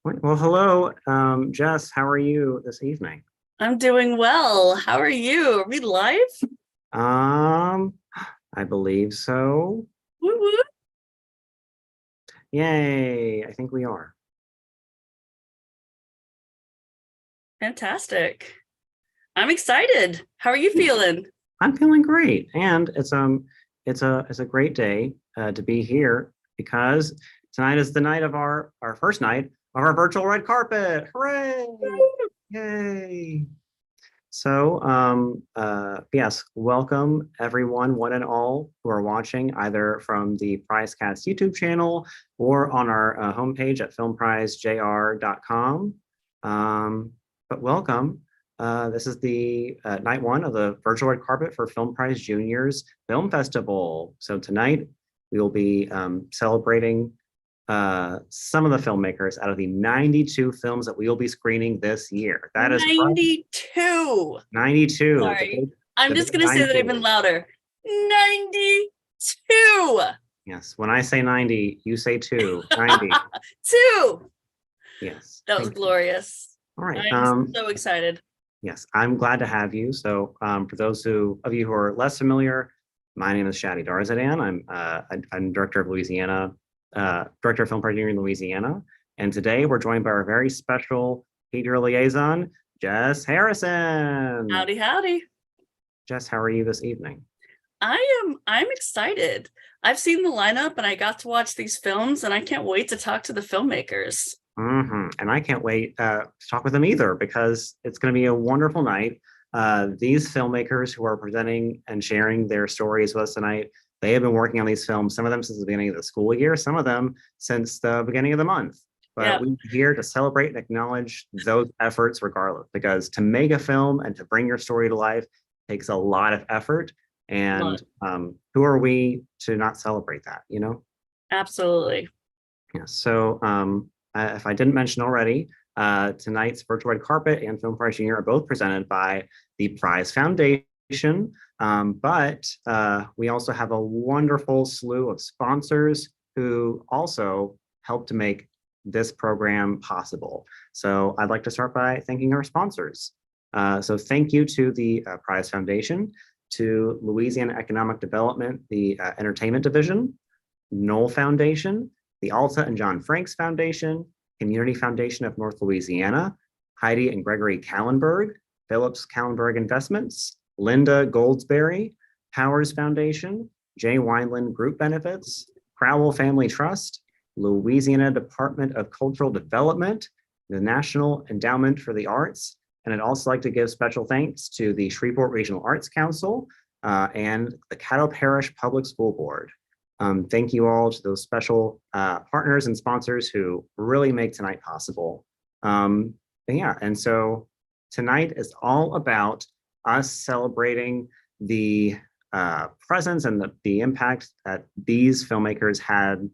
Well, hello, Jess. How are you this evening? I'm doing well. How are you? Are we live? Um, I believe so. Woo woo. Yay, I think we are. Fantastic. I'm excited. How are you feeling? I'm feeling great, and it's a great day to be here because tonight is the night of our first night of our virtual red carpet. Hooray! Yay! Yes, welcome everyone, one and all, who are watching either from the PrizeCast YouTube channel or on our homepage at filmprizejr.com. But welcome. This is the night one of the virtual red carpet for Film Prize Juniors Film Festival. So tonight we will be celebrating some of the filmmakers out of the 92 films that we will be screening this year. That is right, 92. 92, Sorry. I'm the just big going to say that 92. even louder. 92. Yes, when I say 90, you say two. 90. Two. Yes, That was thank you. glorious. All right. I'm so excited. Yes, I'm glad to have you. So, for those of you who are less familiar, my name is Shadi Darzadan. I'm director of Louisiana, director of film project in Louisiana, and today we're joined by our very special Peter liaison, Jess Harrison. Howdy, howdy. Jess, how are you this evening? I'm excited. I've seen the lineup and I got to watch these films and I can't wait to talk to the filmmakers. And I can't wait to talk with them either because it's going to be a wonderful night. These filmmakers who are presenting and sharing their stories with us tonight, they have been working on these films, some of them since the beginning of the school year, some of them since the beginning of the month. But Yeah, we're here to celebrate and acknowledge those efforts regardless, because to make a film and to bring your story to life takes a lot of effort. And look, who are we to not celebrate that, you know? absolutely. Yeah, if I didn't mention already, tonight's virtual red carpet and film prize junior are both presented by the Prize Foundation. But we also have a wonderful slew of sponsors who also help to make this program possible. So I'd like to start by thanking our sponsors. So thank you to the Prize Foundation, to Louisiana Economic Development, the Entertainment Division, Knoll Foundation, the Alta and John Franks Foundation, Community Foundation of North Louisiana, Heidi and Gregory Kallenberg, Phillips Kallenberg Investments, Linda Goldsberry, Powers Foundation, Jay Wineland Group Benefits, Crowell Family Trust, Louisiana Department of Cultural Development, the National Endowment for the Arts, and I'd also like to give special thanks to the Shreveport Regional Arts Council and the Caddo Parish Public School Board. Thank you all to those special partners and sponsors who really make tonight possible. And so tonight is all about us celebrating the presence and the impact that these filmmakers had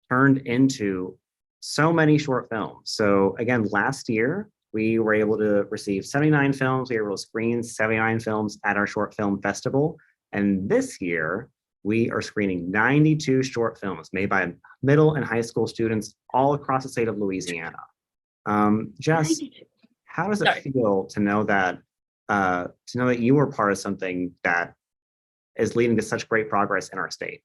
turned into so many short films. So again, last year, we were able to receive 79 films. We were able to screen 79 films at our short film festival. And this year, we are screening 92 short films made by middle and high school students all across the state of Louisiana. Jess, 92. how does it Sorry. feel to know that you were part of something that is leading to such great progress in our state?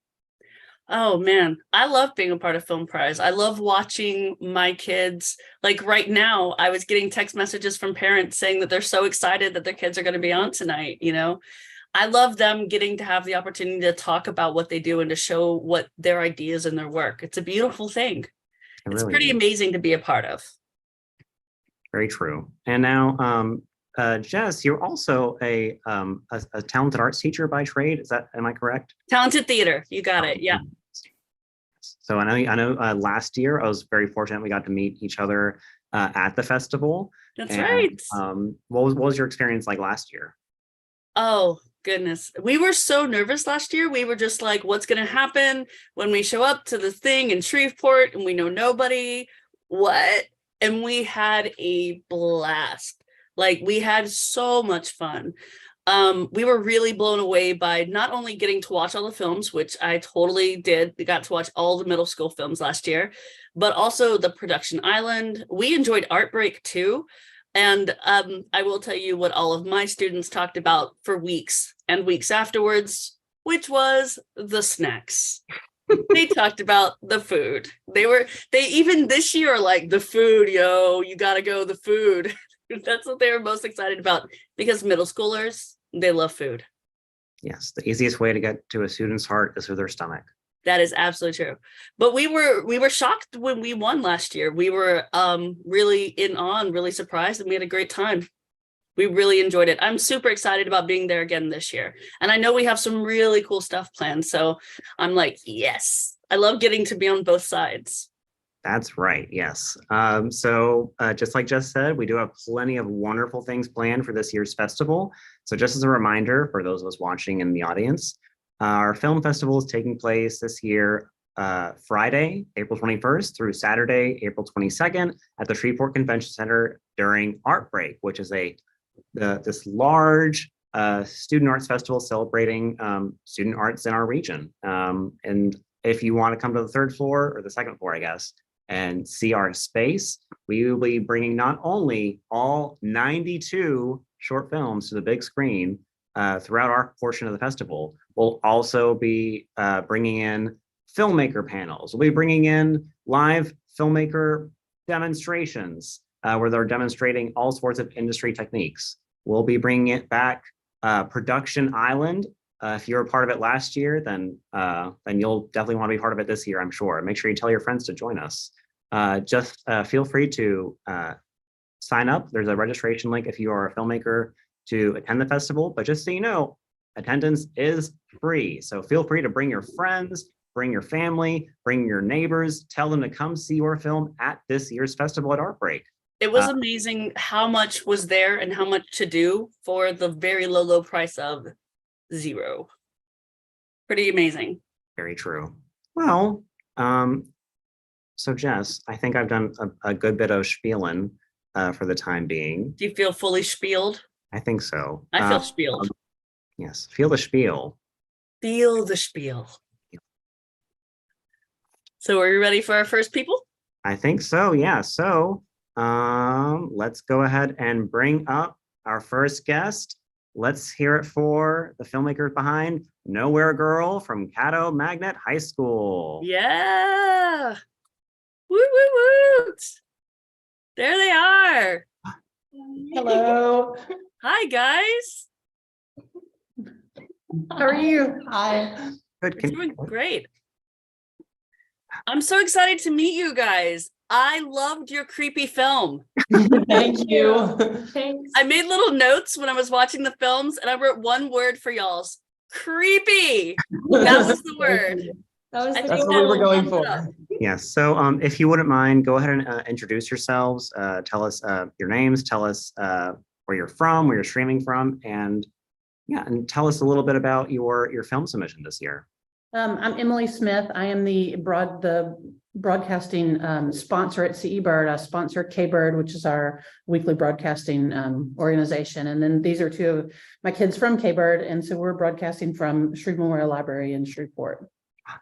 Oh man, I love being a part of Film Prize. I love watching my kids. Like right now, I was getting text messages from parents saying that they're so excited that their kids are going to be on tonight. I love them getting to have the opportunity to talk about what they do and to show what their ideas and their work. It's a beautiful thing. It It's really pretty is. amazing to be a part of. Very true. And now, Jess, you're also a talented arts teacher by trade. Am I correct? Talented theater, you got it. Yeah, Um, So I know. Last year I was very fortunate we got to meet each other at the festival. that's And right. what was your experience like last year? Oh, goodness. We were so nervous last year. We were just like, what's going to happen when we show up to the thing in Shreveport and we know nobody? What? And we had a blast. Like, we had so much fun. We were really blown away by not only getting to watch all the films, which I totally did. We got to watch all the middle school films last year, but also the production island. We enjoyed Art Break too. And I will tell you what all of my students talked about for weeks and weeks afterwards, which was the snacks. They talked about the food. They even this year are like, the food, yo, you gotta go, the food. That's what they were most excited about, because middle schoolers, they love food. Yes, the easiest way to get to a student's heart is through their stomach. That is absolutely true. But we were shocked when we won last year. We were really in awe and really surprised, and we had a great time. We really enjoyed it. I'm super excited about being there again this year. And I know we have some really cool stuff planned. So I'm like, yes, I love getting to be on both sides. That's right. Yes. Just like Jess said, we do have plenty of wonderful things planned for this year's festival. So just as a reminder for those of us watching in the audience, our film festival is taking place this year, Friday, April 21st through Saturday, April 22nd at the Shreveport Convention Center during Art Break, which is this large student arts festival celebrating student arts in our region. And if you want to come to the third floor or the second floor, I guess, and see our space, we will be bringing not only all 92 short films to the big screen throughout our portion of the festival, we'll also be bringing in filmmaker panels. We'll be bringing in live filmmaker demonstrations where they're demonstrating all sorts of industry techniques. We'll be bringing it back Production Island. If you were a part of it last year, then you'll definitely want to be part of it this year, I'm sure. Make sure you tell your friends to join us. Just feel free to sign up. There's a registration link if you are a filmmaker to attend the festival. But just so you know, attendance is free. So feel free to bring your friends, bring your family, bring your neighbors, tell them to come see your film at this year's festival at Art Break. It was amazing how much was there and how much to do for the very low price of $0. Pretty amazing. Very true. Well, so Jess, I think I've done a good bit of spieling for the time being. Do you feel fully spieled? I think so. I feel spieled. Yes, feel the spiel. Feel the spiel. So are you ready for our first people? I think so, yeah. So let's go ahead and bring up our first guest. Let's hear it for the filmmakers behind Nowhere Girl from Caddo Magnet High School. Yeah. Woo, woo, woo. There they are. Hello. Hi, guys. How are you? Hi. Good. You're doing great. I'm so excited to meet you guys. I loved your creepy film. Thank you. Thanks. I made little notes when I was watching the films, and I wrote one word for y'all's: creepy. That was the word. That was I the That's think what we were that'll going sum it up. for. Yes. So if you wouldn't mind, go ahead and introduce yourselves. Tell us your names. Tell us where you're from, where you're streaming from, and and tell us a little bit about your film submission this year. I'm Emily Smith. I am the broadcasting sponsor at CE Bird. I sponsor K-Bird, which is our weekly broadcasting organization. And then these are two of my kids from K-Bird. And so we're broadcasting from Shreve Memorial Library in Shreveport.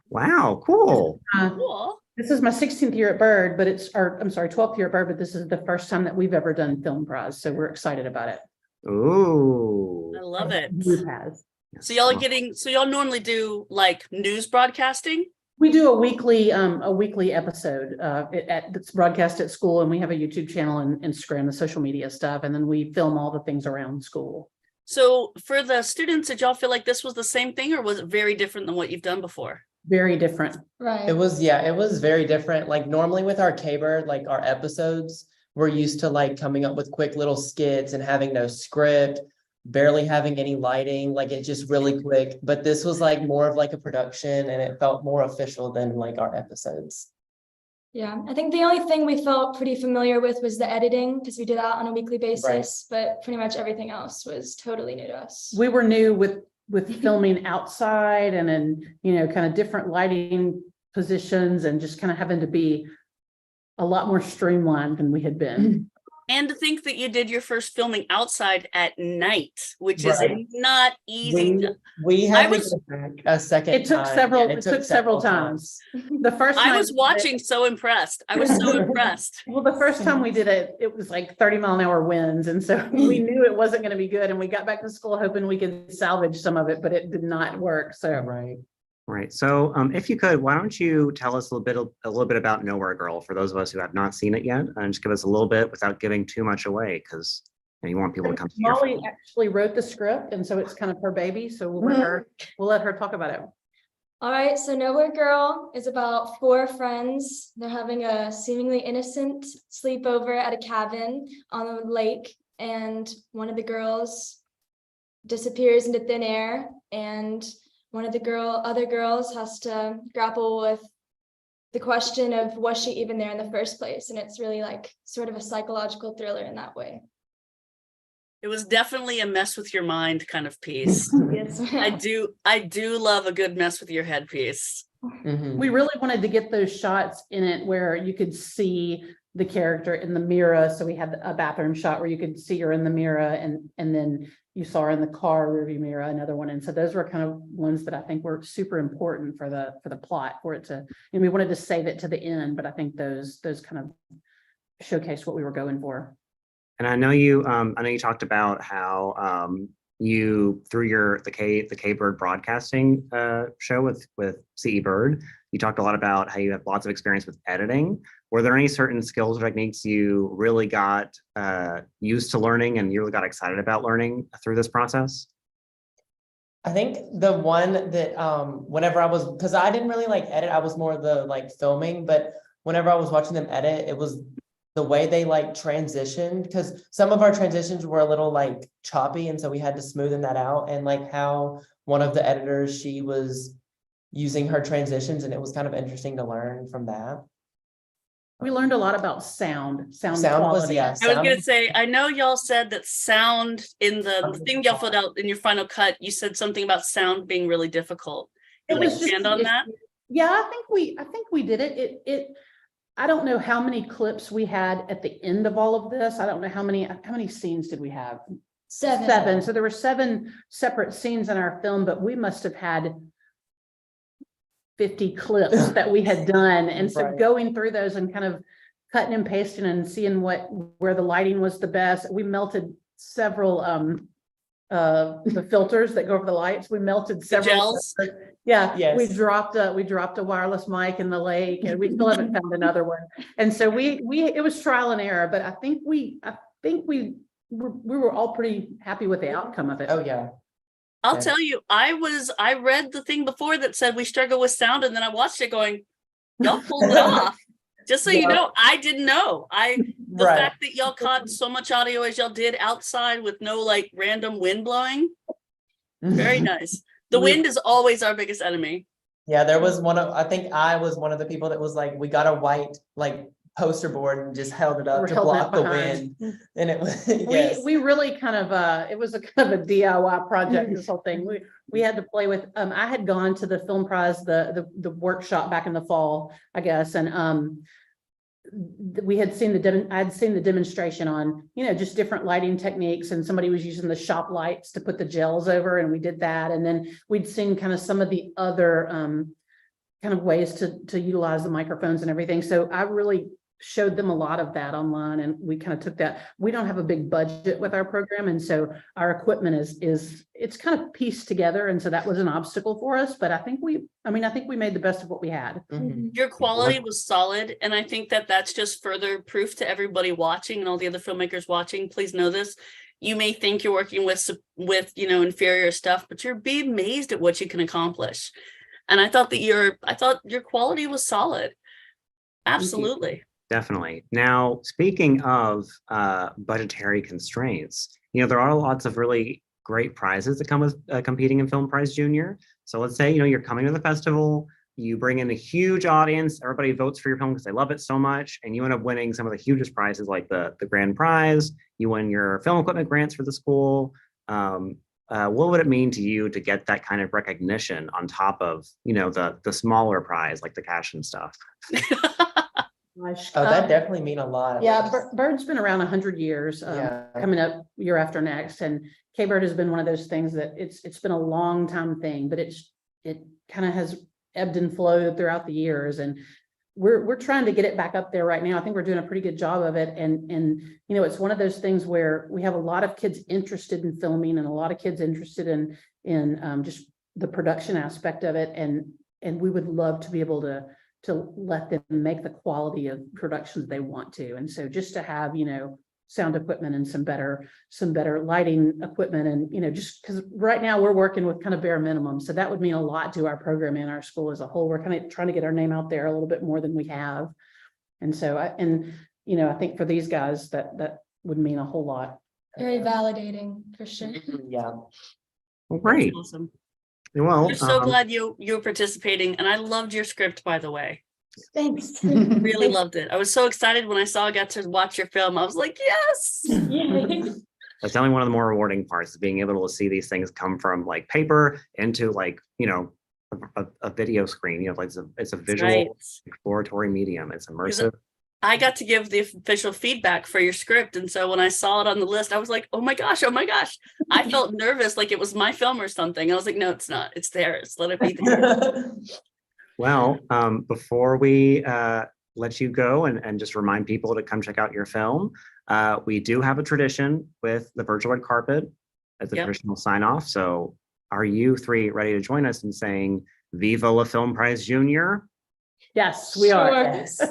Wow, cool. Cool. This is my 16th year at Bird, but I'm sorry, 12th year at Bird, but this is the first time that we've ever done Film Prize. So we're excited about it. Ooh. I love it. Group has. So y'all normally do like news broadcasting? We do a weekly episode that's broadcast at school, and we have a YouTube channel and Instagram, the social media stuff, and then we film all the things around school. So for the students, did y'all feel like this was the same thing, or was it very different than what you've done before? Very different. right. It was very different. Like normally with our K-Bird, like our episodes, we're used to like coming up with quick little skits and having no script, barely having any lighting, like it's just really quick. But this was like more of like a production, and it felt more official than like our episodes. Yeah, I think the only thing we felt pretty familiar with was the editing, because we did that on a weekly basis, but pretty much everything else was totally new to us. We were new with filming outside and in, kind of different lighting positions, and just kind of having to be a lot more streamlined than we had been. And to think that you did your first filming outside at night, which Right. is not easy. We had I to was- go back a second It took time. several, Yeah, it took several times. The first I night was we did it- watching so impressed. I was so impressed. Well, the first time we did it, it was like 30-mile-an-hour winds. And so we knew it wasn't going to be good. And we got back to school hoping we could salvage some of it, but it did not work. So Right. Right. So if you could, why don't you tell us a little bit about Nowhere Girl for those of us who have not seen it yet, and just give us a little bit without giving too much away, because you want people to come to your Molly film. actually wrote the script, and so it's kind of her baby. So we'll let her talk about it. All right, so Nowhere Girl is about 4 friends. They're having a seemingly innocent sleepover at a cabin on a lake, and one of the girls disappears into thin air, and one of the other girls has to grapple with the question of, was she even there in the first place? And it's really like sort of a psychological thriller in that way. It was definitely a mess with your mind kind of piece. Yes. I do love a good mess with your head piece. Mhm. We really wanted to get those shots in it where you could see the character in the mirror. So we had a bathroom shot where you could see her in the mirror, and then you saw her in the car rearview mirror, another one. And so those were kind of ones that I think were super important for the plot, for it to, and we wanted to save it to the end, but I think those kind of showcased what we were going for. And I know you talked about how you through the K Bird broadcasting show with CE Bird, you talked a lot about how you have lots of experience with editing. Were there any certain skills or techniques you really got used to learning and you really got excited about learning through this process? I think the one that whenever I was, because I didn't really like edit, I was more the like filming, but whenever I was watching them edit, it was the way they like transitioned, because some of our transitions were a little like choppy, and so we had to smoothen that out. And like how one of the editors, she was using her transitions, and it was kind of interesting to learn from that. We learned a lot about sound Sound was, quality. yeah, I was sound gonna say, I know y'all said that sound in the thing y'all filled out in your final cut, you said something about sound being really difficult. It You wanna was just expand on that? Yeah, I think we did it. I don't know how many clips we had at the end of all of this. I don't know how many scenes did we have? 7. 7. So there were 7 separate scenes in our film, but we must have had 50 clips that we had done. And so Right. going through those and kind of cutting and pasting and seeing where the lighting was the best. We melted several the filters that go over the lights. We melted several gels? Yeah, Yes. we dropped a wireless mic in the lake, and we still haven't found another one. And so it was trial and error, but I think we were all pretty happy with the outcome of it. Oh yeah. I'll Yeah. tell you, I read the thing before that said we struggle with sound, and then I watched it going, y'all pulled it off. Just so you Yeah. know, I didn't know. The Right. fact that y'all caught so much audio as y'all did outside with no like random wind blowing, very nice. The wind is always our biggest enemy. Yeah, there was I think I was one of the people that was like, we got a white like poster board and just held it up We're to holding it block the behind. wind. And it was, yes. We really kind of it was a kind of a DIY project, this whole thing. We had to play with I had gone to the film prize, the workshop back in the fall, I guess, and we had seen I had seen the demonstration on, just different lighting techniques, and somebody was using the shop lights to put the gels over, and we did that. And then we'd seen kind of some of the other kind of ways to utilize the microphones and everything. So I really showed them a lot of that online, and we kind of took that. We don't have a big budget with our program, and so our equipment it's kind of pieced together, and so that was an obstacle for us. But I think we made the best of what we had. Mhm. Your quality was solid, and I think that that's just further proof to everybody watching and all the other filmmakers watching. Please know this. You may think you're working with inferior stuff, but you're be amazed at what you can accomplish. And I thought your quality was solid. Absolutely. Definitely. Now, speaking of budgetary constraints, there are lots of really great prizes that come with competing in Film Prize Junior. So let's say, you're coming to the festival, you bring in a huge audience, everybody votes for your film because they love it so much, and you end up winning some of the hugest prizes like the grand prize, you win your film equipment grants for the school. What would it mean to you to get that kind of recognition on top of, the smaller prize, like the cash and stuff? Gosh. Oh, that definitely mean a lot. Yeah, Bird's been around 100 years, Yeah. coming up year after next, and K-Bird has been one of those things that it's been a long time thing, but it kind of has ebbed and flowed throughout the years, and we're trying to get it back up there right now. I think we're doing a pretty good job of it, and you know, it's one of those things where we have a lot of kids interested in filming and a lot of kids interested in just the production aspect of it, and we would love to be able to let them make the quality of productions they want to. And so just to have, you know, sound equipment and some better lighting equipment, and, you know, just because right now we're working with kind of bare minimum. So that would mean a lot to our program and our school as a whole. We're kind of trying to get our name out there a little bit more than we have. And so you know, I think for these guys that would mean a whole lot. Very validating for sure. Yeah. Well, great. That's awesome. Well, We're so glad you're participating, and I loved your script, by the way. Thanks. Really loved it. I was so excited when I got to watch your film. I was like, yes. Yay. that's definitely one of the more rewarding parts, is being able to see these things come from like paper into like, you know, a video screen. You know, like it's a visual Right. exploratory medium. It's immersive. I got to give the official feedback for your script. And so when I saw it on the list, I was like, oh my gosh. I felt nervous, like it was my film or something. I was like, no, it's not. It's theirs. Let it be theirs. Well, before we let you go and just remind people to come check out your film, we do have a tradition with the virtual red carpet as a traditional sign off. So are you three ready to join us in saying Viva la Film Prize Junior? Yes, we are. Sure. Yes.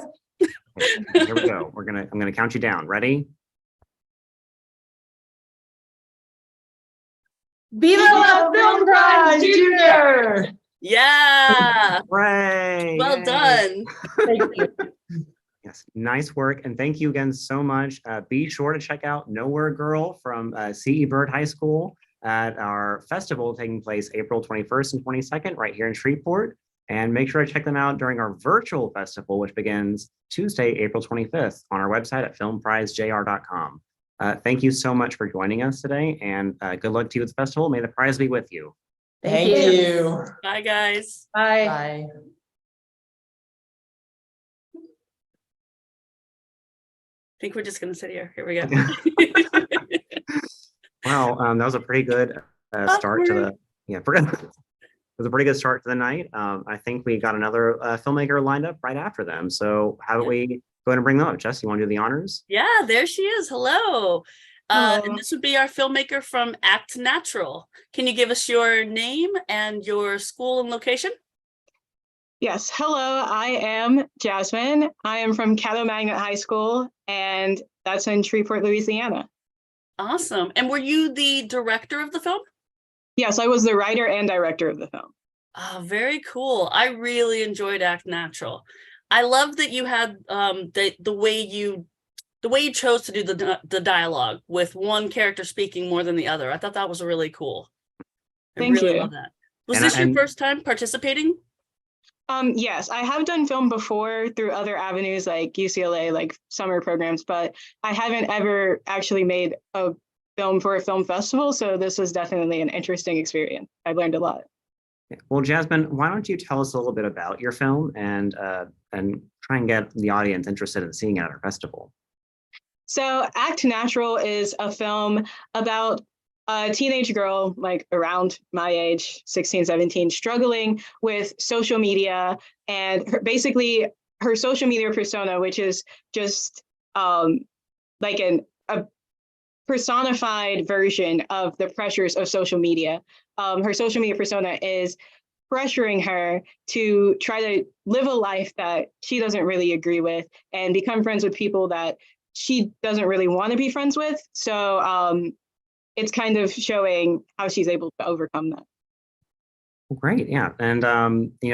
Okay, here we go. I'm gonna count you down. Ready? Viva la Film Prize Junior! Yeah. Hooray! Well Yay. done. Thank you. Yes, nice work. And thank you again so much. Be sure to check out Nowhere Girl from CE Bird High School at our festival taking place April 21st and 22nd right here in Shreveport. And make sure to check them out during our virtual festival, which begins Tuesday, April 25th on our website at filmprizejr.com. Thank you so much for joining us today, and good luck to you at the festival. May the prize be with you. Thank you. Bye, guys. Bye. Bye. I think we're just going to sit here. Here we go. Wow, that was a pretty good start to the, it was a pretty good start to the night. I think we got another filmmaker lined up right after them. So how about we go ahead and bring them up? Jess, you want to do the honors? Yeah, there she is. Hello. And this would be our filmmaker from Act Natural. Can you give us your name and your school and location? Yes, hello, I am Jasmine. I am from Caddo Magnet High School, and that's in Shreveport, Louisiana. Awesome. And were you the director of the film? Yes, I was the writer and director of the film. Oh, very cool. I really enjoyed Act Natural. I love that you had the way you chose to do the dialogue with one character speaking more than the other. I thought that was really cool. Thank really you. love that. Was this your first time participating? Yes, I have done film before through other avenues like UCLA, like summer programs, but I haven't ever actually made a film for a film festival. So this was definitely an interesting experience. I learned a lot. Well, Jasmine, why don't you tell us a little bit about your film and try and get the audience interested in seeing it at our festival? So Act Natural is a film about a teenage girl, like around my age, 16, 17, struggling with social media and basically her social media persona, which is just like a personified version of the pressures of social media. Her social media persona is pressuring her to try to live a life that she doesn't really agree with and become friends with people that she doesn't really want to be friends with. So it's kind of showing how she's able to overcome that. Great, yeah. And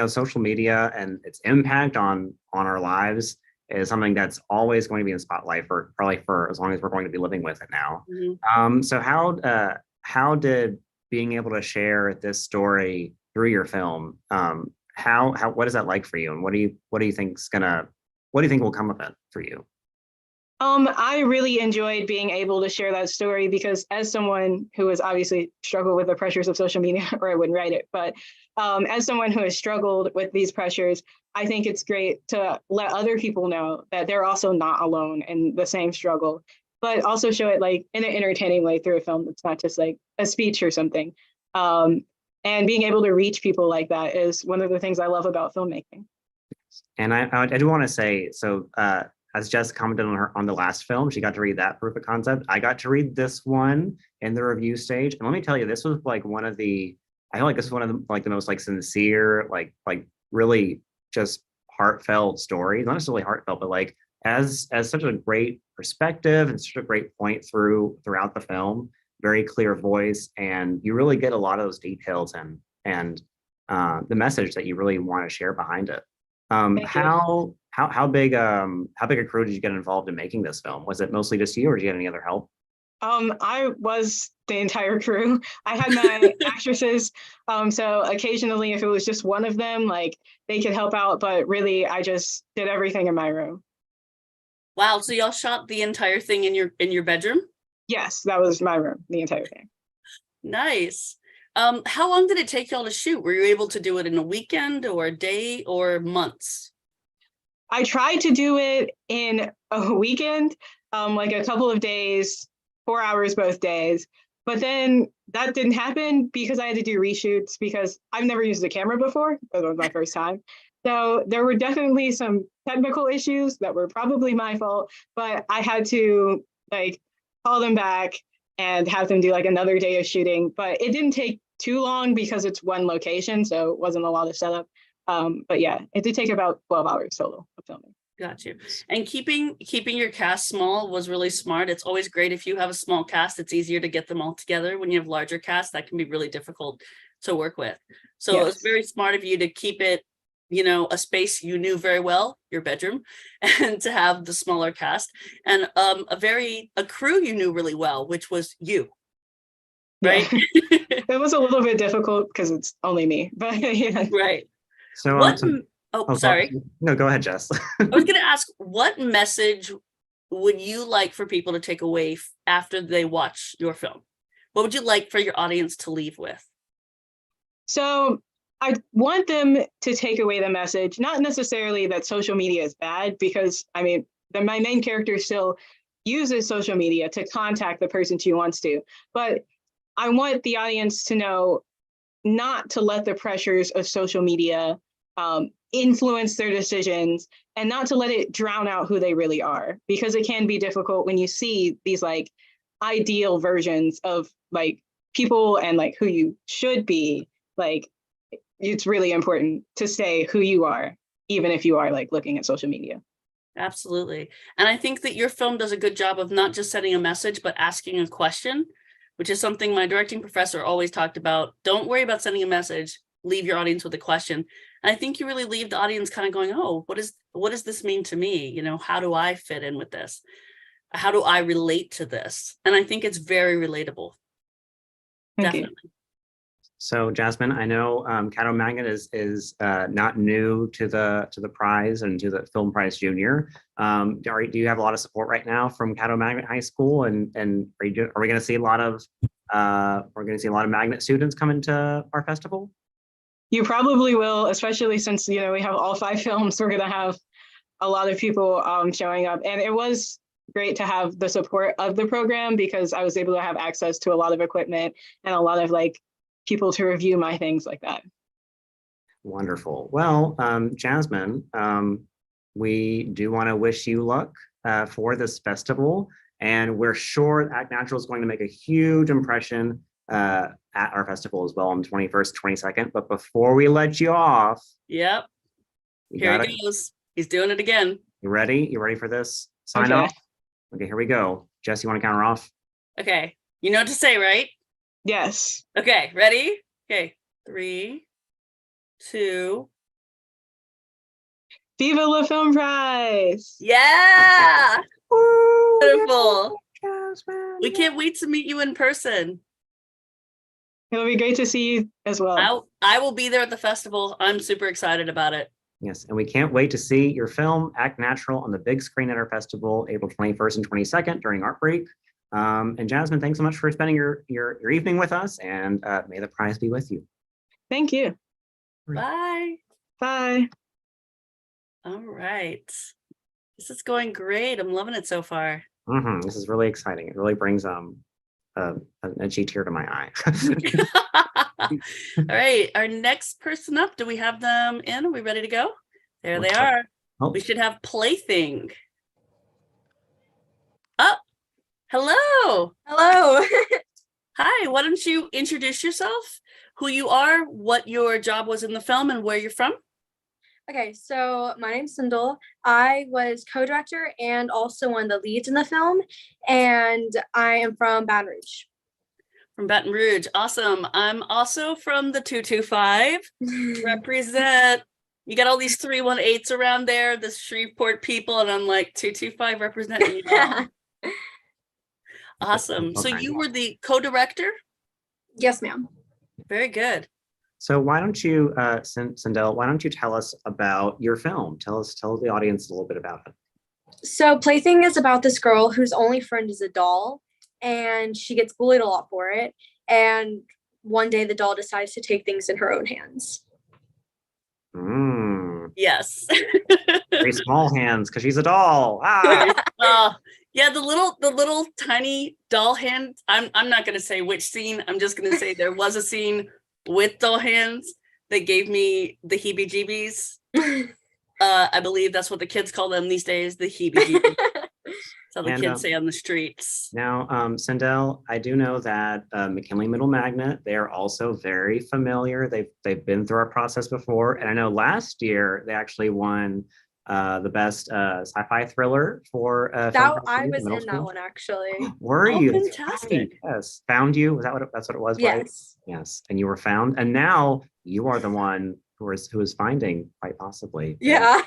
social media and its impact on our lives is something that's always going to be in the spotlight for probably for as long as we're going to be living with it now. Mm-hmm. So how did being able to share this story through your film, what is that like for you, and what do you think will come of it for you? I really enjoyed being able to share that story because as someone who has obviously struggled with the pressures of social media, or I wouldn't write it, but as someone who has struggled with these pressures, I think it's great to let other people know that they're also not alone in the same struggle, but also show it like in an entertaining way through a film that's not just like a speech or something. And being able to reach people like that is one of the things I love about filmmaking. And I do want to say, so as Jess commented on the last film, she got to read that proof of concept. I got to read this one in the review stage, and let me tell you, this was like one of the, I feel like this is one of the like the most like sincere, like really just heartfelt stories. Not necessarily heartfelt, but like as such a great perspective and such a great point throughout the film. Very clear voice, and you really get a lot of those details and the message that you really want to share behind it. How big a crew did you get involved in making this film? Was it mostly just you, or did you get any other help? I was the entire crew. I had my actresses, so occasionally if it was just one of them, like they could help out, but really I just did everything in my room. Wow, so y'all shot the entire thing in your bedroom? Yes, that was my room, the entire thing. Nice. How long did it take y'all to shoot? Were you able to do it in a weekend or a day or months? I tried to do it in a weekend, like a couple of days, 4 hours both days. But then that didn't happen because I had to do reshoots because I've never used a camera before. That was my first time. So there were definitely some technical issues that were probably my fault, but I had to like call them back and have them do like another day of shooting. But it didn't take too long because it's one location, so it wasn't a lot of setup. But yeah, it did take about 12 hours total of filming. Got you. And keeping your cast small was really smart. It's always great if you have a small cast. It's easier to get them all together. When you have larger casts, that can be really difficult to work with. So Yes. It was very smart of you to keep it, a space you knew very well, your bedroom, and to have the smaller cast, and a crew you knew really well, which was you. Right? Yeah. It was a little bit difficult because it's only me, but yeah. Right. So, Sorry. No, go ahead, Jess. I was going to ask, what message would you like for people to take away after they watch your film? What would you like for your audience to leave with? So I want them to take away the message, not necessarily that social media is bad, because I mean, my main character still uses social media to contact the person she wants to, but I want the audience to know not to let the pressures of social media influence their decisions, and not to let it drown out who they really are, because it can be difficult when you see these like ideal versions of like people and like who you should be. Like it's really important to stay who you are, even if you are like looking at social media. Absolutely. And I think that your film does a good job of not just setting a message, but asking a question, which is something my directing professor always talked about. Don't worry about sending a message, leave your audience with a question. And I think you really leave the audience kind of going, oh, what does this mean to me? How do I fit in with this? How do I relate to this? And I think it's very relatable. Definitely. So Jasmine, I know Cato Magnet is not new to the prize and to the Film Prize Junior. Do you have a lot of support right now from Cato Magnet High School? And are we going to see a lot of Magnet students come into our festival? You probably will, especially since we have all 5 films. We're going to have a lot of people showing up, and it was great to have the support of the program because I was able to have access to a lot of equipment and a lot of like people to review my things like that. Wonderful. Well, Jasmine, we do want to wish you luck for this festival, and we're sure Act Natural is going to make a huge impression at our festival as well on the 21st, 22nd. But before we let you off, yep, here he goes. He's doing it again. You ready? You ready for this sign off? Okay, here we go. Jess, you want to count her off? Okay, you know what to say, right? Yes. Okay, ready? Okay, 3, 2. Viva la Film Prize! Yeah! Woo, Beautiful. yeah, Jasmine, We can't wait to meet you in person. It'll be great to see you as well. I will be there at the festival. I'm super excited about it. Yes, and we can't wait to see your film, Act Natural, on the big screen at our festival, April 21st and 22nd during Art Break. And Jasmine, thanks so much for spending your evening with us, and may the prize be with you. Thank you. Bye. Bye. All right. This is going great. I'm loving it so far. This is really exciting. It really brings a G tear to my eye. All right. Our next person up, do we have them in? Are we ready to go? There they Looks like- are. Oh, We should have Plaything. Oh, hello. Hello. Hi. Why don't you introduce yourself, who you are, what your job was in the film, and where you're from? Okay, so my name's Sindel. I was co-director and also one of the leads in the film, and I am from Baton Rouge. From Baton Rouge. Awesome. I'm also from the 225. Represent. You got all these 318s around there, the Shreveport people, and I'm like 225 representing you all. Awesome. So Okay. you were the co-director? Yes, ma'am. Very good. So why don't you, Sindel, why don't you tell us about your film? Tell the audience a little bit about it. So Plaything is about this girl whose only friend is a doll, and she gets bullied a lot for it. And one day the doll decides to take things in her own hands. Yes. Very small hands because she's a doll. Ah. Yeah, the little tiny doll hand. I'm not gonna say which scene. I'm just gonna say there was a scene with doll hands that gave me the heebie-jeebies. I believe that's what the kids call them these days, the heebie-jeebies. That's how the kids say on the streets. Now, Sindel, I do know that McKinley Middle Magnet, they are also very familiar. They've been through our process before, and I know last year they actually won the best sci-fi thriller for That I was in that one actually. Were Oh, you? fantastic. Right. Yes. Found you. Was that's what it was, right? Yes. Yes. And you were found. And now you are the one who is finding, quite possibly. Yeah.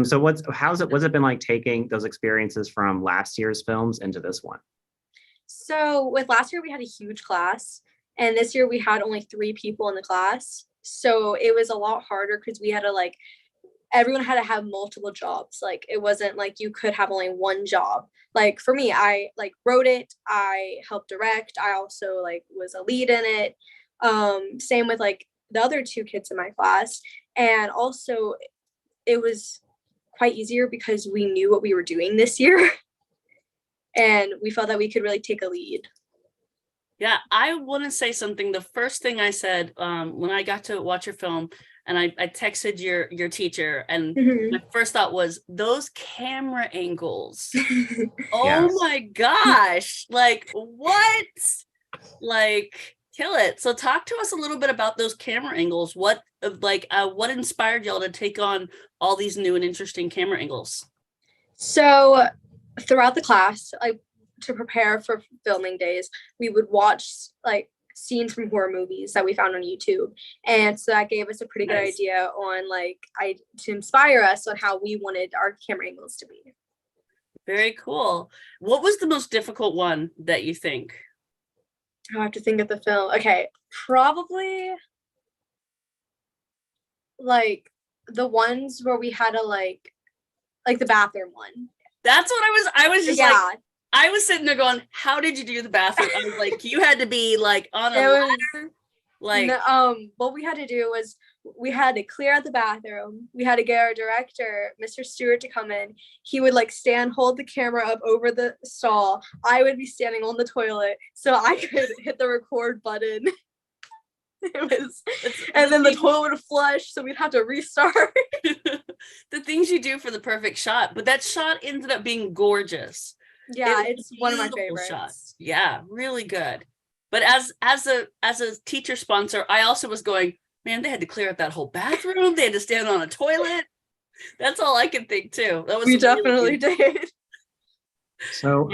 So what's it been like taking those experiences from last year's films into this one? So with last year we had a huge class, and this year we had only 3 people in the class. So it was a lot harder because we had to everyone had to have multiple jobs. Like it wasn't like you could have only one job. Like for me, I wrote it, I helped direct, I also was a lead in it. Same with the other 2 kids in my class. And also it was quite easier because we knew what we were doing this year. And we felt that we could really take a lead. Yeah, I want to say something. The first thing I said when I got to watch your film, and I texted your teacher, and my first thought was those camera angles. Oh Yes. my gosh! What? Kill it. So talk to us a little bit about those camera angles. What inspired y'all to take on all these new and interesting camera angles? So throughout the class, to prepare for filming days, we would watch scenes from horror movies that we found on YouTube. And so that gave us a pretty good idea on to inspire us on how we wanted our camera angles to be. Very cool. What was the most difficult one that you think? I have to think of the film. Okay, probably the ones where we had to the bathroom one. That's what I was just Yeah. I was sitting there going, how did you do the bathroom? I was like, you had to be on a ladder. What we had to do was we had to clear out the bathroom. We had to get our director, Mr. Stewart, to come in. He would hold the camera up over the stall. I would be standing on the toilet so I could hit the record button. And then the toilet would flush, so we'd have to restart. The things you do for the perfect shot, but that shot ended up being gorgeous. Yeah, it's one of my favorites. Shots. Yeah, really good. But as a teacher sponsor, I also was going, man, they had to clear out that whole bathroom. They had to stand on a toilet. That's all I could think too. That was we definitely did. So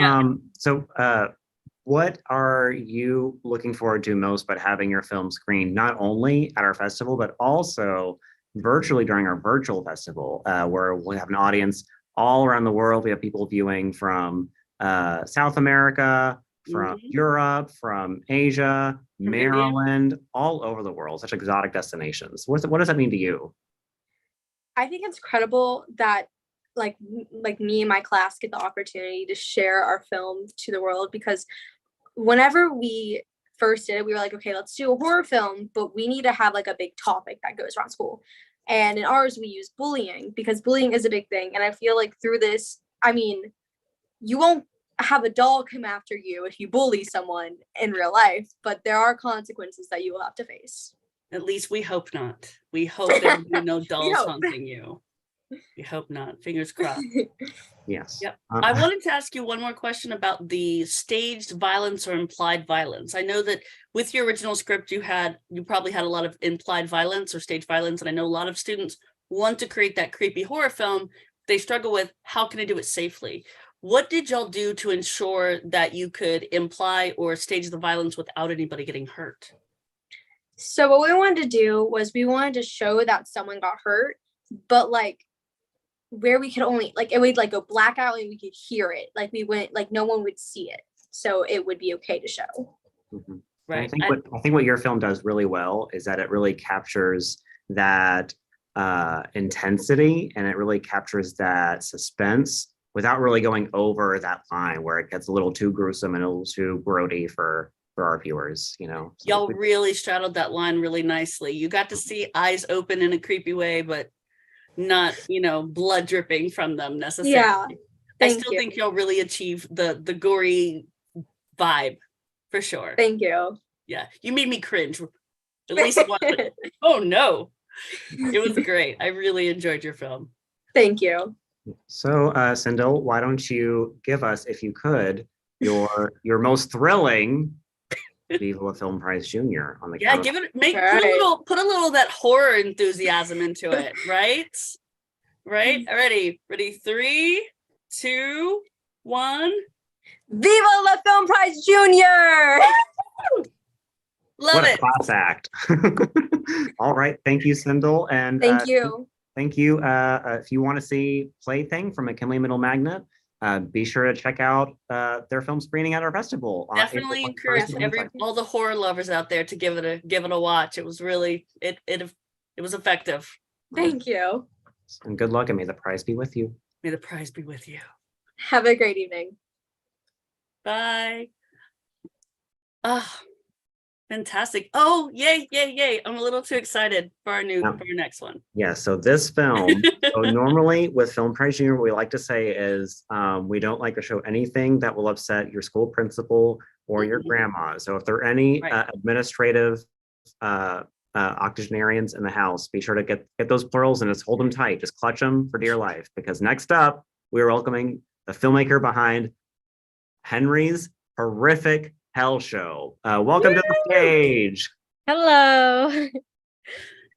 what are you looking forward to most about having your film screened not only at our festival but also virtually during our virtual festival, where we have an audience all around the world? We have people viewing from South America, from Europe, from Asia, Maryland, all over the world, such exotic destinations. What does that mean to you? I think it's incredible that me and my class get the opportunity to share our film to the world, because whenever we first did it, we were like, okay, let's do a horror film, but we need to have a big topic that goes around school. And in ours, we use bullying because bullying is a big thing. And I feel like through this, I mean, you won't have a doll come after you if you bully someone in real life, but there are consequences that you will have to face. At least we hope not. We hope there will be no dolls hope. haunting you. We hope not. Fingers crossed. Yes. Yep. I wanted to ask you one more question about the staged violence or implied violence. I know that with your original script, you probably had a lot of implied violence or staged violence, and I know a lot of students want to create that creepy horror film. They struggle with how can I do it safely? What did y'all do to ensure that you could imply or stage the violence without anybody getting hurt? So what we wanted to do was we wanted to show that someone got hurt, but like where we could only like it would like go black out and we could hear it. Like we went like no one would see it. So it would be okay to show. Mhm. Right. I think what your film does really well is that it really captures that intensity, and it really captures that suspense without really going over that line where it gets a little too gruesome and a little too grody for our viewers, you know. So Y'all really straddled that line really nicely. You got to see eyes open in a creepy way, but not, you know, blood dripping from them necessarily. Yeah. I still think y'all really achieved the gory vibe for sure. Thank you. Yeah, you made me cringe. At least once. Like, oh no, it was great. I really enjoyed your film. Thank you. So, Sindel, why don't you give us, if you could, your most thrilling Viva Film Prize Junior on the Yeah, count give of- it put a Right. little of that horror enthusiasm into it, right? Right? Ready? 3, 2, 1. Viva la Film Prize Junior! Love What a it. class act. All right, thank you, Sindel, and Thank you. thank you. If you want to see Plaything from McKinley Middle Magnet, be sure to check out their film screening at our festival. On Definitely April encourage 21st and 22nd. all the horror lovers out there to give it a watch. It was really it was effective. Thank you. And good luck, and may the prize be with you. May the prize be with you. Have a great evening. Bye. Ah, fantastic. Oh, yay, yay, yay. I'm a little too excited for our next one. Yeah, so this film, so normally with Film Prize Junior, what we like to say is we don't like to show anything that will upset your school principal or your grandma. So if there are any Right. administrative octogenarians in the house, be sure to get those plurals and just hold them tight. Just clutch them for dear life, because next up, we're welcoming the filmmaker behind Henry's horrific Hell Show. Welcome to the stage. Hello.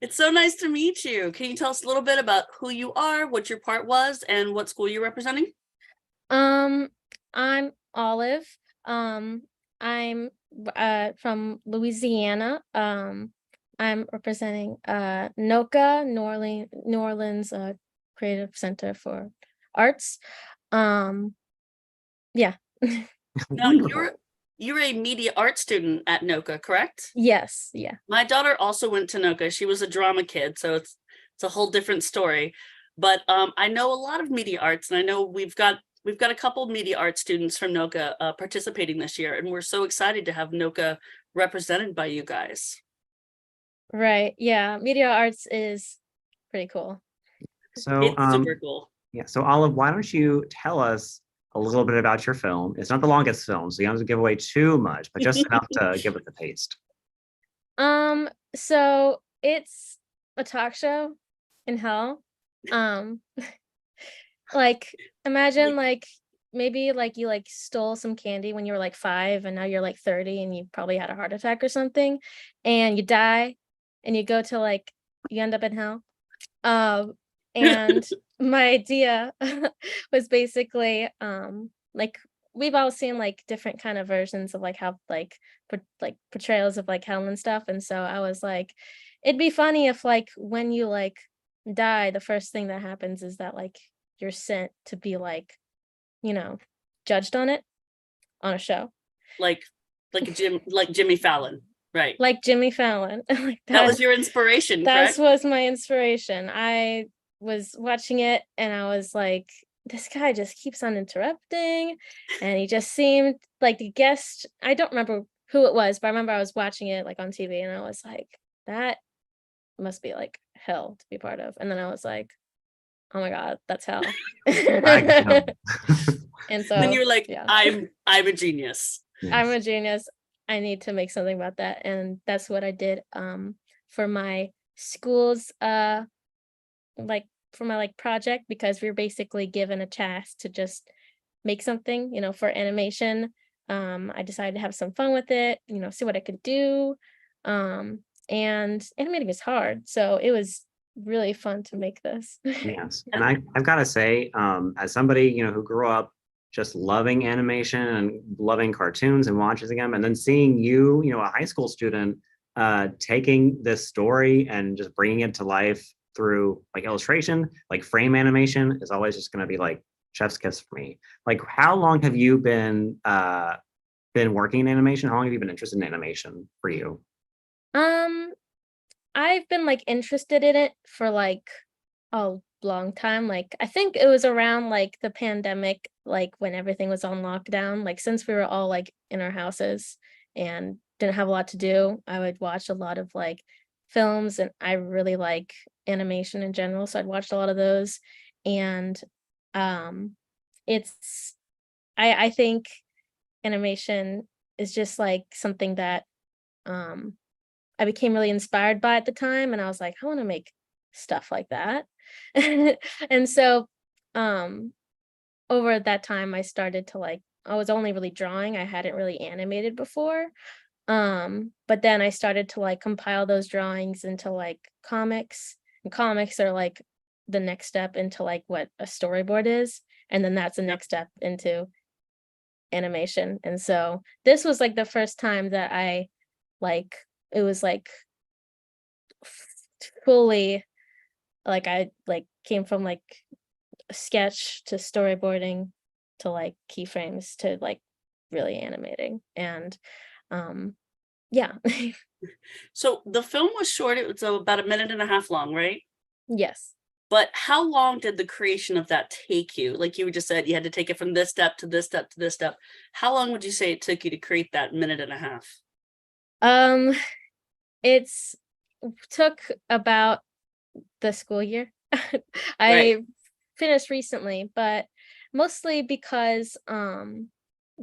It's so nice to meet you. Can you tell us a little bit about who you are, what your part was, and what school you're representing? I'm Olive. I'm from Louisiana. I'm representing NOCA, New Orleans Creative Center for Arts. Yeah. Now, you're a media arts student at NOCA, correct? Yes, yeah. My daughter also went to NOCA. She was a drama kid, so it's a whole different story. But I know a lot of media arts, and I know we've got a couple of media arts students from NOCA participating this year, and we're so excited to have NOCA represented by you guys. Right. Yeah. Media arts is pretty cool. So It's super cool. yeah, so Olive, why don't you tell us a little bit about your film? It's not the longest film, so you don't have to give away too much, but just enough to give it the taste. So it's a talk show in hell. Like imagine like maybe like you like stole some candy when you were like 5 and now you're like 30 and you probably had a heart attack or something and you die and you go to like you end up in hell. And my idea was basically like we've all seen like different kind of versions of like how like portrayals of like hell and stuff, and so I was like it'd be funny if like when you like die the first thing that happens is that like you're sent to be like, you know, judged on it on a show like Jimmy Fallon, right? like Jimmy Fallon. Like that was your inspiration, that correct? was my inspiration. I was watching it and I was like, this guy just keeps on interrupting, and he just seemed like the guest. I don't remember who it was, but I remember I was watching it like on TV and I was like, that must be like hell to be part of. And then I was like, oh my God, that's hell. I- And so Then you were like, yeah. I'm a genius. I'm a genius. I need to make something about that. And that's what I did for my school's like for my like project, because we were basically given a task to just make something, you know, for animation. I decided to have some fun with it, you know, see what I could do. And animating is hard. So it was really fun to make this. Yes, and I've got to say, as somebody who grew up just loving animation and loving cartoons and watching them, and then seeing a high school student, taking this story and just bringing it to life through like illustration, like frame animation, is always just going to be like chef's kiss for me. Like, how long have you been working in animation? How long have you been interested in animation for you? I've been like interested in it for like a long time. Like I think it was around like the pandemic, like when everything was on lockdown, like since we were all like in our houses and didn't have a lot to do, I would watch a lot of like films, and I really like animation in general, so I'd watched a lot of those. And it's I think animation is just like something that I became really inspired by at the time, and I was like, I want to make stuff like that. And so over that time I started to like, I was only really drawing, I hadn't really animated before. But then I started to like compile those drawings into like comics, and comics are like the next step into like what a storyboard is, and then that's the next step into animation. And so this was like the first time that I like, it was like fully like I like came from like sketch to storyboarding to like keyframes to like really animating. And yeah. So the film was short. It was about a minute and a half long, right? Yes. But how long did the creation of that take you? Like you just said, you had to take it from this step to this step to this step. How long would you say it took you to create that minute and a half? It's took about the school year. I Right. finished recently, but mostly because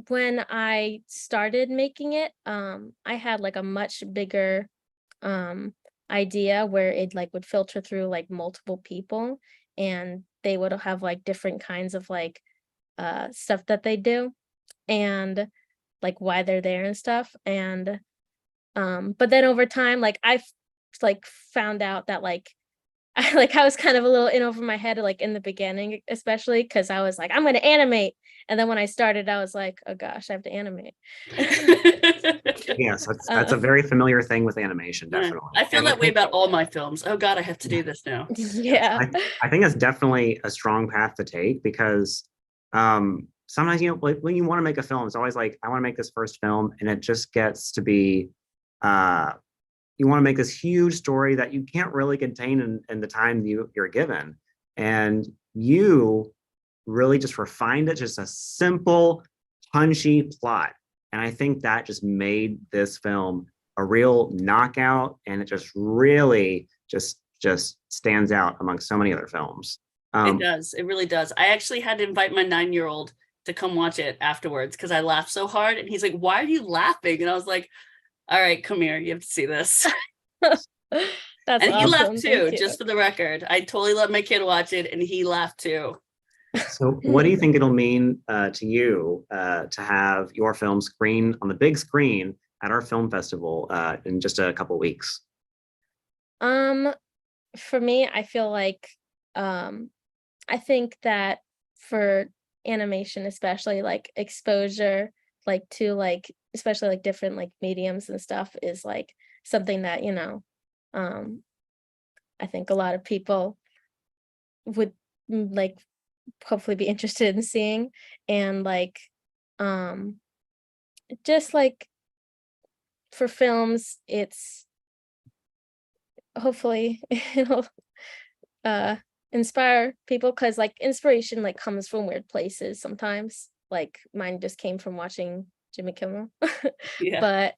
when I started making it, I had like a much bigger idea where it like would filter through like multiple people, and they would have like different kinds of like stuff that they do, and like why they're there and stuff. And but then over time, like like found out that like I was kind of a little in over my head, like in the beginning, especially because I was like, I'm going to animate. And then when I started, I was like, oh gosh, I have to animate. Yes, that's a very familiar thing with animation, Yeah. definitely. I feel And that way about all my films. Oh God, I have to do this now. Yeah. I think that's definitely a strong path to take, because sometimes like when you want to make a film, it's always like, I want to make this first film, and it just gets to be you want to make this huge story that you can't really contain in the time you're given. And you really just refined it, just a simple, punchy plot. And I think that just made this film a real knockout, and it just really just stands out among so many other films. It does. It really does. I actually had to invite my 9-year-old to come watch it afterwards because I laughed so hard. And he's like, why are you laughing? And I was like, all right, come here. You have to see this. That's And he awesome. laughed too, Thank you. just for the record. I totally let my kid watch it, and he laughed too. So what do you think it'll mean to you to have your film screen on the big screen at our film festival in just a couple weeks? For me, I feel like I think that for animation, especially like exposure, like to like especially like different like mediums and stuff, is like something that, you know, I think a lot of people would like hopefully be interested in seeing. And like just like for films, it's hopefully it'll inspire people, because like inspiration like comes from weird places sometimes. Like mine just came from watching Jimmy Kimmel. Yeah. But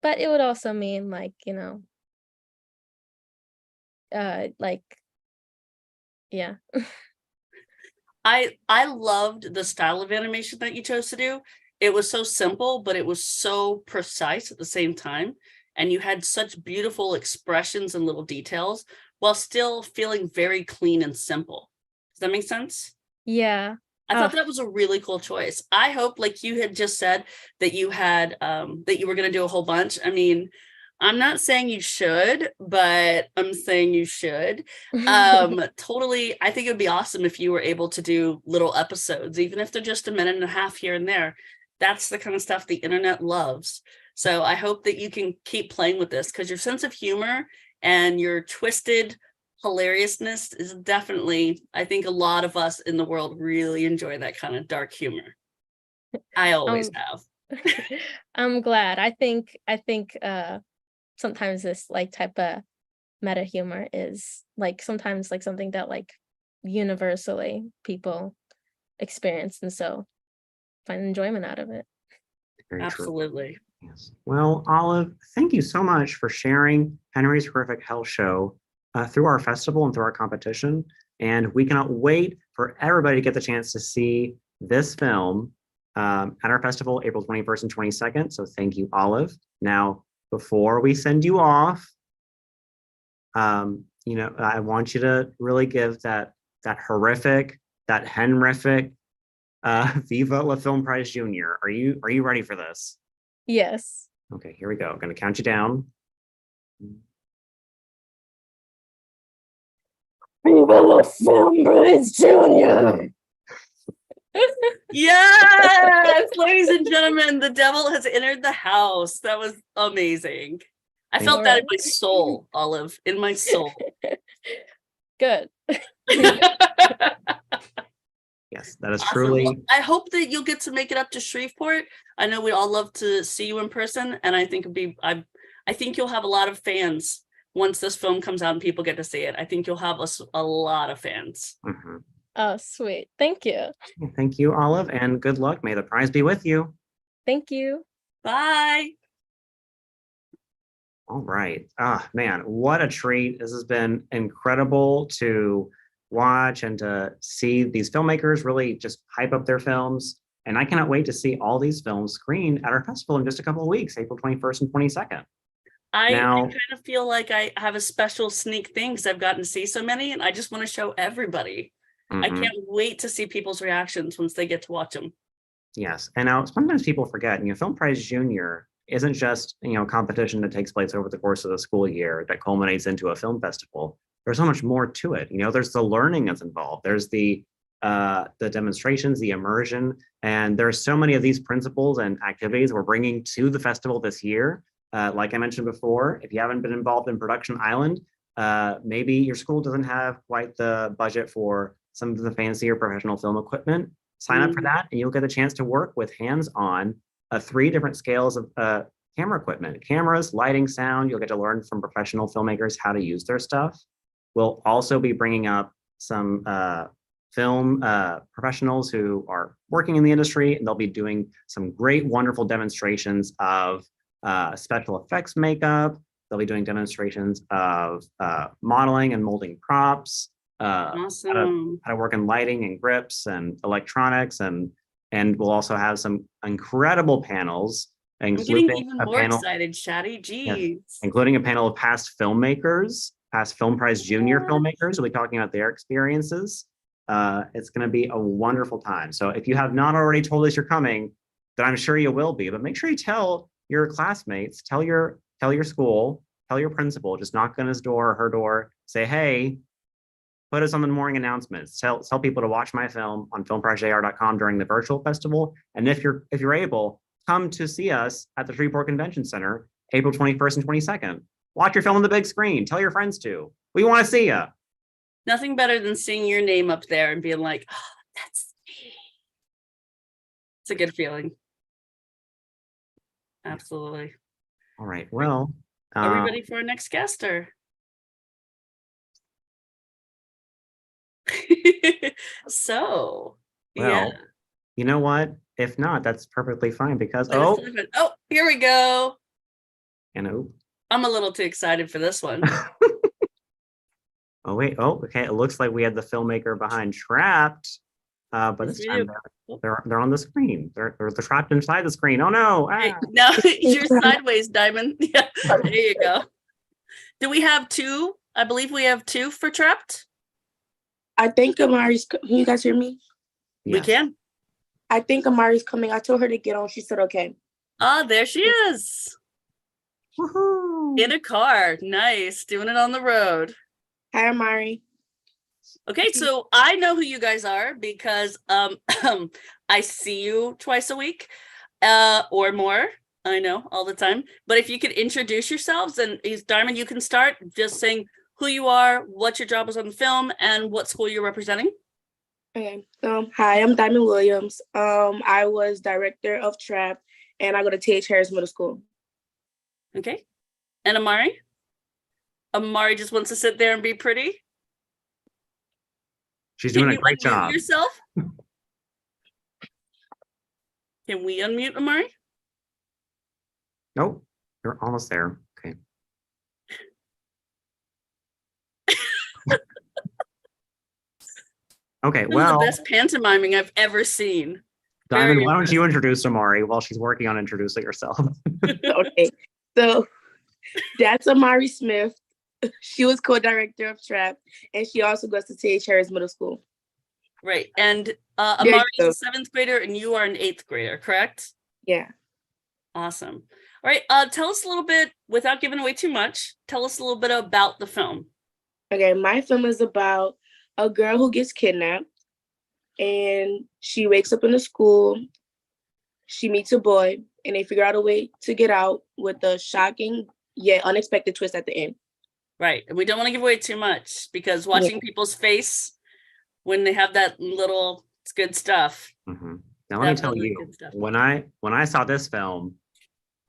but it would also mean like, you know, like, yeah. I loved the style of animation that you chose to do. It was so simple, but it was so precise at the same time. And you had such beautiful expressions and little details while still feeling very clean and simple. Does that make sense? Yeah. I thought that was a really cool choice. I hope, like you had just said, that you had that you were going to do a whole bunch. I mean, I'm not saying you should, but I'm saying you should. Totally. I think it would be awesome if you were able to do little episodes, even if they're just a minute and a half here and there. That's the kind of stuff the internet loves. So I hope that you can keep playing with this, because your sense of humor and your twisted hilariousness is definitely, I think a lot of us in the world really enjoy that kind of dark humor. I always have. I'm glad. I think sometimes this like type of meta humor is like sometimes like something that like universally people experience, and so find enjoyment out of it. Very true. Absolutely. Yes. Well, Olive, thank you so much for sharing Henry's Horrific Hell Show through our festival and through our competition. And we cannot wait for everybody to get the chance to see this film at our festival, April 21st and 22nd. So thank you, Olive. Now, before we send you off, you know, I want you to really give that horrific, that Henrific Viva La Film Prize Junior. Are you ready for this? Yes. Okay, here we go. I'm going to count you down. Viva La Film Prize Junior. Yes, ladies and gentlemen, the devil has entered the house. That was amazing. I felt that in my soul, Olive, in my soul. Good. Yes, that is Awesome. truly. Well, I hope that you'll get to make it up to Shreveport. I know we all love to see you in person, and I think I think you'll have a lot of fans once this film comes out and people get to see it. I think you'll have a lot of fans. Mm-hmm. Oh, sweet. Thank you. Thank you, Olive, and good luck. May the prize be with you. Thank you. Bye. All right. Ah, man, what a treat. This has been incredible to watch and to see these filmmakers really just hype up their films. And I cannot wait to see all these films screened at our festival in just a couple of weeks, April 21st and 22nd. I Now, kind of feel like I have a special sneak thing because I've gotten to see so many, and I just want to show everybody. I can't wait to see people's reactions once they get to watch them. Yes. And now sometimes people forget, you know, Film Prize Junior isn't just, you know, a competition that takes place over the course of the school year that culminates into a film festival. There's so much more to it. You know, there's the learning that's involved. There's the demonstrations, the immersion, and there's so many of these principles and activities we're bringing to the festival this year. Like I mentioned before, if you haven't been involved in Production Island, maybe your school doesn't have quite the budget for some of the fancier professional film equipment. Sign up for that, and you'll get a chance to work with hands-on 3 different scales of camera equipment, cameras, lighting, sound. You'll get to learn from professional filmmakers how to use their stuff. We'll also be bringing up some film professionals who are working in the industry, and they'll be doing some great, wonderful demonstrations of special effects makeup. They'll be doing demonstrations of modeling and molding props, Awesome. how to work in lighting and grips and electronics, and we'll also have some incredible panels, I'm getting including even a more panel, excited, Shaddy. Jeez. including a panel of past filmmakers, past Film Prize Junior filmmakers. We'll be talking about their experiences. It's going to be a wonderful time. So if you have not already told us you're coming, then I'm sure you will be. But make sure you tell your classmates, tell your school, tell your principal. Just knock on his door or her door. Say, hey, put us on the morning announcements. Tell people to watch my film on filmprojr.com during the virtual festival. And if you're able, come to see us at the Shreveport Convention Center, April 21st and 22nd. Watch your film on the big screen. Tell your friends to. We want to see you. Nothing better than seeing your name up there and being like, oh, that's me. It's a good feeling. Absolutely. All right. Well, are we ready for our next guest, or? So, yeah. You know what? If not, that's perfectly fine because here we go. You know, I'm a little too excited for this one. Oh wait. Oh, okay. It looks like we had the filmmaker behind Trapped, but Yes, this we time do. they're on the screen. They're trapped inside the screen. Oh no! Hey, Ah. now you're sideways, Diamond. Yeah, there you go. Do we have two? I believe we have two for Trapped. I think Amari's, can you guys hear me? We Yes. can. I think Amari's coming. I told her to get on. She said, okay. Ah, there she is. Woohoo! In a car. Nice. Doing it on the road. Hi, Amari. Okay, so I know who you guys are because I see you twice a week or more. I know all the time. But if you could introduce yourselves, and Diamond, you can start just saying who you are, what your job is on the film, and what school you're representing. Okay. Hi, I'm Diamond Williams. I was director of Trap, and I go to T.H. Harris Middle School. Okay. And Amari? Amari just wants to sit there and be pretty. She's Can doing a you great unmute job. yourself? Can we unmute Amari? Nope, you're almost there. Okay. Okay, This is well, the best pantomiming I've ever seen. Diamond, Very why don't you introduce Amari while she's working on introducing herself? Okay. So that's Amari Smith. She was co-director of Trap, and she also goes to T.H. Harris Middle School. Right. And There Amari you is go. a 7th grader and you are an 8th grader, correct? Yeah. Awesome. All right. Tell us a little bit, without giving away too much, tell us a little bit about the film. Okay, my film is about a girl who gets kidnapped, and she wakes up in the school. She meets a boy, and they figure out a way to get out with a shocking yet unexpected twist at the end. Right. And we don't want to give away too much because watching people's face when they have that little, it's good stuff. Mhm. Now let me tell Definitely you, good stuff. when I saw this film,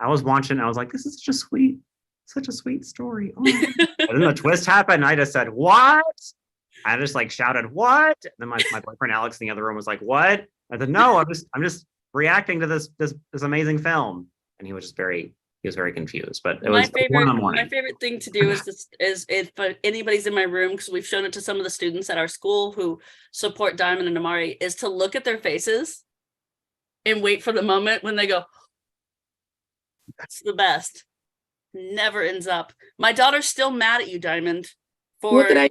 I was watching, I was like, this is such a sweet story. Oh my God. And then the twist happened, and I just said, what? I just like shouted, what? And then my boyfriend Alex in the other room was like, what? I said, no, I'm just reacting to this amazing film. And he was very confused. But it was 1 in the My morning. favorite thing to do is if anybody's in my room, because we've shown it to some of the students at our school who support Diamond and Amari, is to look at their faces and wait for the moment when they go, that's the best. Never ends up. My daughter's still mad at you, Diamond, What did I?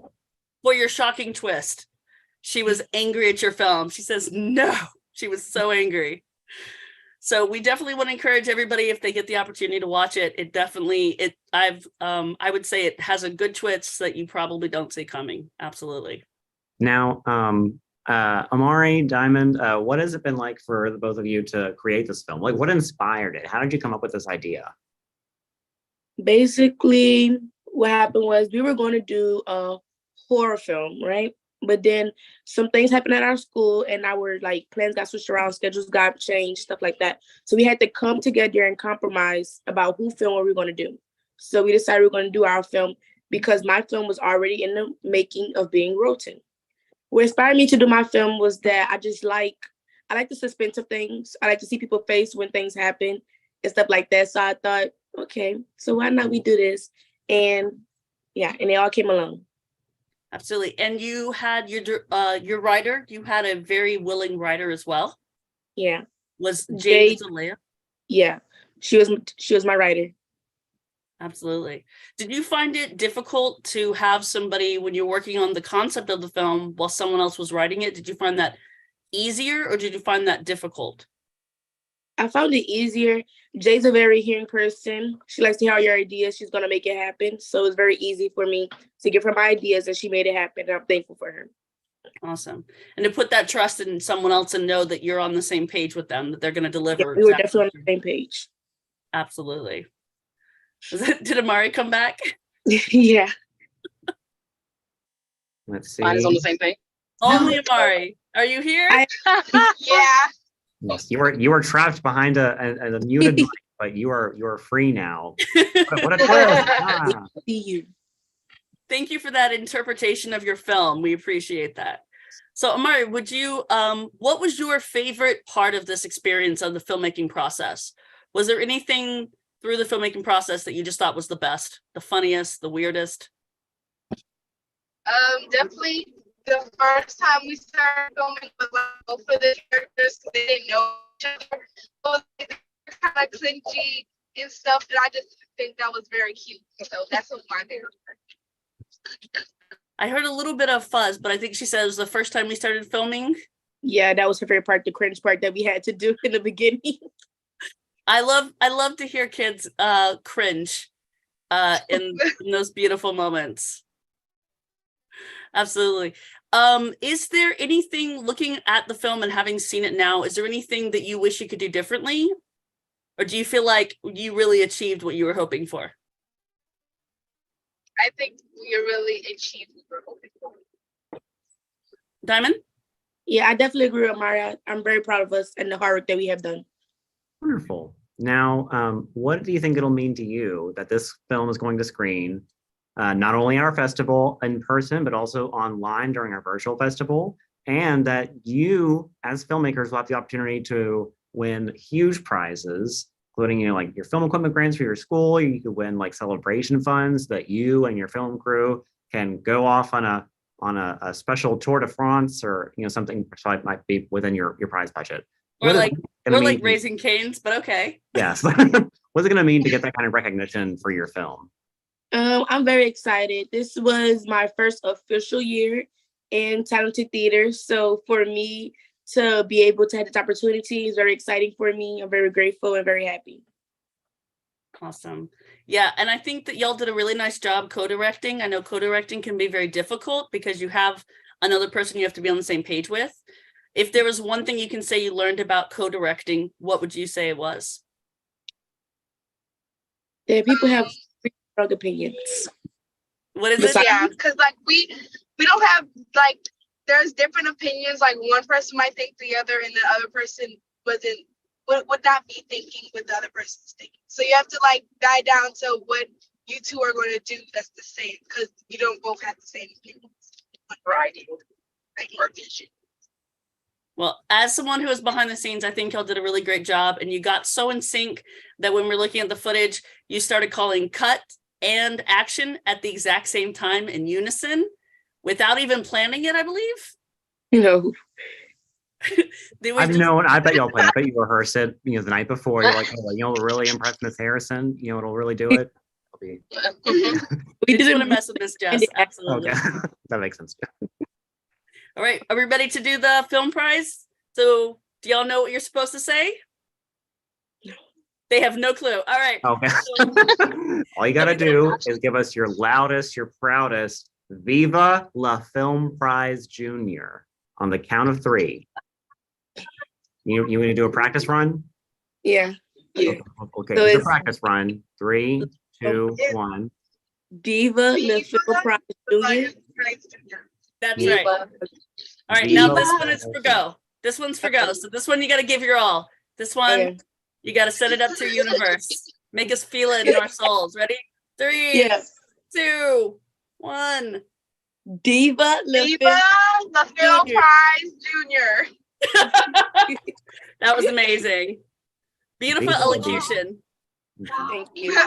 for your shocking twist. She was angry at your film. She says, no, she was so angry. So we definitely want to encourage everybody, if they get the opportunity to watch it, I would say it has a good twist that you probably don't see coming. Absolutely. Now, Amari, Diamond, what has it been like for the both of you to create this film? Like, what inspired it? How did you come up with this idea? Basically, what happened was we were going to do a horror film, right? But then some things happened at our school, and our like plans got switched around, schedules got changed, stuff like that. So we had to come together and compromise about who film we were going to do. So we decided we were going to do our film because my film was already in the making of being written. What inspired me to do my film was that I like the suspense of things. I like to see people's face when things happen and stuff like that. So I thought, okay, so why not we do this? And yeah, and they all came along. Absolutely. And you had your writer, you had a very willing writer as well. Yeah. Was Jade. Jade Zalea? Yeah, she was my writer. Absolutely. Did you find it difficult to have somebody, when you're working on the concept of the film while someone else was writing it, did you find that easier or did you find that difficult? I found it easier. Jay's a very hearing person. She likes to hear your ideas. She's going to make it happen. So it's very easy for me to give her my ideas, and she made it happen. And I'm thankful for her. Awesome. And to put that trust in someone else and know that you're on the same page with them, that they're going to deliver. Yeah, we were definitely on the same page. Absolutely. Did Amari come back? Yeah. Let's see. Mine is on the same page. Only Amari. Are you here? Yeah. Yes, you were trapped behind a muted mic, but you are free now. What a twist! Ah. See you. Thank you for that interpretation of your film. We appreciate that. So Amari, what was your favorite part of this experience of the filmmaking process? Was there anything through the filmmaking process that you just thought was the best, the funniest, the weirdest? Definitely the first time we started filming was like both of the characters, they didn't know each other. So they were kind of clingy and stuff, and I just think that was very cute. So that's what my favorite part. I heard a little bit of fuzz, but I think she said it was the first time we started filming. Yeah, that was her favorite part, the cringe part that we had to do in the beginning. I love to hear kids cringe in those beautiful moments. Absolutely. Is there anything, looking at the film and having seen it now, is there anything that you wish you could do differently? Or do you feel like you really achieved what you were hoping for? I think we really achieved what we were hoping for. Diamond? Yeah, I definitely agree with Maria. I'm very proud of us and the hard work that we have done. Wonderful. Now, what do you think it'll mean to you that this film is going to screen not only at our festival in person, but also online during our virtual festival, and that you, as filmmakers, will have the opportunity to win huge prizes, including, like your film equipment grants for your school. You could win like celebration funds that you and your film crew can go off on a special tour de France, or something that might be within your prize budget. Or like Raising Cane's, but okay. Yes. What's it going to mean to get that kind of recognition for your film? I'm very excited. This was my first official year in talented theater. So for me to be able to have this opportunity is very exciting for me. I'm very grateful and very happy. Awesome. Yeah, and I think that y'all did a really nice job co-directing. I know co-directing can be very difficult because you have another person you have to be on the same page with. If there was one thing you can say you learned about co-directing, what would you say it was? That people have strong opinions. What is it? Yeah, because like we don't have, like, there's different opinions. Like one person might think the other, and the other person would not be thinking what the other person's thinking. So you have to like dive down to what you two are going to do that's the same, because you don't both have the same opinions. Variety, like your vision. Well, as someone who was behind the scenes, I think y'all did a really great job, and you got so in sync that when we're looking at the footage, you started calling cut and action at the exact same time in unison without even planning it, I believe. No. I bet y'all planned. I bet you rehearsed it, the night before. You're like, oh, really impress Miss Harrison. It'll really do it. We didn't want to mess with Miss Jess. Absolutely. Okay. That makes sense. All right, are we ready to do the film prize? So do y'all know what you're supposed to say? No. They have no clue. All right. Okay. All you got to do is give us your loudest, your proudest Viva la Film Prize Junior on the count of 3. You want to do a practice run? Yeah. Okay, So it's a practice run. 3, 2, 1. Diva la Film Prize Junior. That's right. All right, now this one is for go. This one's for go. So this one you got to give your all. This one, you got to set it up to universe. Make us feel it in our souls. Ready? 3, 2, 1. Diva la Film Prize Junior. That was amazing. Beautiful elocution. Thank you.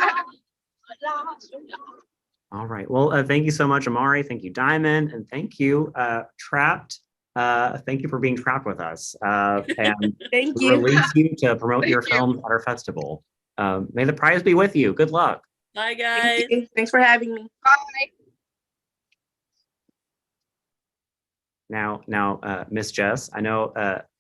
All right. Well, thank you so much, Amari. Thank you, Diamond. And thank you, Trapped. Thank you for being trapped with us. And Thank we you. release you to promote your film at our festival. May the prize be with you. Good luck. Bye, guys. Thanks for having me. Bye. Now, Miss Jess, I know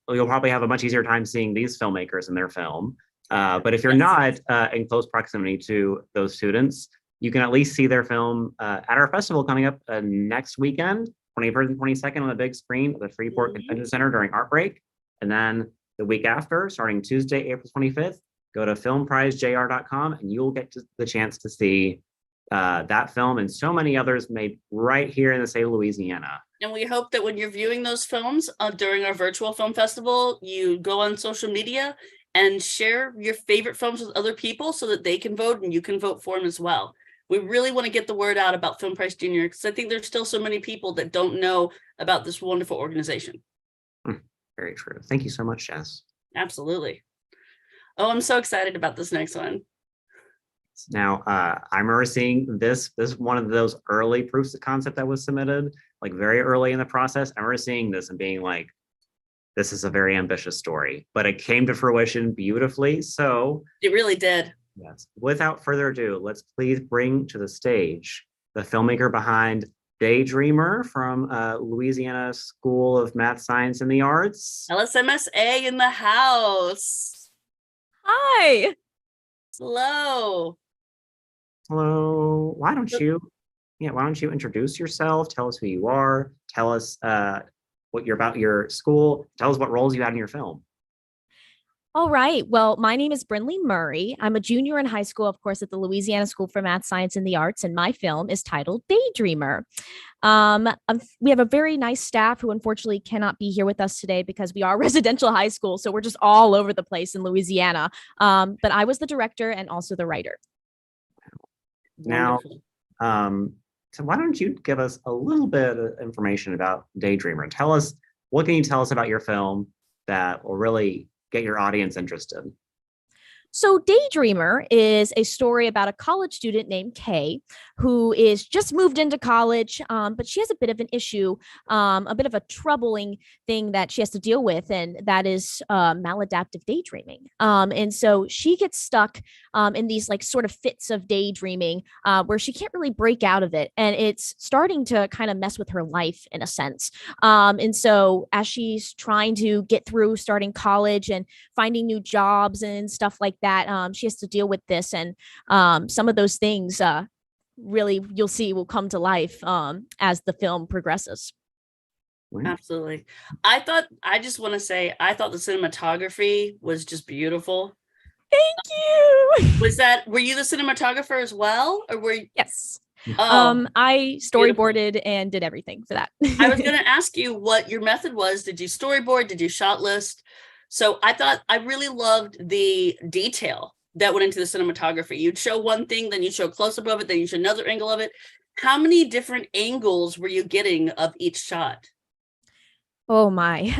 you'll probably have a much easier time seeing these filmmakers in their film. But if you're not in close proximity to those students, you can at least see their film at our festival coming up next weekend, 21st and 22nd on the big screen at the Freeport Convention Center during Art Break. And then the week after, starting Tuesday, April 25th, go to filmprizejr.com and you'll get the chance to see that film and so many others made right here in the state of Louisiana. And we hope that when you're viewing those films during our virtual film festival, you go on social media and share your favorite films with other people so that they can vote and you can vote for them as well. We really want to get the word out about Film Prize Junior because I think there's still so many people that don't know about this wonderful organization. Very true. Thank you so much, Jess. Absolutely. Oh, I'm so excited about this next one. Now, I remember seeing this one of those early proofs of concept that was submitted, like very early in the process. I remember seeing this and being like, this is a very ambitious story, but it came to fruition beautifully. So, It really did. yes, without further ado, let's please bring to the stage the filmmaker behind Daydreamer from Louisiana School of Math, Science, and the Arts. LSMSA in the house. Hi. Hello. Hello. Why don't you introduce yourself? Tell us who you are. Tell us what you're about your school. Tell us what roles you had in your film. All right. Well, my name is Brinley Murray. I'm a junior in high school, of course, at the Louisiana School for Math, Science, and the Arts, and my film is titled Daydreamer. We have a very nice staff who unfortunately cannot be here with us today because we are a residential high school, so we're just all over the place in Louisiana. But I was the director and also the writer. Now, Wonderful. so why don't you give us a little bit of information about Daydreamer? Tell us, what can you tell us about your film that will really get your audience interested? So, Daydreamer is a story about a college student named Kay who is just moved into college, but she has a bit of an issue, a bit of a troubling thing that she has to deal with, and that is maladaptive daydreaming. And so she gets stuck in these like sort of fits of daydreaming where she can't really break out of it, and it's starting to kind of mess with her life in a sense. And so as she's trying to get through starting college and finding new jobs and stuff like that, she has to deal with this, and some of those things really you'll see will come to life as the film progresses. Absolutely. I just want to say, I thought the cinematography was just beautiful. Thank you. Were you the cinematographer as well? Or were you? Yes. Oh, I storyboarded and did everything for that. I was going to ask you what your method was. Did you storyboard? Did you shot list? So I really loved the detail that went into the cinematography. You'd show one thing, then you show close up of it, then you show another angle of it. How many different angles were you getting of each shot? Oh my.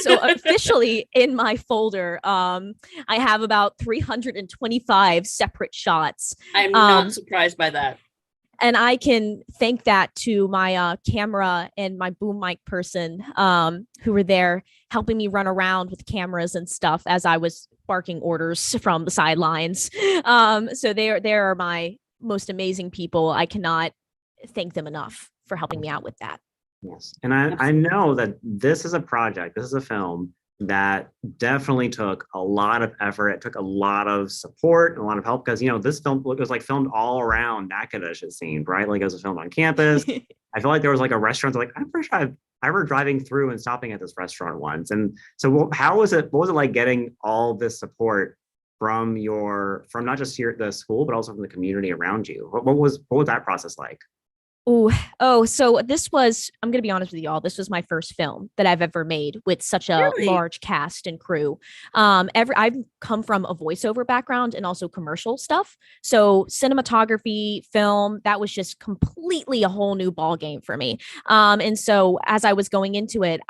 So officially in my folder, I have about 325 separate shots. I'm not surprised by that. And I can thank that to my camera and my boom mic person who were there helping me run around with cameras and stuff as I was barking orders from the sidelines. So they are my most amazing people. I cannot thank them enough for helping me out with that. Yes. And I know that this is a film that definitely took a lot of effort. It took a lot of support and a lot of help because, this film was like filmed all around Natchitoches, it seemed, right? Like it was filmed on campus. I feel like there was like a restaurant, like I'm pretty sure I remember driving through and stopping at this restaurant once. And so what was it like getting all this support from not just here at the school, but also from the community around you? What was that process like? So I'm going to be honest with you all. This was my first film that I've ever made with such a Really? large cast and crew. I've come from a voiceover background and also commercial stuff. So cinematography, film, that was just completely a whole new ball game for me. And so as I was going into it,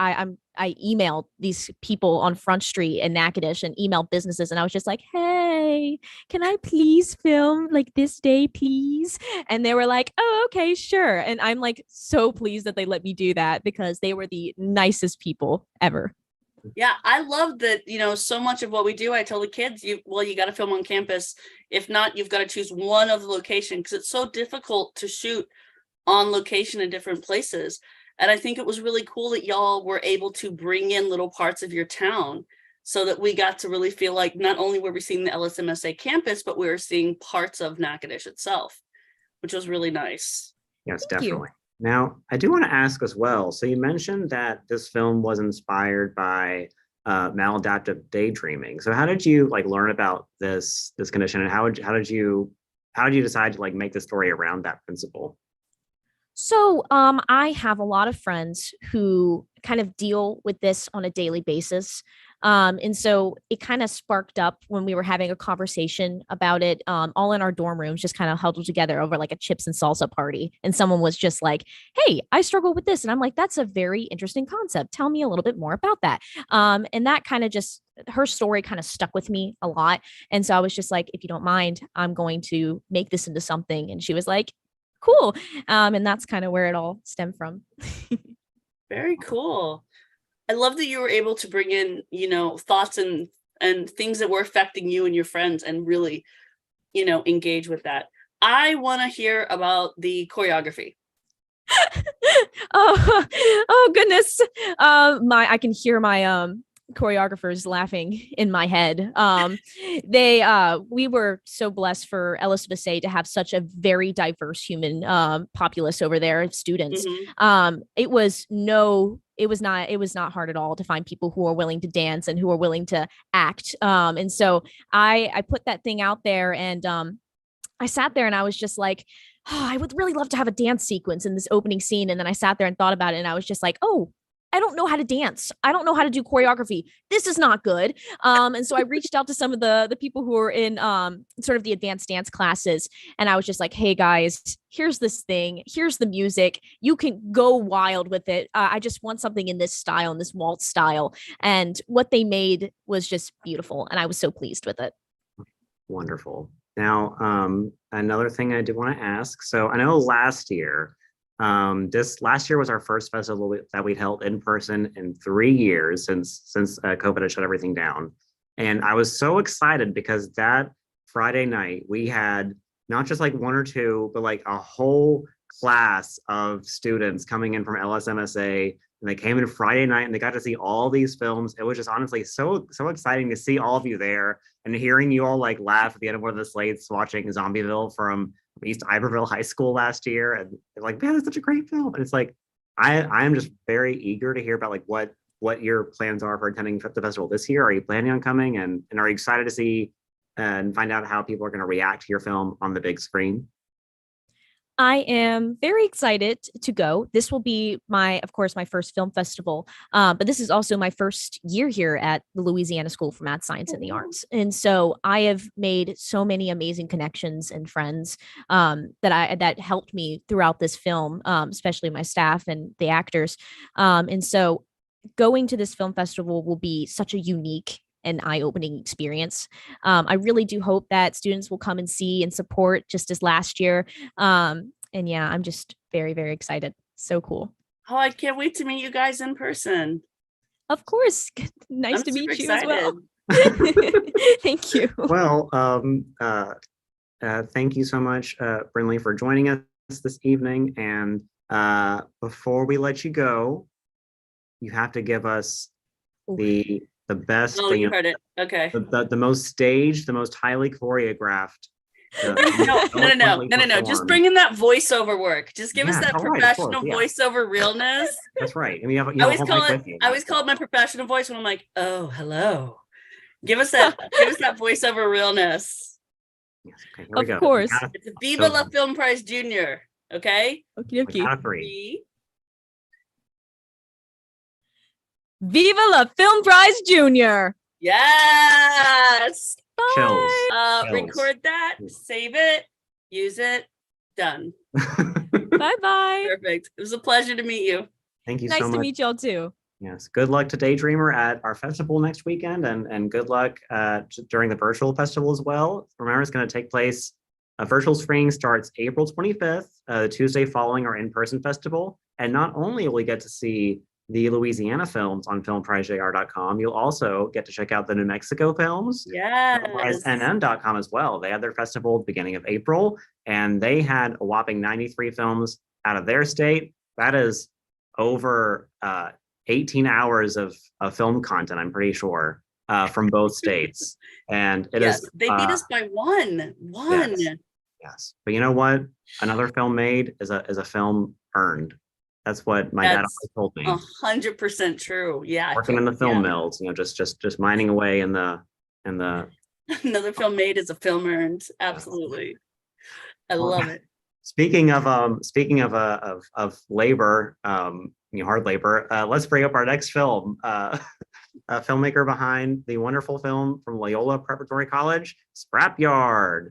I emailed these people on Front Street in Natchitoches and emailed businesses. And I was just like, hey, can I please film like this day, please? And they were like, oh, okay, sure. And I'm like so pleased that they let me do that because they were the nicest people ever. Yeah, I love that, so much of what we do, I tell the kids, you got to film on campus. If not, you've got to choose one of the location because it's so difficult to shoot on location in different places. And I think it was really cool that y'all were able to bring in little parts of your town so that we got to really feel like not only were we seeing the LSMSA campus, but we were seeing parts of Natchitoches itself, which was really nice. Yes, Thank you. definitely. Now, I do want to ask as well. So you mentioned that this film was inspired by maladaptive daydreaming. So how did you learn about this condition, and how did you decide to make the story around that principle? So I have a lot of friends who kind of deal with this on a daily basis. And so it kind of sparked up when we were having a conversation about it, all in our dorm rooms, just kind of huddled together over like a chips and salsa party. And someone was just like, hey, I struggle with this. And I'm like, that's a very interesting concept. Tell me a little bit more about that. And that kind of just her story kind of stuck with me a lot. And so I was just like, if you don't mind, I'm going to make this into something. And she was like, cool. And that's kind of where it all stemmed from. Very cool. I love that you were able to bring in, thoughts and things that were affecting you and your friends and really, engage with that. I want to hear about the choreography. Oh goodness. I can hear my choreographers laughing in my head. We were so blessed for LSBSA to have such a very diverse human populace over there, students. It was not hard at all to find people who are willing to dance and who are willing to act. And so I put that thing out there, and I sat there and I was just like, oh, I would really love to have a dance sequence in this opening scene. And then I sat there and thought about it, and I was just like, oh, I don't know how to dance. I don't know how to do choreography. This is not good. And so I reached out to some of the people who were in sort of the advanced dance classes. And I was just like, hey guys, here's this thing. Here's the music. You can go wild with it. I just want something in this style, in this waltz style. And what they made was just beautiful. And I was so pleased with it. Wonderful. Now, another thing I did want to ask. So I know last year was our first festival that we held in person in 3 years since COVID had shut everything down. And I was so excited because that Friday night we had not just like one or two, but like a whole class of students coming in from LSMSA, and they came in Friday night and they got to see all these films. It was just honestly so exciting to see all of you there and hearing you all like laugh at the end of one of the slates watching Zombieville from East Iberville High School last year, and they're like, man, it's such a great film. And it's like, I am just very eager to hear about like what your plans are for attending the festival this year. Are you planning on coming, and are you excited to see and find out how people are going to react to your film on the big screen? I am very excited to go. This will be of course, my first film festival, but this is also my first year here at the Louisiana School for Math, Science, and the Arts. And so I have made so many amazing connections and friends that helped me throughout this film, especially my staff and the actors. And so going to this film festival will be such a unique and eye-opening experience. I really do hope that students will come and see and support just as last year. And yeah, I'm just very, very excited. So cool. Oh, I can't wait to meet you guys in person. Of course. Nice I'm to meet you excited. as well. Thank you. Well, thank you so much, Brinley, for joining us this evening. And before we let you go, you have to give us the best Oh, thing. you heard it. Okay. The most staged, the most highly choreographed. No. Just bring in that voiceover work. Just give us that professional course, voiceover realness. That's right. And you I always call it my professional voice when I'm like, oh, hello. Give us that voiceover realness. Yes, okay, here we go. Of course. It's a Viva La Film Prize Junior. Okay. Okay. Viva la Film Prize Junior. Yes. Chills. Record that, save it, use it, done. Bye-bye. Perfect. It was a pleasure to meet you. Thank you so much. Nice to meet y'all too. Yes. Good luck to Daydreamer at our festival next weekend, and good luck during the virtual festival as well. Remember, it's going to take place. A virtual screening starts April 25th, the Tuesday following our in-person festival. And not only will we get to see the Louisiana films on filmprizejr.com, you'll also get to check out the New Mexico films. Yes. NM.com as well. They had their festival at the beginning of April, and they had a whopping 93 films out of their state. That is over 18 hours of film content, I'm pretty sure, from both states. And it is. They beat us by one. Yes. But you know what? Another film made is a film earned. That's what my dad always told me. 100% true. Yeah. Working in the film mills, just mining away in the. Another film made is a film earned. Absolutely. I love it. Speaking of labor, hard labor, let's bring up our next film. A filmmaker behind the wonderful film from Loyola Preparatory College, Scrapyard.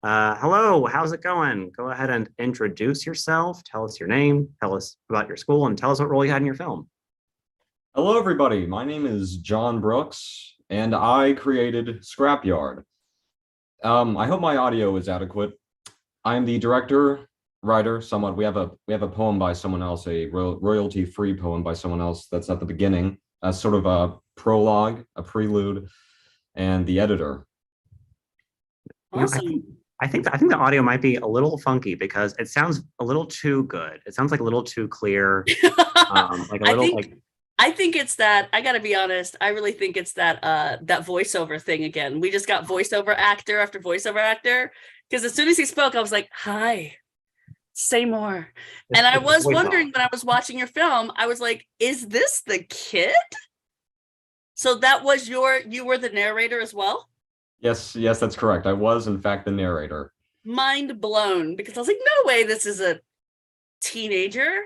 Hello, how's it going? Go ahead and introduce yourself. Tell us your name, tell us about your school, and tell us what role you had in your film. Hello, everybody. My name is John Brooks. and I created Scrapyard. I hope my audio is adequate. I'm the director, writer, somewhat. We have a poem by someone else, a royalty-free poem by someone else that's at the beginning, as sort of a prologue, a prelude, and the editor. You know, Awesome. I think the audio might be a little funky because it sounds a little too good. It sounds like a little too clear. Like a little I think it's that, I gotta be honest, I really think it's that that voiceover thing again. We just got voiceover actor after voiceover actor. Because as soon as he spoke, I was like, hi, say more. And I was wondering when I was watching your film, I was like, is this the kid? So that was you were the narrator as well? Yes, that's correct. I was, in fact, the narrator. Mind blown, because I was like, no way, this is a teenager.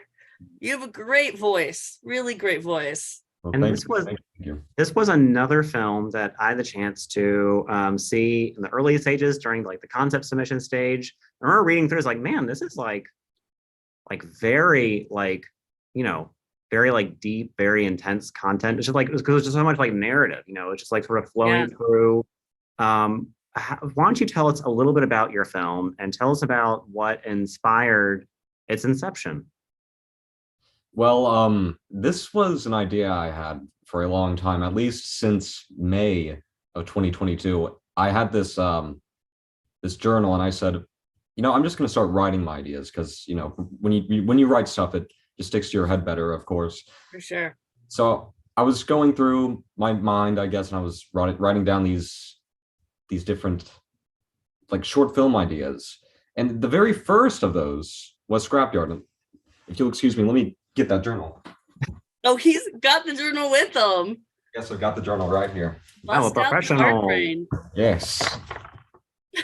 You have a great voice, really great voice. Well, And thank you. this was another film that I had the chance to see in the early stages during like the concept submission stage. I remember reading through, it's like, man, this is like very like, you know, very like deep, very intense content. It's just like, because it's just so much like narrative, you know, it's just like sort of flowing through. Why don't you tell us a little bit about your film and tell us about what inspired its inception? Well, this was an idea I had for a long time, at least since May of 2022. I had this this journal, and I said, you know, I'm just going to start writing my ideas because, you know, when you write stuff, it just sticks to your head better, of course. For sure. So I was going through my mind, I guess, and I was writing down these different like short film ideas, and the very first of those was Scrapyard. If you'll excuse me, let me get that journal. Oh, he's got the journal with him. Yes, I've got the journal right here. Oh, a professional. Yes.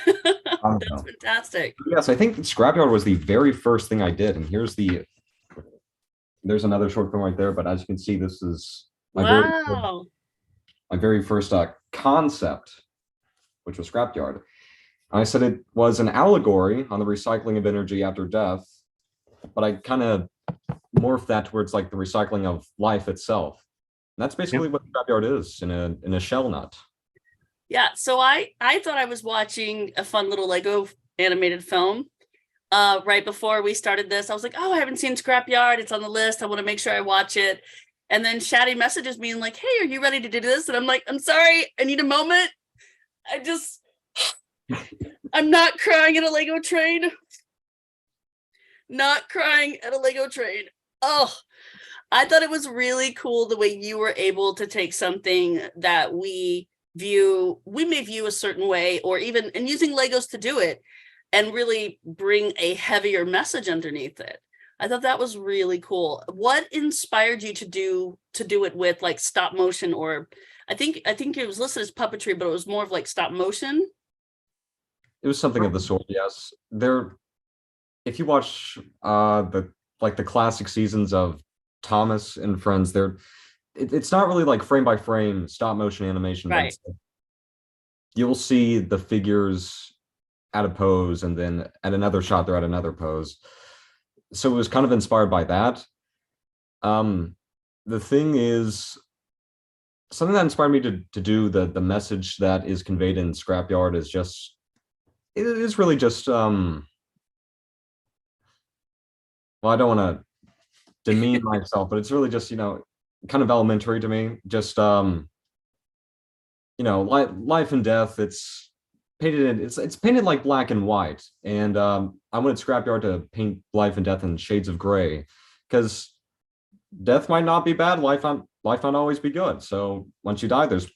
That's fantastic. Yes, I think Scrapyard was the very first thing I did, and there's another short film right there. But as you can see, this is my very first concept, which was Scrapyard. I said it was an allegory on the recycling of energy after death, but I kind of morphed that towards like the recycling of life itself. And that's basically what Scrapyard is in a shell nut. Yeah, so I thought I was watching a fun little Lego animated film right before we started this. I was like, oh, I haven't seen Scrapyard. It's on the list. I want to make sure I watch it. And then Shaddy messages me and like, hey, are you ready to do this? And I'm like, I'm sorry, I need a moment. I'm not crying at a Lego train. Not crying at a Lego train. Oh, I thought it was really cool the way you were able to take something that we may view a certain way, or even, and using Legos to do it, and really bring a heavier message underneath it. I thought that was really cool. What inspired you to do it with like stop motion, or I think it was listed as puppetry, but it was more of like stop motion? It was something of the sort, yes. If you watch the classic seasons of Thomas and Friends, it's not really like frame by frame stop motion animation, right? But you'll see the figures at a pose, and then at another shot they're at another pose. So it was kind of inspired by that. The thing is, something that inspired me to do the message that is conveyed in Scrapyard is just, it is really just well, I don't want to demean myself, but it's really just, you know, kind of elementary to me. Just you know, life and death, it's painted like black and white, and I wanted Scrapyard to paint life and death in shades of gray, because death might not be bad, life might always be good. So once you die, there's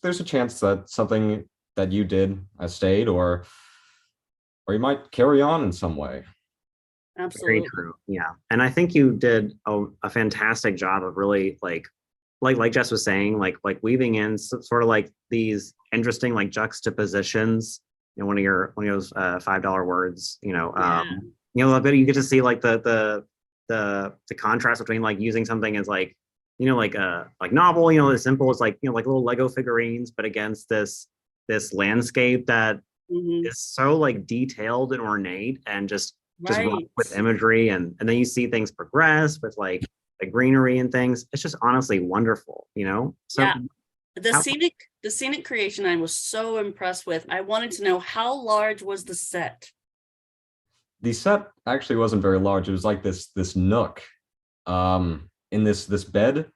a chance that something that you did has stayed, or you might carry on in some way. Absolutely. Very true. Yeah. And I think you did a fantastic job of really like Jess was saying, like weaving in sort of like these interesting like juxtapositions. You know, one of those $5 words. You know, you know, a bit you get to see like the contrast between like using something as like, you know, like novel, you know, as simple as like, you know, like little Lego figurines, but against this landscape that is so like detailed and ornate, and just with imagery, and then you see things progress with like the greenery and things. It's just honestly wonderful, you know. So The scenic creation I was so impressed with. I wanted to know, how large was the set? The set actually wasn't very large. It was like this nook in this bed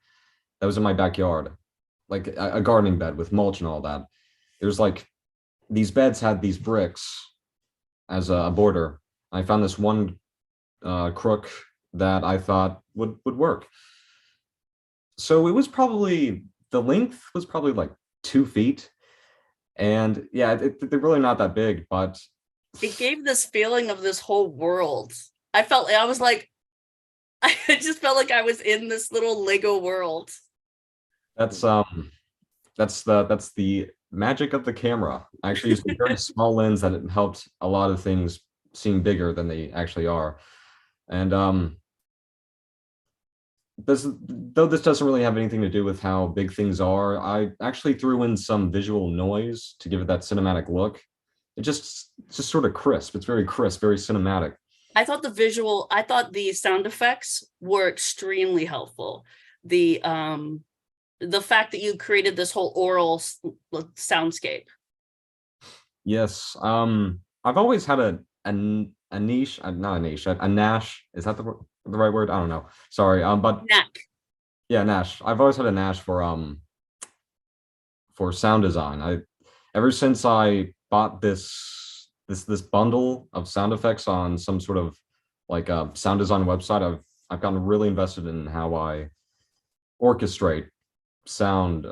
that was in my backyard, like a gardening bed with mulch and all that. There's like these beds had these bricks as a border. I found this one crook that I thought would work. So it was probably, the length was probably like 2 feet. And yeah, they're really not that big, but It gave this feeling of this whole world. I was like, I just felt like I was in this little Lego world. that's the magic of the camera. I actually used a very small lens that it helped a lot of things seem bigger than they actually are. And this doesn't really have anything to do with how big things are, I actually threw in some visual noise to give it that cinematic look. It's just sort of crisp. It's very crisp, very cinematic. I thought the sound effects were extremely helpful. The fact that you created this whole oral soundscape. Yes. I've always had a niche, not a niche, a nash. Is that the right word? I don't know. Sorry. But Knack. yeah, nash. I've always had a nash for sound design. Ever since I bought this bundle of sound effects on some sort of like a sound design website, I've gotten really invested in how I orchestrate sound,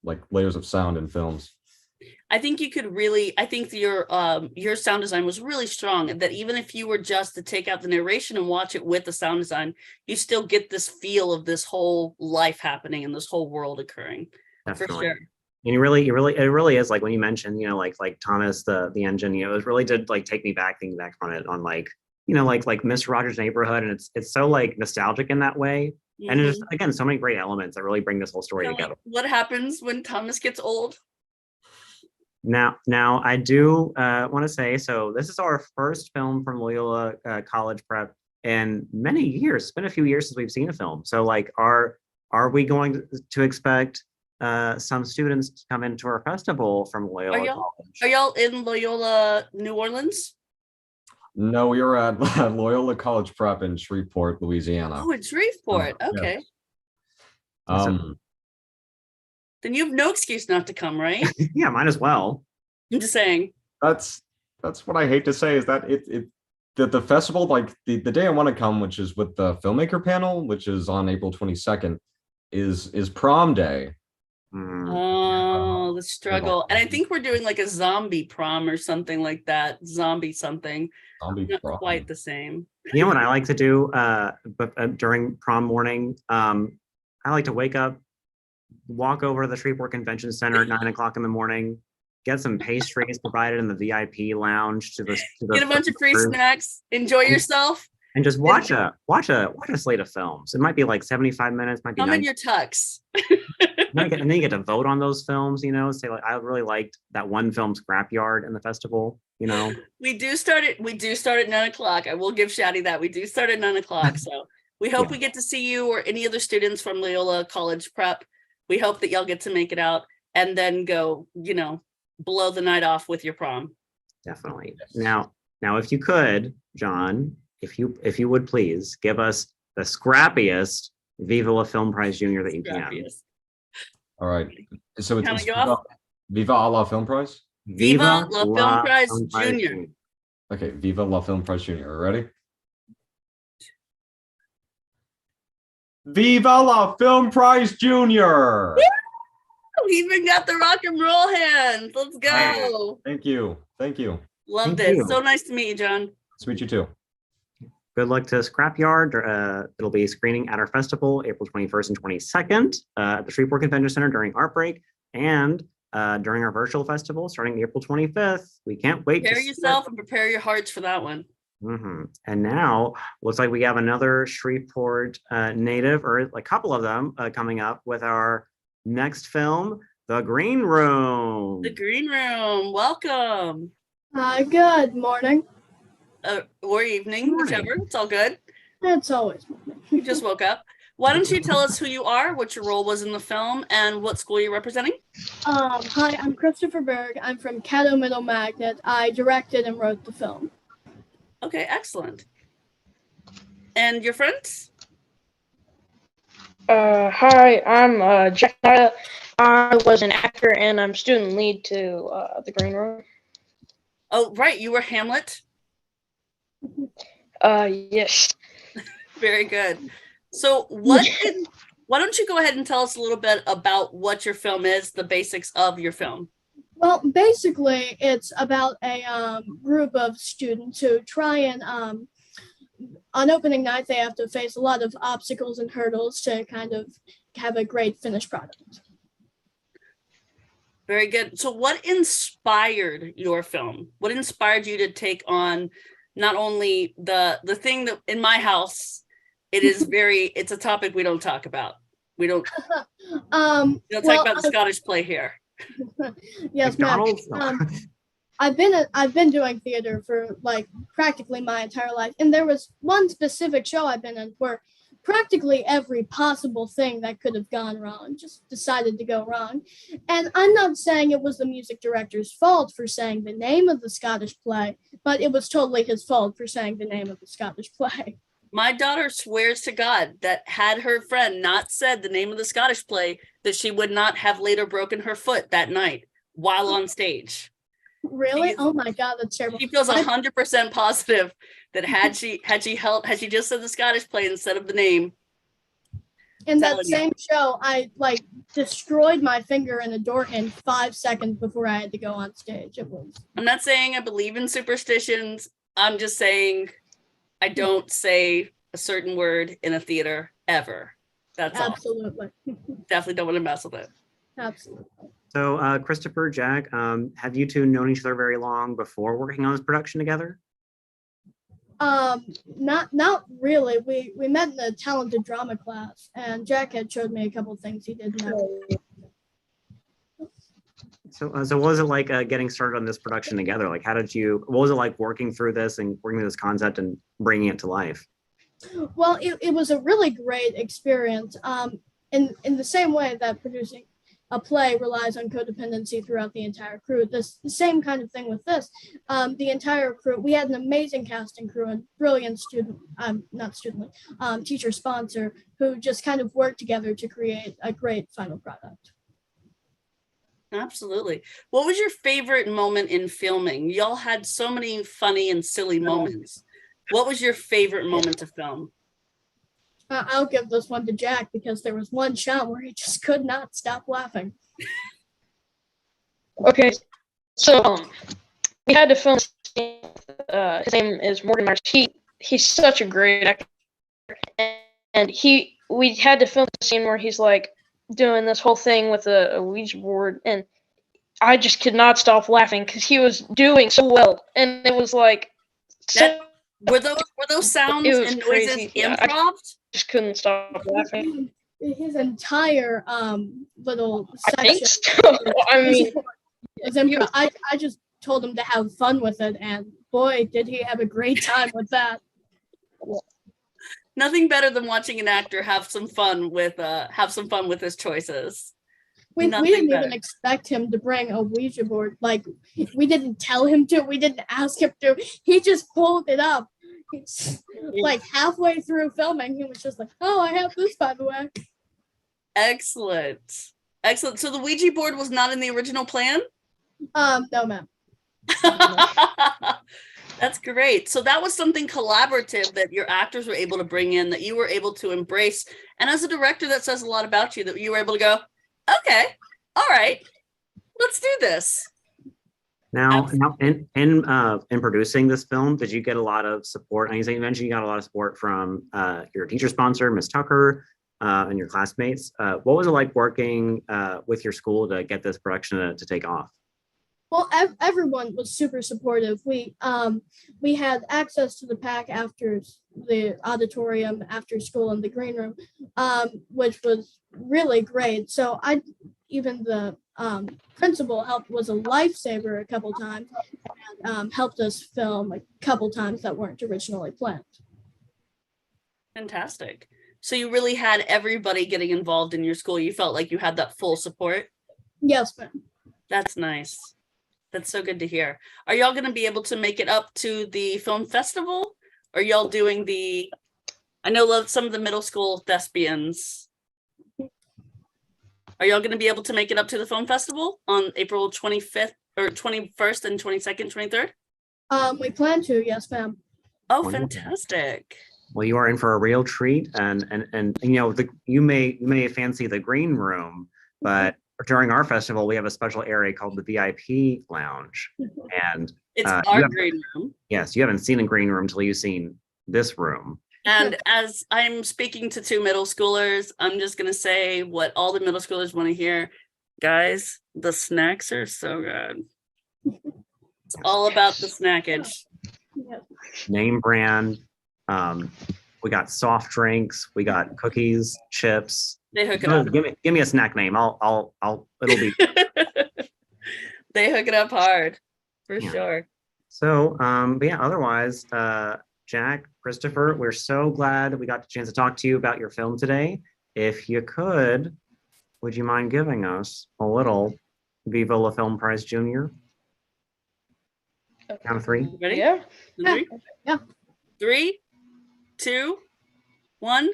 like layers of sound in films. I think your sound design was really strong, and that even if you were just to take out the narration and watch it with the sound design, you still get this feel of this whole life happening and this whole world occurring. Definitely. For sure. And it really is, like when you mentioned, like Thomas, the engine, it really did like take me back, thinking back on it, on like Mr. Rogers' Neighborhood, and it's so like nostalgic in that way. And it's just, again, so many great elements that really bring this whole story together. Like, what happens when Thomas gets old? Now I do want to say, so this is our first film from Loyola College Prep in many years. It's been a few years since we've seen a film. So like, are we going to expect some students to come into our festival from Loyola College? Are y'all in Loyola, New Orleans? No, we were at Loyola College Prep in Shreveport, Louisiana. Oh, in Shreveport. Okay. Yeah. Then you have no excuse not to come, right? Yeah, might as well. I'm just saying. That's what I hate to say, is that the festival, like the day I want to come, which is with the filmmaker panel, which is on April 22nd, is prom day. Oh, the struggle. And I think we're doing like a zombie prom or something like that. Zombie something. Zombie Not prom. quite the same. You know what I like to do during prom morning? I like to wake up, walk over to the Shreveport Convention Center at 9 o'clock in the morning, get some pastries provided in the VIP lounge to the Get a bunch of free snacks, enjoy yourself, and just watch a slate of films. It might be like 75 minutes, might be come 90. in your tux. And then you get to vote on those films, say like, I really liked that one film, Scrapyard, in the festival. We do start at 9 o'clock. I will give Shadi that. We do start at 9 o'clock. So we hope we get to see you or any other students from Loyola College Prep. We hope that y'all get to make it out and then go, blow the night off with your prom. Definitely. Now, if you could, John, if you would please give us the scrappiest Viva La Film Prize Junior that you can. All right. So it's off? Viva La Film Prize? Viva La Film Prize Junior. Okay, Viva La Film Prize Junior. Ready? Viva La Film Prize Junior. We even got the rock and roll hands. Let's go. Thank you. Love this. So nice to meet you, John. Nice to meet you too. Good luck to Scrapyard. It'll be screening at our festival April 21st and 22nd at the Shreveport Convention Center during Art Break, and during our virtual festival starting April 25th. We can't wait. Prepare yourself and prepare your hearts for that one. And now looks like we have another Shreveport native, or a couple of them, coming up with our next film, The Green Room. The Green Room. Welcome. Good morning. Or evening, whichever. It's all good. It's always morning. You just woke up. Why don't you tell us who you are, what your role was in the film, and what school you're representing? Hi, I'm Christopher Berg. I'm from Caddo Middle Magnet. I directed and wrote the film. Okay, excellent. And your friends? Hi, I'm Jack. I was an actor and I'm student lead to the Green Room. Oh, right, you were Hamlet. Yes. Very good. So why don't you go ahead and tell us a little bit about what your film is, the basics of your film? Well, basically, it's about a group of students who try and, on opening night, they have to face a lot of obstacles and hurdles to kind of have a great finished product. Very good. So what inspired your film? What inspired you to take on not only the thing that in my house, it's a topic we don't talk about. We don't talk about the Scottish play here. Yes, ma'am. I've been doing theater for like practically my entire life, and there was one specific show I've been in where practically every possible thing that could have gone wrong just decided to go wrong. And I'm not saying it was the music director's fault for saying the name of the Scottish play, but it was totally his fault for saying the name of the Scottish play. My daughter swears to God that had her friend not said the name of the Scottish play, that she would not have later broken her foot that night while on stage. Really? Oh my God, that's terrible. She feels 100% positive that had she just said the Scottish play instead of the name. In that same show, I like destroyed my finger in a door in 5 seconds before I had to go on stage. I'm not saying I believe in superstitions. I'm just saying I don't say a certain word in a theater ever. That's absolutely. Definitely don't want to mess with it. Absolutely. So Christopher, Jack, have you two known each other very long before working on this production together? Not really. We met in a talented drama class, and Jack had showed me a couple things he did know. So what was it like getting started on this production together? Like, what was it like working through this and working through this concept and bringing it to life? Well, it was a really great experience. In the same way that producing a play relies on codependency throughout the entire crew. The same kind of thing with this. The entire crew, we had an amazing casting crew and brilliant teacher sponsor who just kind of worked together to create a great final product. Absolutely. What was your favorite moment in filming? Y'all had so many funny and silly moments. What was your favorite moment to film? I'll give this one to Jack because there was one shot where he just could not stop laughing. Okay, so we had to film. His name is Morgan Myers. He's such a great actor, and we had to film the scene where he's like doing this whole thing with a Ouija board, and I just could not stop laughing because he was doing so well, and it was like. Were those sounds and noises crazy. improv? I just couldn't stop laughing. His entire little section. I think so. I mean, is improv. I just told him to have fun with it, and boy, did he have a great time with that. Nothing better than watching an actor have some fun with his choices. We didn't even expect him to bring a Ouija board. Like, we didn't tell him to. We didn't ask him to. He just pulled it up. Like halfway through filming, he was just like, "Oh, I have this, by the way." Excellent. So the Ouija board was not in the original plan? No, ma'am. That's great. So that was something collaborative that your actors were able to bring in, that you were able to embrace. And as a director, that says a lot about you, that you were able to go, okay, all right, let's do this. Now in producing this film, did you get a lot of support? And you mentioned you got a lot of support from your teacher sponsor, Ms. Tucker, and your classmates. What was it like working with your school to get this production to take off? Well, everyone was super supportive. We had access to the PAC after the auditorium, after school in the green room, which was really great. So even the principal was a lifesaver a couple times and helped us film a couple times that weren't originally planned. Fantastic. So you really had everybody getting involved in your school. You felt like you had that full support. Yes, ma'am. That's nice. That's so good to hear. Are y'all going to be able to make it up to the film festival? Are y'all doing I know some of the middle school thespians. Are y'all going to be able to make it up to the film festival on April 25th or 21st and 22nd, 23rd? We plan to, yes, ma'am. Oh, Wonderful. fantastic. Well, you are in for a real treat, and you know, you may fancy the green room, but during our festival we have a special area called the VIP lounge, and It's our green room. Yes, you haven't seen a green room till you've seen this room. And as I'm speaking to 2 middle schoolers, I'm just going to say what all the middle schoolers want to hear. Guys, the snacks are so good. It's all about the snackage. Name brand. We got soft drinks. We got cookies, chips. They hook it up. Give me a snack name. It'll be. They hook it up hard, for sure. So, but yeah, otherwise, Jack, Christopher, we're so glad we got the chance to talk to you about your film today. If you could, would you mind giving us a little Viva La Film Prize Junior? Count of 3. Ready? Yeah. 3? Yeah. 3, 2, 1.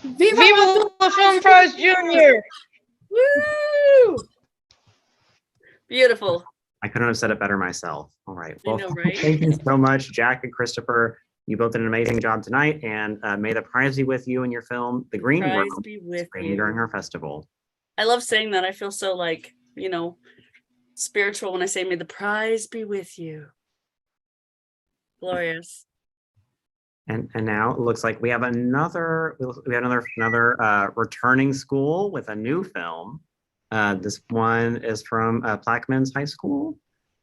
Viva La Film Prize Junior! Woo! Beautiful. I couldn't have said it better myself. All right. I Well, know, right? thank you so much, Jack and Christopher. You both did an amazing job tonight, and may the prize be with you in your film, The Green Prize Room, be with screening you. during our festival. I love saying that. I feel so like, spiritual when I say, may the prize be with you. Glorious. And now it looks like we have another returning school with a new film. This one is from Plaquemines High School,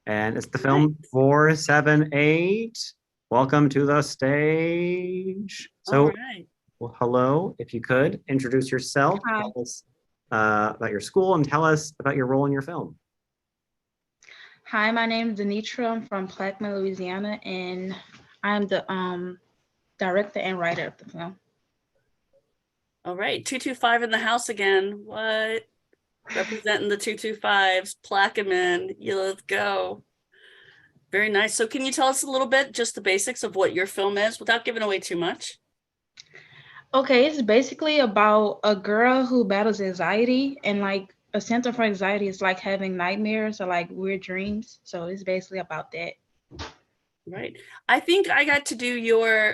and it's the film 478. Welcome to the stage. So, All right. well, hello, if you could introduce yourself, Hi. tell us about your school, and tell us about your role in your film. Hi, my name is Denitra. I'm from Plaquemine, Louisiana, and I'm the director and writer of the film. All right. 225 in the house again. What? Representing the 225s, Plaquemine. Let's go. Very nice. So can you tell us a little bit, just the basics of what your film is without giving away too much? Okay, it's basically about a girl who battles anxiety, and like a symptom for anxiety is like having nightmares or like weird dreams. So it's basically about that. Right. I think I got to do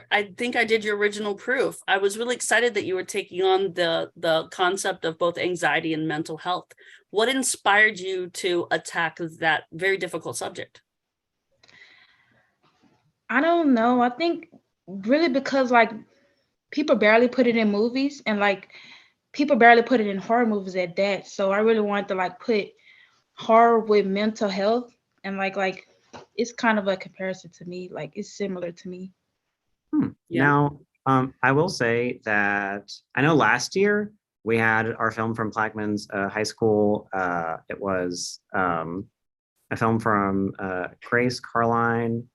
I did your original proof. I was really excited that you were taking on the concept of both anxiety and mental health. What inspired you to attack that very difficult subject? I don't know. I think really because like people barely put it in movies, and like people barely put it in horror movies at that. So I really wanted to like put horror with mental health, and like it's kind of a comparison to me. Like it's similar to me. Yeah. Now, I will say that I know last year we had our film from Plaquemines High School. It was a film from Grace Carline,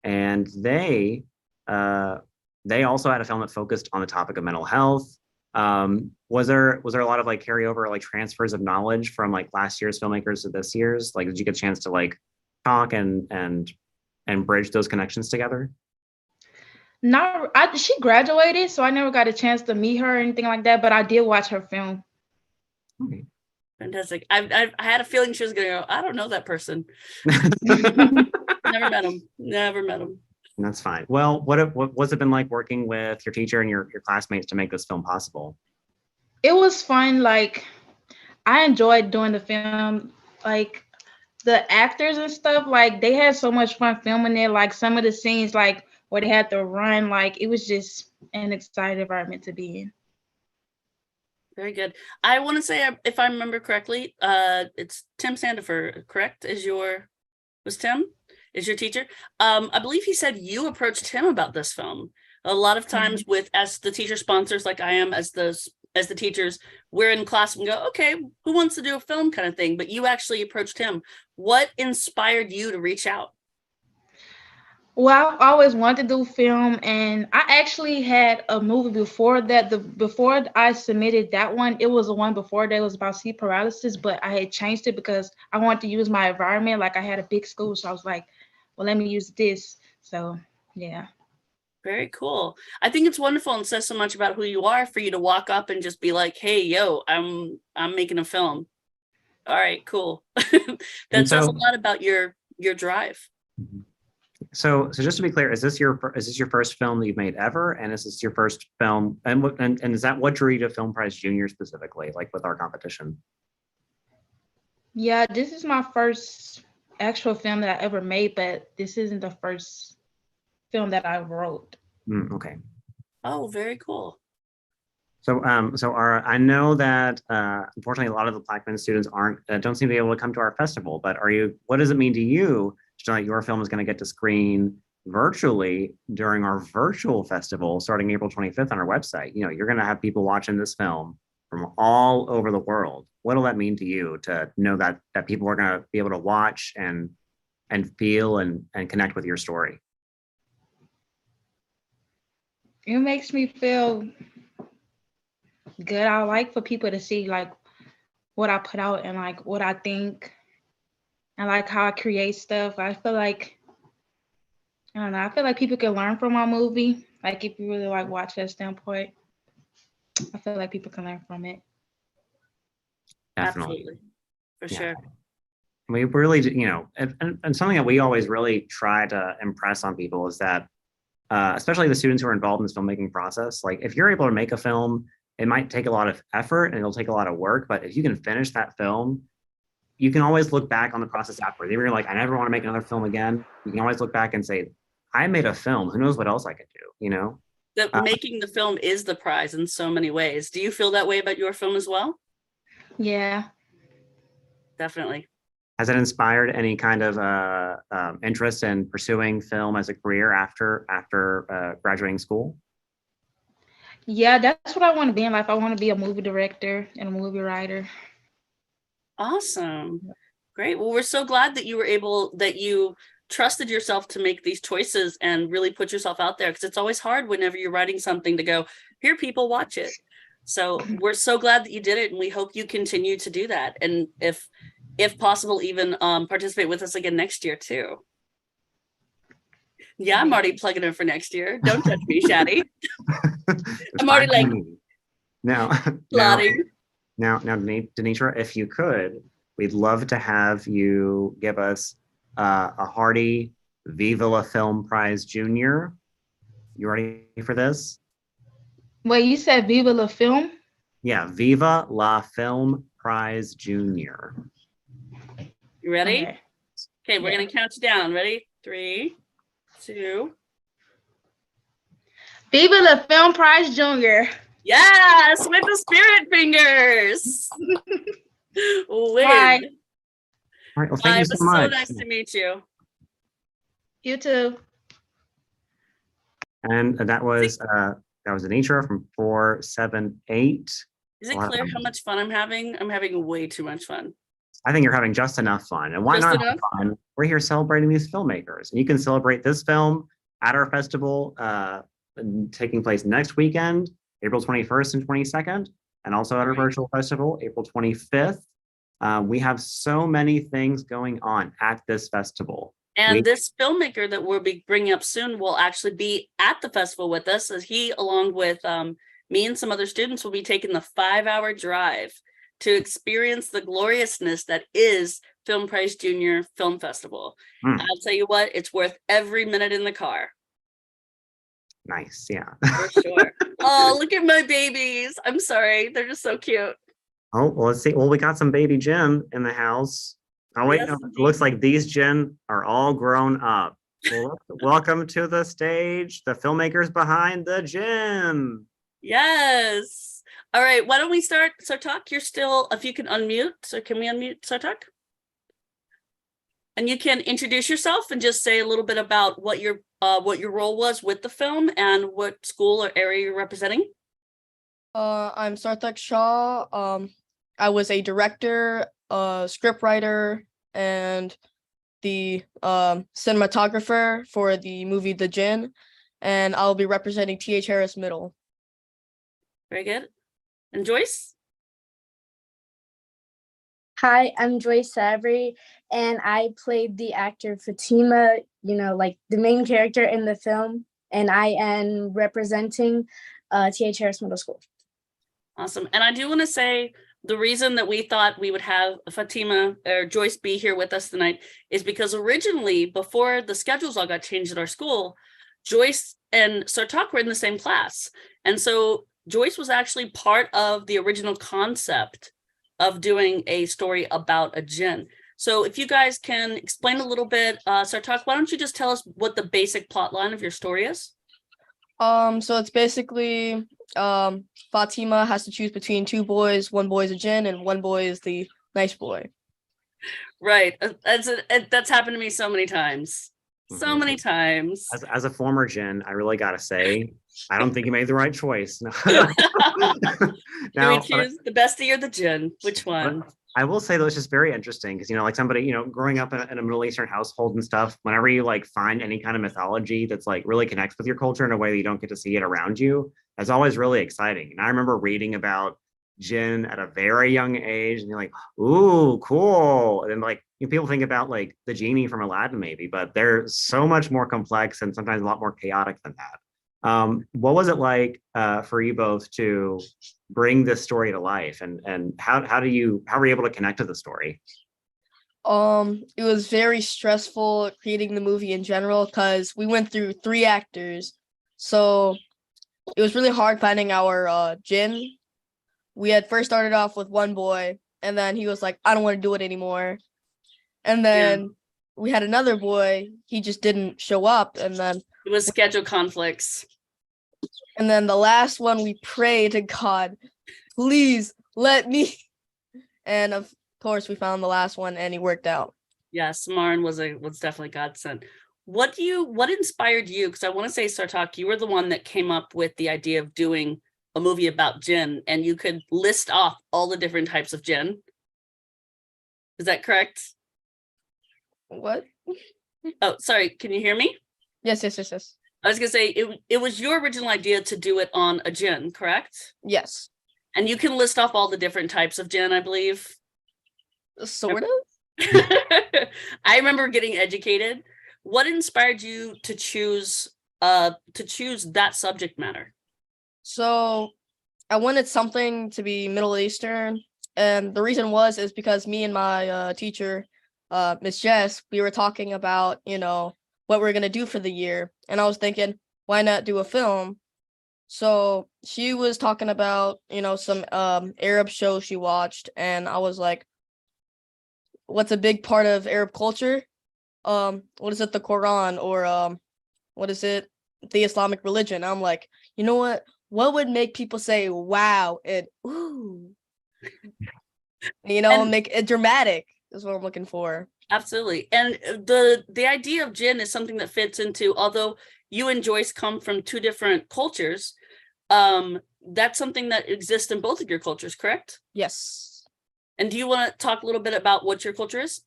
and they also had a film that focused on the topic of mental health. Was there a lot of like carryover, like transfers of knowledge from like last year's filmmakers to this year's? Like, did you get a chance to like talk and bridge those connections together? She graduated, so I never got a chance to meet her or anything like that, but I did watch her film. Okay. Fantastic. I had a feeling she was going to go, I don't know that person. Never met him. That's fine. Well, what's it been like working with your teacher and your classmates to make this film possible? It was fun. Like I enjoyed doing the film. Like the actors and stuff, like they had so much fun filming it. Like some of the scenes, like where they had to run, like it was just an exciting environment to be in. Very good. I want to say, if I remember correctly, it's Tim Sandifer, correct? Was Tim is your teacher? I believe he said you approached him about this film. A lot of times as the teacher sponsors, like I am as the teachers, we're in class and go, okay, who wants to do a film kind of thing? But you actually approached him. What inspired you to reach out? Well, I've always wanted to do film, and I actually had a movie before that. Before I submitted that one, it was the one before that was about sleep paralysis, but I had changed it because I wanted to use my environment. Like I had a big school, so I was like, well, let me use this. So yeah. Very cool. I think it's wonderful and says so much about who you are for you to walk up and just be like, "Hey, yo, I'm making a film." All right, cool. That And says a so, lot about your drive. so just to be clear, is this your first film that you've made ever, and is this your first film? And and is that what drew you to Film Prize Junior specifically, like with our competition? Yeah, this is my first actual film that I ever made, but this isn't the first film that I wrote. Okay. Oh, very cool. So, I know that unfortunately a lot of the Blackman students don't seem to be able to come to our festival. But what does it mean to you to know that your film is going to get to screen virtually during our virtual festival starting April 25th on our website? You know, you're going to have people watching this film from all over the world. What will that mean to you to know that people are going to be able to watch and feel and connect with your story? It makes me feel good. I like for people to see like what I put out and like what I think and like how I create stuff. I feel like, I don't know, I feel like people can learn from my movie. Like if you really like watch that standpoint, I feel like people can learn from it. Definitely. Absolutely. For Yeah. sure. We really, and something that we always really try to impress on people is that, especially the students who are involved in this filmmaking process, like if you're able to make a film, it might take a lot of effort and it'll take a lot of work, but if you can finish that film, you can always look back on the process afterwards. If you're like, I never want to make another film again, you can always look back and say, I made a film. Who knows what else I could do, you know? That making the film is the prize in so many ways. Do you feel that way about your film as well? Yeah. Definitely. Has it inspired any kind of interest in pursuing film as a career after graduating school? Yeah, that's what I want to be in life. I want to be a movie director and a movie writer. Awesome. Great. Well, we're so glad that you trusted yourself to make these choices and really put yourself out there, because it's always hard whenever you're writing something to go, here, people watch it. So we're so glad that you did it, and we hope you continue to do that. And if possible, even participate with us again next year too. Yeah, I'm already plugging in for next year. Don't judge me, Shaddy. I'm already like now, Denitra, if you could, we'd love to have you give us a hearty Viva la Film Prize Junior. You ready for this? Wait, you said Viva la Film? Yeah, Viva la Film Prize Junior. You ready? Okay, we're gonna count you down. Ready? 3, 2. Viva la Film Prize Junior. Yes, with the spirit fingers. Win. All right, well, thank you so much. So nice to meet you. You too. And that was Anitra from 478. Is it clear how much fun I'm having? I'm having way too much fun. I think you're having just enough fun. And why not have fun? We're here celebrating these filmmakers. And you can celebrate this film at our festival taking place next weekend, April 21st and 22nd, and also at our virtual festival, April 25th. We have so many things going on at this festival. And this filmmaker that we'll be bringing up soon will actually be at the festival with us, as he, along with me and some other students, will be taking the 5-hour drive to experience the gloriousness that is Film Prize Junior Film Festival. I'll tell you what, it's worth every minute in the car. Nice, yeah. For sure. Oh, look at my babies. I'm sorry. They're just so cute. Oh, well, let's see. Well, we got some baby Jim in the house. Oh, wait, yes, no, it looks like these Jen are all grown up. Well, welcome to the stage, the filmmakers behind the gym. Yes. All right, why don't we start? Sartak, you're still, if you can unmute. So can we unmute Sartak? And you can introduce yourself and just say a little bit about what your role was with the film and what school or area you're representing. I'm Sarthak Shah. I was a director, script writer, and the cinematographer for the movie The Djinn, and I'll be representing T.H. Harris Middle. Very good. And Joyce? Hi, I'm Joyce Sabry, and I played the actor Fatima, like the main character in the film, and I am representing T.H. Harris Middle School. Awesome. And I do want to say the reason that we thought we would have Fatima or Joyce be here with us tonight is because originally, before the schedules all got changed at our school, Joyce and Sartak were in the same class. And so Joyce was actually part of the original concept of doing a story about a djinn. So if you guys can explain a little bit, Sartak, why don't you just tell us what the basic plot line of your story is? So it's basically Fatima has to choose between two boys. One boy is a djinn and one boy is the nice boy. Right. That's happened to me so many times. So many times. As a former djinn, I really gotta say, I don't think you made the right choice. Do we choose the bestie or the djinn? Which one? I will say though, it's just very interesting because, like somebody, growing up in a Middle Eastern household and stuff, whenever you like find any kind of mythology that's like really connects with your culture in a way that you don't get to see it around you, that's always really exciting. And I remember reading about jinn at a very young age and you're like, ooh, cool. And then like people think about like the genie from Aladdin maybe, but they're so much more complex and sometimes a lot more chaotic than that. What was it like for you both to bring this story to life, and how were you able to connect to the story? It was very stressful creating the movie in general because we went through 3 actors, so it was really hard finding our djinn. We had first started off with one boy, and then he was like, I don't want to do it anymore. And then we had another boy, he just didn't show up, and then it was schedule conflicts. And then the last one, we prayed to God, please let me. And of course, we found the last one, and he worked out. Yes, Marin was definitely godsend. What inspired you? Because I want to say, Sartak, you were the one that came up with the idea of doing a movie about jinn, and you could list off all the different types of jinn. Is that correct? What? Oh, sorry. Can you hear me? Yes. I was gonna say it was your original idea to do it on a djinn, correct? Yes. And you can list off all the different types of djinn, I believe. Sort of. I remember getting educated. What inspired you to choose that subject matter? So I wanted something to be Middle Eastern, and the reason is because me and my teacher, Miss Jess, we were talking about what we're gonna do for the year, and I was thinking, why not do a film? So she was talking about some Arab shows she watched, and I was like, what's a big part of Arab culture? What is it, the Quran, or what is it, the Islamic religion? I'm like, you know what would make people say wow and ooh, and make it dramatic is what I'm looking for. Absolutely. And the idea of jinn is something that fits into, although you and Joyce come from 2 different cultures, that's something that exists in both of your cultures, correct? Yes. And do you want to talk a little bit about what your culture is?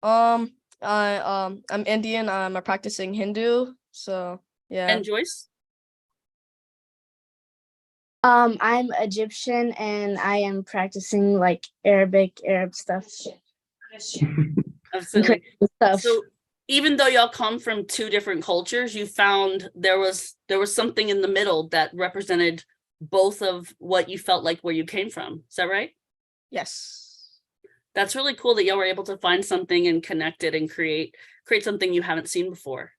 I'm Indian. I'm a practicing Hindu. So yeah. And Joyce? I'm Egyptian, and I am practicing like Arab stuff. Absolutely. So even though y'all come from 2 different cultures, you found there was something in the middle that represented both of what you felt like where you came from. Is that right? Yes. That's really cool that y'all were able to find something and connect it and create something you haven't seen before.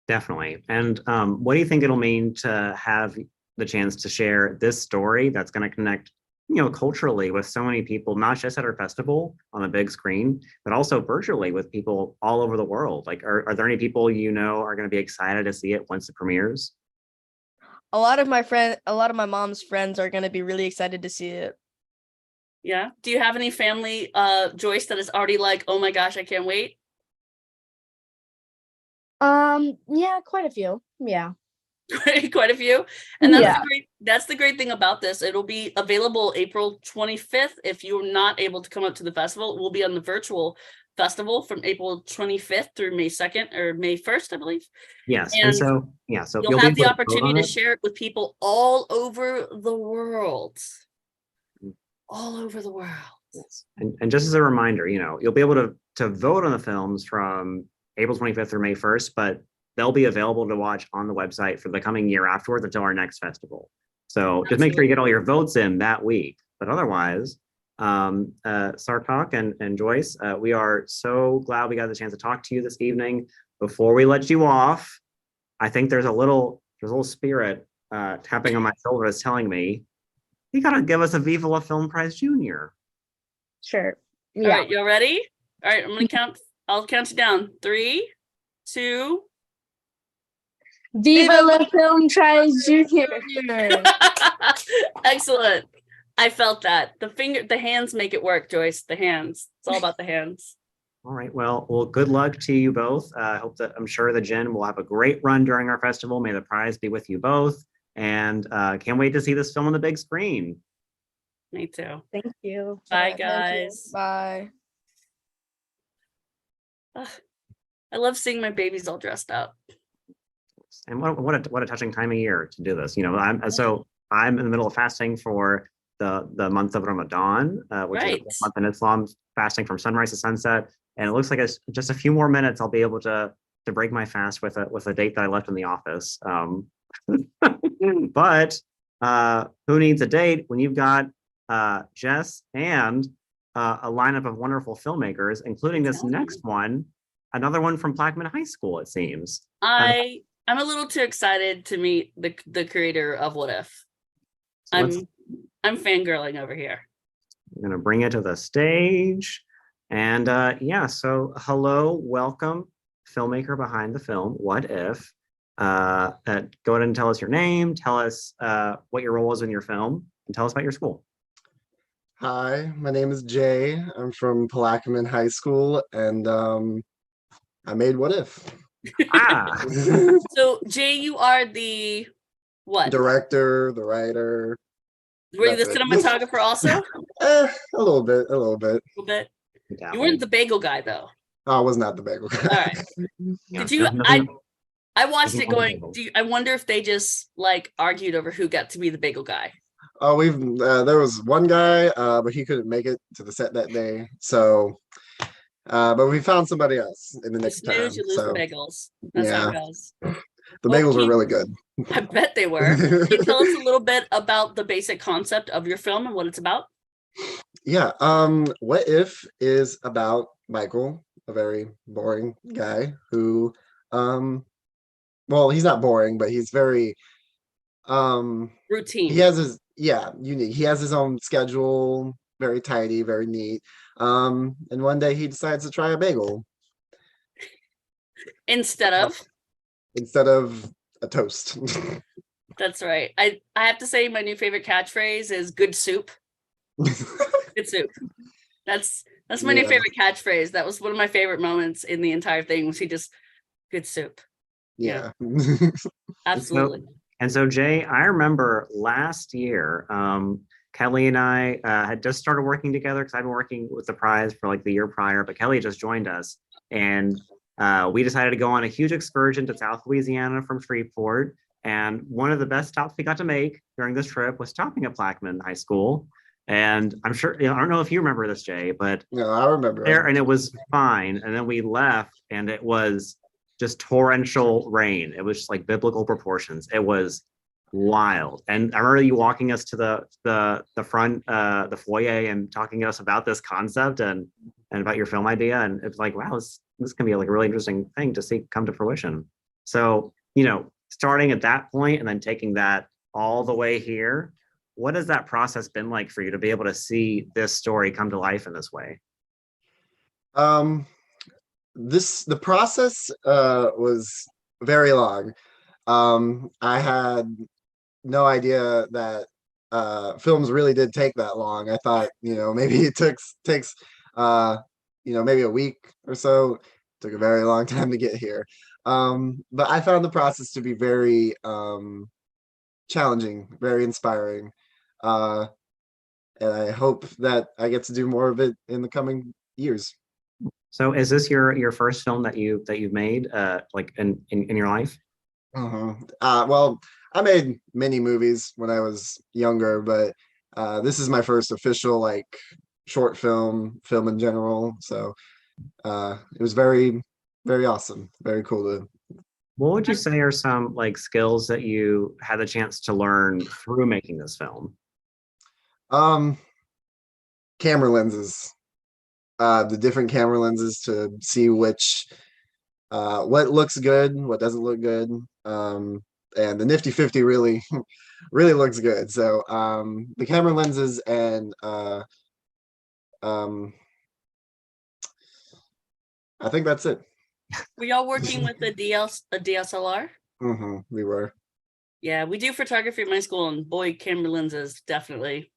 Definitely. And what do you think it'll mean to have the chance to share this story that's going to connect culturally with so many people, not just at our festival on the big screen, but also virtually with people all over the world? Like, are there any people are going to be excited to see it once it premieres? A lot of my mom's friends are going to be really excited to see it. Yeah. Do you have any family, Joyce, that is already like, oh my gosh, I can't wait? Yeah, quite a few. Yeah. Quite a few. And that's the great thing about this. It'll be available April 25th. If you're not able to come up to the festival, it will be on the virtual festival from April 25th through May 2nd or May 1st, I believe. Yes, And and so yeah, so you'll be have the able to vote opportunity on to it. share it with people all over the world. All over the world. Yes. And just as a reminder, you'll be able to vote on the films from April 25th through May 1st, but they'll be available to watch on the website for the coming year afterwards until our next festival. So just make sure you get all your votes in that week. But otherwise, Sartok and Joyce, we are so glad we got the chance to talk to you this evening. Before we let you off, I think there's a little spirit tapping on my shoulder that's telling me you gotta give us a Viva La Film Prize Junior. Sure. All right, y'all ready? All right, I'm gonna count. I'll count you down. 3, 2. Viva La Film Prize Junior. Excellent. I felt that. The hands make it work, Joyce. The hands. It's all about the hands. All right. Well, good luck to you both. I'm sure the Jen will have a great run during our festival. May the prize be with you both. And can't wait to see this film on the big screen. Me too. Thank you. Bye, Thank you. guys. Bye. I love seeing my babies all dressed up. And what a touching time of year to do this. I'm in the middle of fasting for the month of Ramadan, which is a month in Islam, fasting from sunrise to sunset. And it looks like it's just a few more minutes I'll be able to break my fast with a date that I left in the office. But who needs a date when you've got Jess and a lineup of wonderful filmmakers, including this next one, another one from Plaquemine High School, it seems. I'm a little too excited to meet the creator of What If. So I'm fangirling over here. I'm gonna bring it to the stage. And so hello, welcome, filmmaker behind the film, What If. Go ahead and tell us your name, tell us what your role was in your film, and tell us about your school. Hi, my name is Jay. I'm from Plaquemine High School, and I made What If. So Jay, you are the what? Director, the writer. Were you the cinematographer also? A little bit. A little bit. You weren't the bagel guy though. I was not the bagel guy. All right. Did you? I watched it going. I wonder if they just like argued over who got to be the bagel guy. Oh, there was one guy, but he couldn't make it to the set that day. So, but we found somebody else in the next time. You lose the bagels. That's how it goes. The bagels were really good. I bet they were. Can you tell us a little bit about the basic concept of your film and what it's about? Yeah. What If is about Michael, a very boring guy who, well, he's not boring, but he's very routine. He has unique. He has his own schedule, very tidy, very neat. And one day he decides to try a bagel instead of a toast. That's right. I have to say my new favorite catchphrase is good soup. Good soup. That's my new favorite catchphrase. That was one of my favorite moments in the entire thing, was he just good soup. Yeah. Absolutely. And so Jay, I remember last year, Kelly and I had just started working together because I've been working with the prize for like the year prior, but Kelly just joined us, and we decided to go on a huge excursion to South Louisiana from Shreveport. And one of the best stops we got to make during this trip was stopping at Plaquemine High School. And I'm sure, I don't know if you remember this, Jay, but no, I remember there, and it was fine. And then we left, and it was just torrential rain. It was just like biblical proportions. It was wild. And I remember you walking us to the front, the foyer, and talking to us about this concept and about your film idea. And it's like, wow, this can be like a really interesting thing to see come to fruition. So, starting at that point and then taking that all the way here, what has that process been like for you to be able to see this story come to life in this way? The process was very long. I had no idea that films really did take that long. I thought, maybe it takes maybe a week or so. It took a very long time to get here. But I found the process to be very challenging, very inspiring. And I hope that I get to do more of it in the coming years. So is this your first film that you've made like in your life? Well, I made many movies when I was younger, but this is my first official like short film in general. So it was very, very awesome. Very cool to. What would you say are some like skills that you had the chance to learn through making this film? Camera lenses. The different camera lenses to see which what looks good, what doesn't look good. And the Nifty 50 really really looks good. So the camera lenses and um I think that's it. Were y'all working with a DSLR? We were. Yeah, we do photography at my school, and boy, camera lenses, definitely.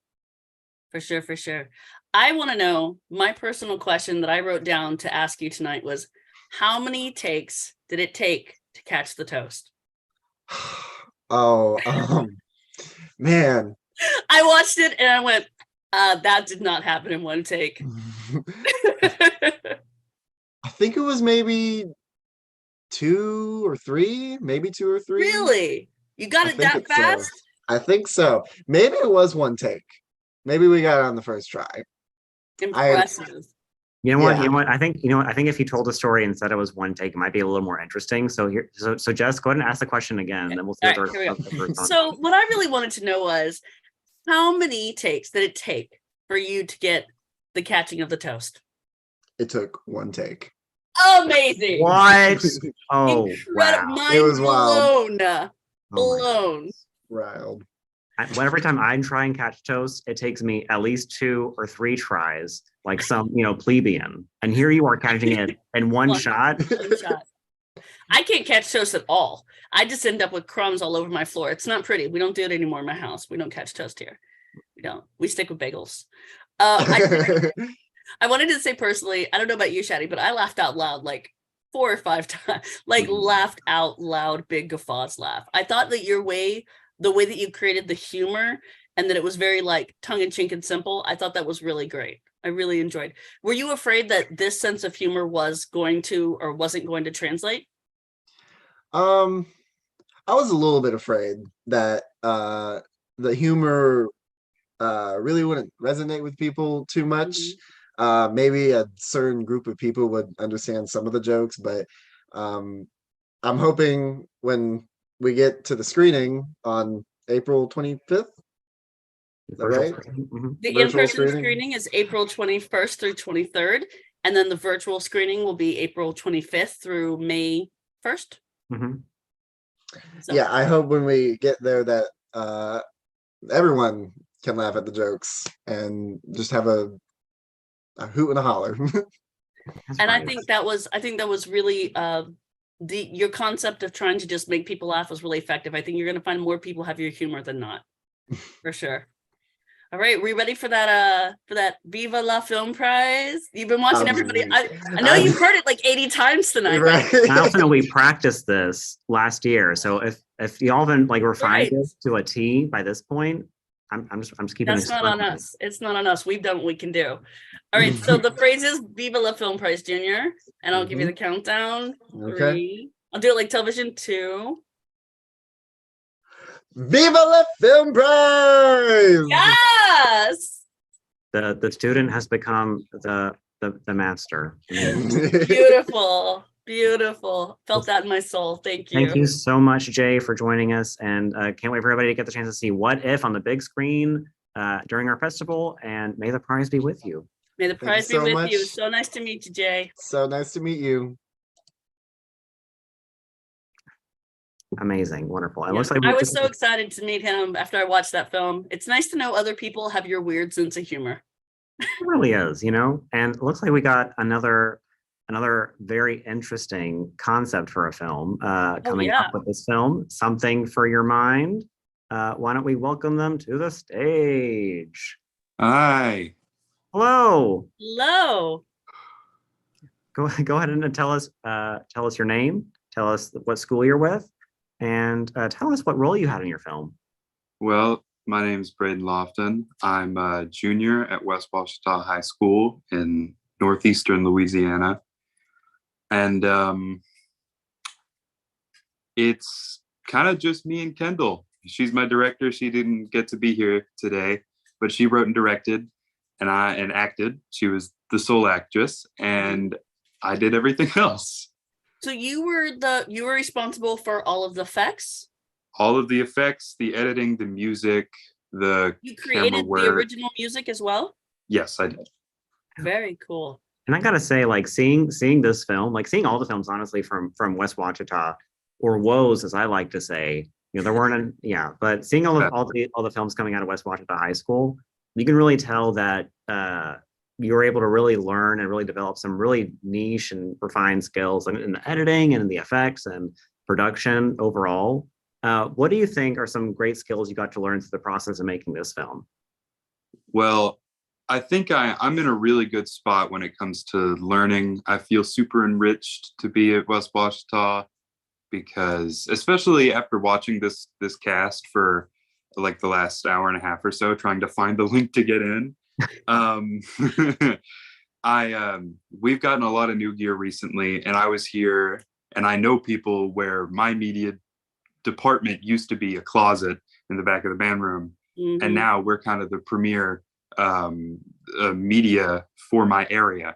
For sure. I want to know, my personal question that I wrote down to ask you tonight was, how many takes did it take to catch the toast? Oh, man. I watched it and I went, that did not happen in one take. I think it was maybe two or three. Really? You got it that fast? I think so. Maybe it was one take. Maybe we got it on the first try. Impressive. You know what? I think if you told the story and said it was one take, it might be a little more interesting. So Jess, go ahead and ask the question again, and then we'll see what the response. So what I really wanted to know was, how many takes did it take for you to get the catching of the toast? It took one take. Amazing. What? Oh, incredible. wow. Mind It was wild. blown. Wild. Every time I try and catch toast, it takes me at least 2 or 3 tries, like some plebeian. And here you are catching it in one shot. One shot. I can't catch toast at all. I just end up with crumbs all over my floor. It's not pretty. We don't do it anymore in my house. We don't catch toast here. We don't. We stick with bagels. I wanted to say personally, I don't know about you, Shadi, but I laughed out loud like 4 or 5 times. Like laughed out loud, big guffaws laugh. I thought that the way that you created the humor and that it was very like tongue-in-cheek and simple, I thought that was really great. I really enjoyed. Were you afraid that this sense of humor was going to or wasn't going to translate? I was a little bit afraid that the humor really wouldn't resonate with people too much. Maybe a certain group of people would understand some of the jokes, but I'm hoping when we get to the screening on April 25th. Is that right? The in-person screening is April 21st through 23rd, and then the virtual screening will be April 25th through May 1st. Yeah, I hope when we get there that everyone can laugh at the jokes and just have a hoot and a holler. And I think that was really your concept of trying to just make people laugh was really effective. I think you're going to find more people have your humor than not, for sure. All right, we ready for that Viva la Film Prize? You've been watching everybody. I know you've heard it like 80 times tonight. Right? I also know we practiced this last year. So if y'all haven't like refined this to a T by this point, I'm just keeping. That's not on us. It's not on us. We've done what we can do. All right. So the phrase is Viva la Film Prize, Junior, and I'll give you the countdown. Okay. 3. I'll do it like television. 2. Viva la Film Prize! Yes. The student has become the master. Beautiful. Felt that in my soul. Thank you. Thank you so much, Jay, for joining us, and can't wait for everybody to get the chance to see What If on the big screen during our festival. And may the prize be with you. May the prize be with you. So nice to meet you, Jay. So nice to meet you. Amazing, wonderful. It Yeah. looks like I was so excited to meet him after I watched that film. It's nice to know other people have your weird sense of humor. It really is, and it looks like we got another very interesting concept for a film coming up with this film, Something for Your Mind. Why don't we welcome them to the stage? Hi. Hello. Hello. Go ahead and tell us your name, tell us what school you're with, and tell us what role you had in your film. Well, my name is Braden Lofton. I'm a junior at West Washita High School in northeastern Louisiana. And it's kind of just me and Kendall. She's my director. She didn't get to be here today, but she wrote and directed and acted. She was the sole actress, and I did everything else. So you were responsible for all of the effects? All of the effects, the editing, the music, the You camera created work. the original music as well? Yes, I did. Very cool. And I gotta say, like seeing this film, like seeing all the films, honestly, from West Wachita, or woes, as I like to say, there weren't, but seeing all the films coming out of West Wachita High School, you can really tell that you were able to really learn and really develop some really niche and refined skills in the editing and in the effects and production overall. What do you think are some great skills you got to learn through the process of making this film? Well, I think I'm in a really good spot when it comes to learning. I feel super enriched to be at West Wachita because, especially after watching this cast for like the last hour and a half or so, trying to find the link to get in. We've gotten a lot of new gear recently, and I was here, and I know people where my media department used to be a closet in the back of the band room, and now we're kind of the premier media for my area.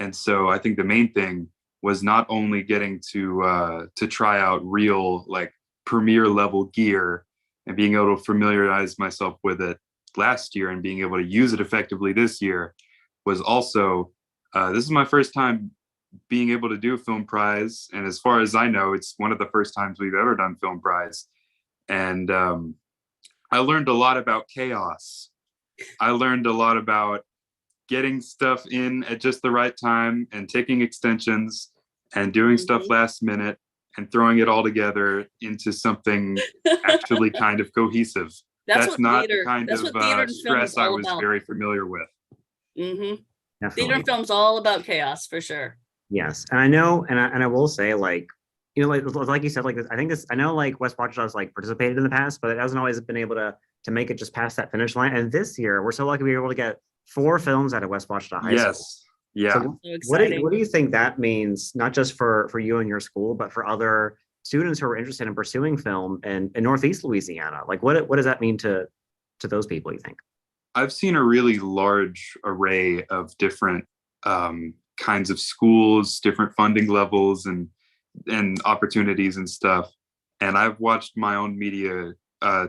And so I think the main thing was not only getting to try out real like premier level gear and being able to familiarize myself with it last year and being able to use it effectively this year, was also this is my first time being able to do Film Prize, and as far as I know, it's one of the first times we've ever done Film Prize. And I learned a lot about chaos. I learned a lot about getting stuff in at just the right time and taking extensions and doing stuff last minute and throwing it all together into something actually kind of cohesive. That's not the kind of stress I was very familiar with. Theater and film's all about chaos for sure. Yes, and I know, and I will say, like, like you said, like I know, like West Wachita's like participated in the past, but it hasn't always been able to make it just past that finish line. And this year, we're so lucky we were able to get 4 films out of West Wachita High School. Yes, yeah. So what do you think that means, not just for you and your school, but for other students who are interested in pursuing film in Northeast Louisiana? Like, what does that mean to those people, you think? I've seen a really large array of different kinds of schools, different funding levels and opportunities and stuff. And I've watched my own media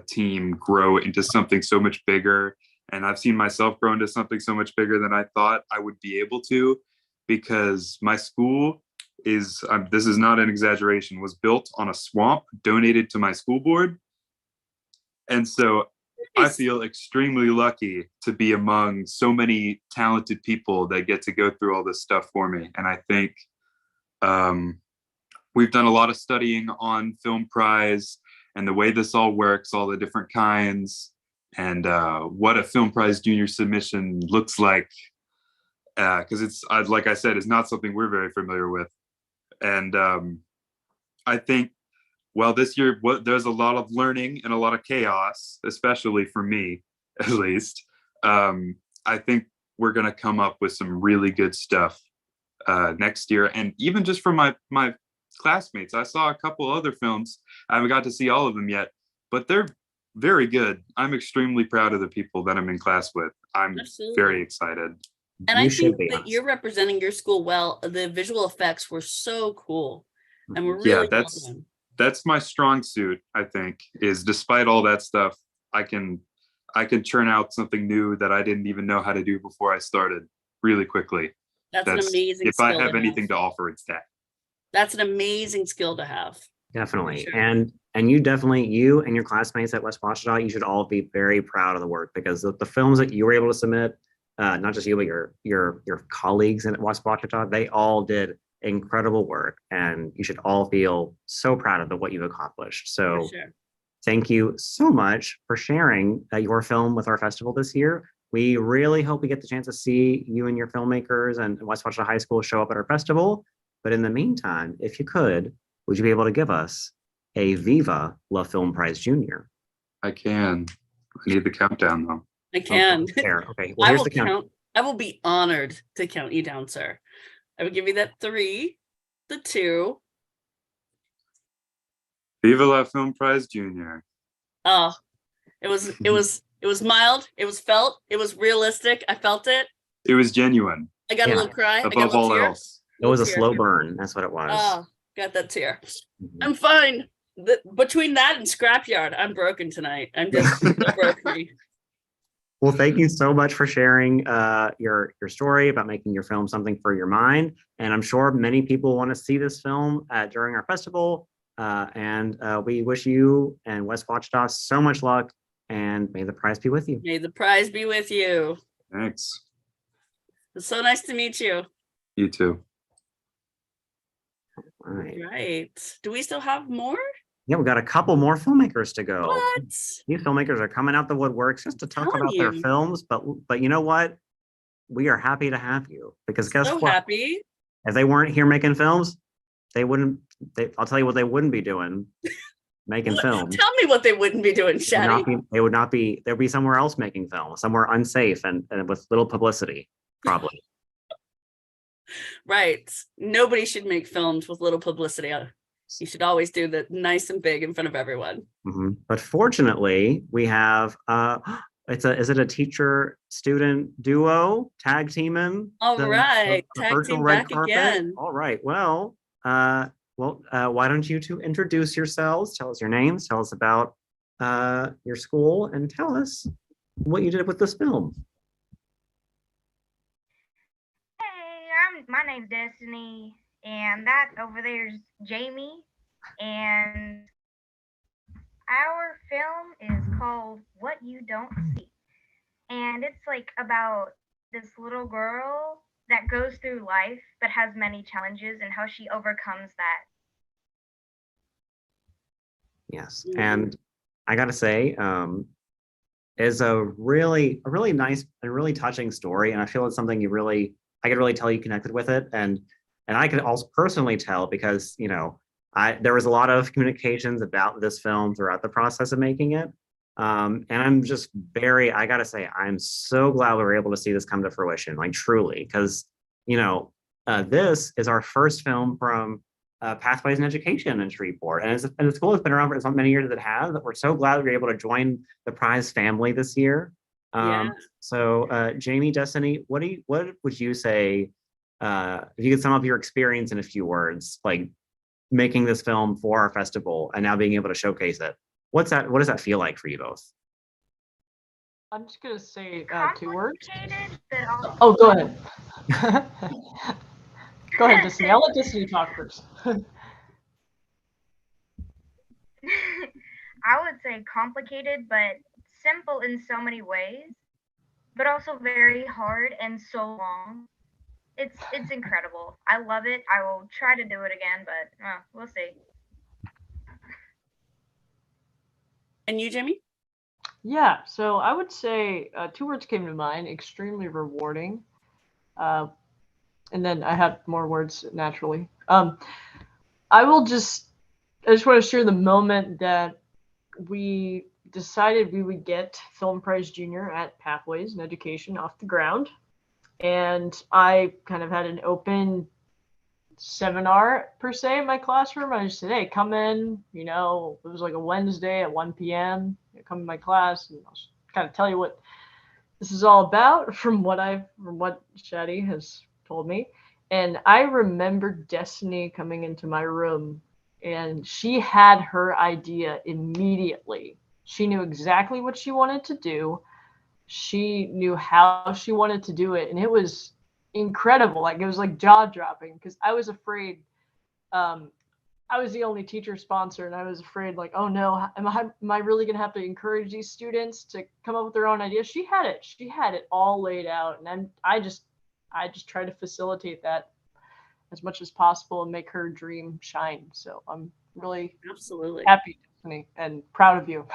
team grow into something so much bigger. And I've seen myself grow into something so much bigger than I thought I would be able to, because my school is, this is not an exaggeration, was built on a swamp donated to my school board. And so I feel extremely lucky to be among so many talented people that get to go through all this stuff for me. And I think we've done a lot of studying on Film Prize and the way this all works, all the different kinds, and what a Film Prize junior submission looks like. Because it's, like I said, it's not something we're very familiar with. And I think, well, this year, there's a lot of learning and a lot of chaos, especially for me, at least. I think we're going to come up with some really good stuff next year. And even just from my classmates, I saw a couple other films. I haven't got to see all of them yet, but they're very good. I'm extremely proud of the people that I'm in class with. I'm very excited. And I think that you're representing your school well. The visual effects were so cool. And we're really well done. That's my strong suit, I think, is despite all that stuff, I can churn out something new that I didn't even know how to do before I started really quickly. That's an amazing if skill I have to anything to offer, it's that. That's an amazing skill to have. Definitely. Sure. And you and your classmates at West Wachita, you should all be very proud of the work, because the films that you were able to submit, not just you, but your colleagues at West Wachita, they all did incredible work, and you should all feel so proud of what you've accomplished. So thank you so much for sharing your film with our festival this year. We really hope we get the chance to see you and your filmmakers and West Wachita High School show up at our festival. But in the meantime, if you could, would you be able to give us a Viva La Film Prize Junior? I can. I need the countdown though. I can. Okay, well, here's the count. I will be honored to count you down, sir. I would give you that 3, the 2. Viva la Film Prize Junior. Oh, it was mild. It was felt. It was realistic. I felt it. It was genuine. I got a little cry. I got a Above little all tear. else. It was a slow burn. That's what it was. Oh, got that tear. I'm fine. Between that and Scrapyard, I'm broken tonight. I'm just so broken. Well, thank you so much for sharing your story about making your film something for your mind. And I'm sure many people want to see this film during our festival. And we wish you and West Watchdog so much luck, and may the prize be with you. May the prize be with you. Thanks. It's so nice to meet you. You too. All right. Right. Do we still have more? Yeah, we got a couple more filmmakers to go. What? These filmmakers are coming out the woodworks just to talk about their films, but you know what? We are happy to have you, because guess So what? happy. If they weren't here making films, they wouldn't. I'll tell you what they wouldn't be doing, making films. Tell me what they wouldn't be doing, They would not Shaddy. be. They would not be. They'd be somewhere else making films, somewhere unsafe and with little publicity, probably. Right. Nobody should make films with little publicity. You should always do that nice and big in front of everyone. But fortunately, we have is it a teacher student duo tag teaming? All right, the tag virtual team red back carpet? again. All right. Well, why don't you two introduce yourselves? Tell us your names. Tell us about your school, and tell us what you did with this film. Hey, my name's Destiny, and that over there is Jamie, and our film is called What You Don't See, and it's like about this little girl that goes through life but has many challenges and how she overcomes that. Yes, and I gotta say, is a really nice and really touching story, and I feel it's something I could really tell you connected with it, and I could also personally tell, because there was a lot of communications about this film throughout the process of making it, and I'm just I gotta say, I'm so glad we were able to see this come to fruition, like truly, because this is our first film from Pathways in Education in Shreveport, and the school has been around for as many years as it has. But we're so glad we were able to join the prize family this year. So, Jamie, Destiny, what would you say if you could sum up your experience in a few words, like making this film for our festival and now being able to showcase it? What does that feel like for you both? I'm just gonna say 2 words. Oh, go ahead. Go ahead, Destiny. I'll let Destiny talk first. I would say complicated, but simple in so many ways, but also very hard and so long. It's incredible. I love it. I will try to do it again, but we'll see. And you, Jamie? Yeah, so I would say 2 words came to mind: extremely rewarding. And then I have more words naturally. I just want to share the moment that we decided we would get Film Prize Junior at Pathways in Education off the ground. And I kind of had an open seminar per se in my classroom. I just said, hey, come in, it was like a Wednesday at 1 p.m. Come in my class and I'll kind of tell you what this is all about from what Shaddy has told me. And I remember Destiny coming into my room, and she had her idea immediately. She knew exactly what she wanted to do. She knew how she wanted to do it, and it was incredible. Like, it was like jaw-dropping, because I was afraid. I was the only teacher sponsor, and I was afraid, like, oh no, am I really gonna have to encourage these students to come up with their own ideas? She had it all laid out, and I just tried to facilitate that as much as possible and make her dream shine. So I'm really absolutely happy, Destiny, and proud of you.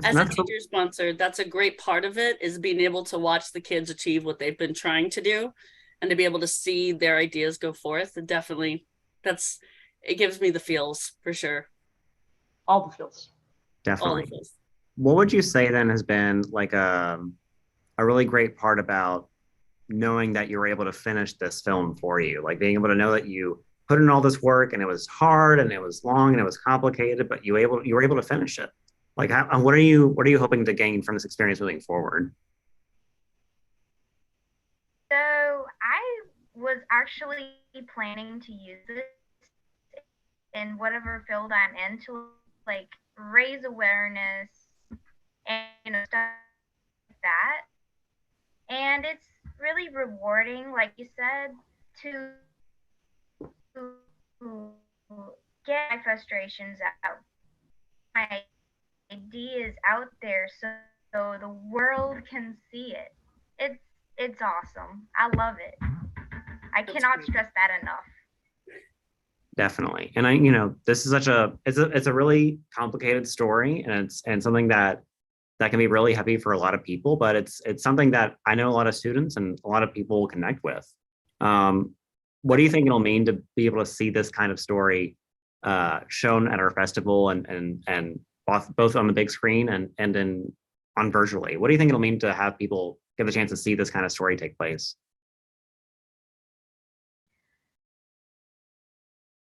As a teacher sponsor, that's a great part of it, is being able to watch the kids achieve what they've been trying to do, and to be able to see their ideas go forth. And definitely, it gives me the feels for sure. All the feels. Definitely. All the feels. What would you say then has been like a a really great part about knowing that you were able to finish this film for you, like being able to know that you put in all this work and it was hard and it was long and it was complicated, but you were able to finish it. Like, what are you hoping to gain from this experience moving forward? So I was actually planning to use this in whatever field I'm in to like raise awareness and stuff like that. And it's really rewarding, like you said, to get my frustrations out, my ideas out there, so the world can see it. It's awesome. I love it. I cannot stress that enough. Definitely. And this is it's a really complicated story, and it's something that can be really heavy for a lot of people, but it's something that I know a lot of students and a lot of people will connect with. What do you think it'll mean to be able to see this kind of story shown at our festival and both on the big screen and on virtually? What do you think it'll mean to have people get the chance to see this kind of story take place?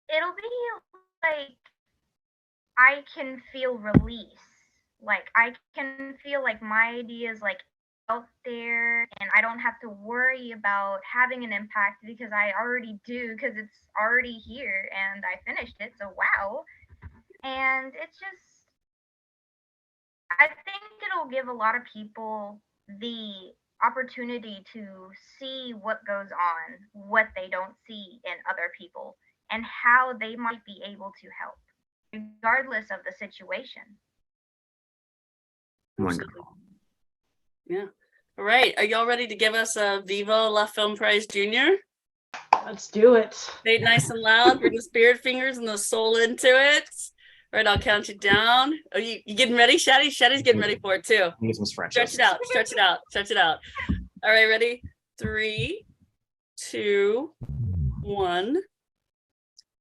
It'll be like I can feel release. Like I can feel like my ideas like out there, and I don't have to worry about having an impact because I already do, because it's already here and I finished it. So wow. And it's just, I think it'll give a lot of people the opportunity to see what goes on, what they don't see in other people, and how they might be able to help, regardless of the situation. Wonderful. Yeah. All right. Are y'all ready to give us a Viva La Film Prize Junior? Let's do it. Say it nice and loud. Bring the spirit fingers and the soul into it. All right, I'll count you down. Are you getting ready, Shaddy? Shaddy's getting ready for it too. Need some stretches. Stretch it out. Stretch it out. Stretch it out. All right, ready? 3, 2, 1.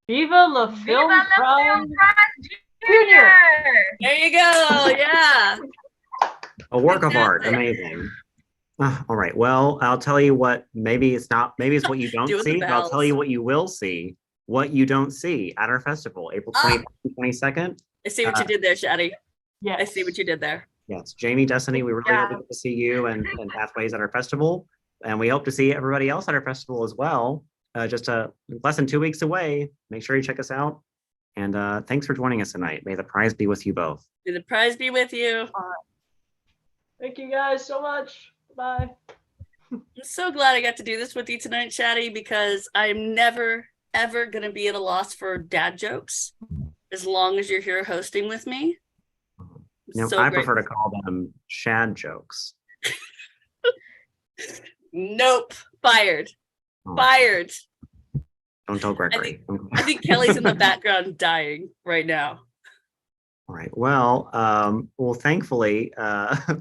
Viva La Film Prize Junior! There you go. Yeah. A work of art. Amazing. All right. Well, I'll tell you what, maybe it's what you don't see, but I'll tell you what you will see, what you don't see at our festival, April 22nd. I see what you did there, Shaddy. Yeah. I see what you did there. Yes. Jamie, Destiny, we really hope to see you and Pathways at our festival. And we hope to see everybody else at our festival as well. Just less than 2 weeks away. Make sure you check us out. And thanks for joining us tonight. May the prize be with you both. May the prize be with you. Thank you guys so much. Bye. I'm so glad I got to do this with you tonight, Shaddy, because I'm never, ever going to be at a loss for dad jokes as long as you're here hosting with me. I prefer to call them Shad jokes. Nope. Fired. Fired. Don't tell Gregory. I think Kelly's in the background dying right now. All right. Well, thankfully,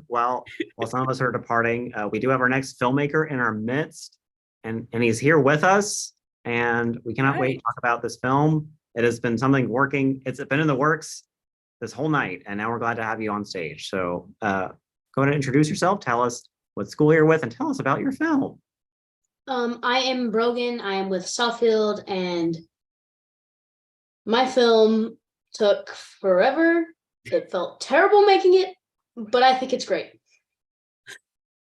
while some of us are departing, we do have our next filmmaker in our midst, and he's here with us, and we cannot wait to talk about this film. It has been something working. It's been in the works this whole night, and now we're glad to have you on stage. So go ahead and introduce yourself. Tell us what school you're with, and tell us about your film. I am Brogan. I am with Southfield, and my film took forever. It felt terrible making it, but I think it's great.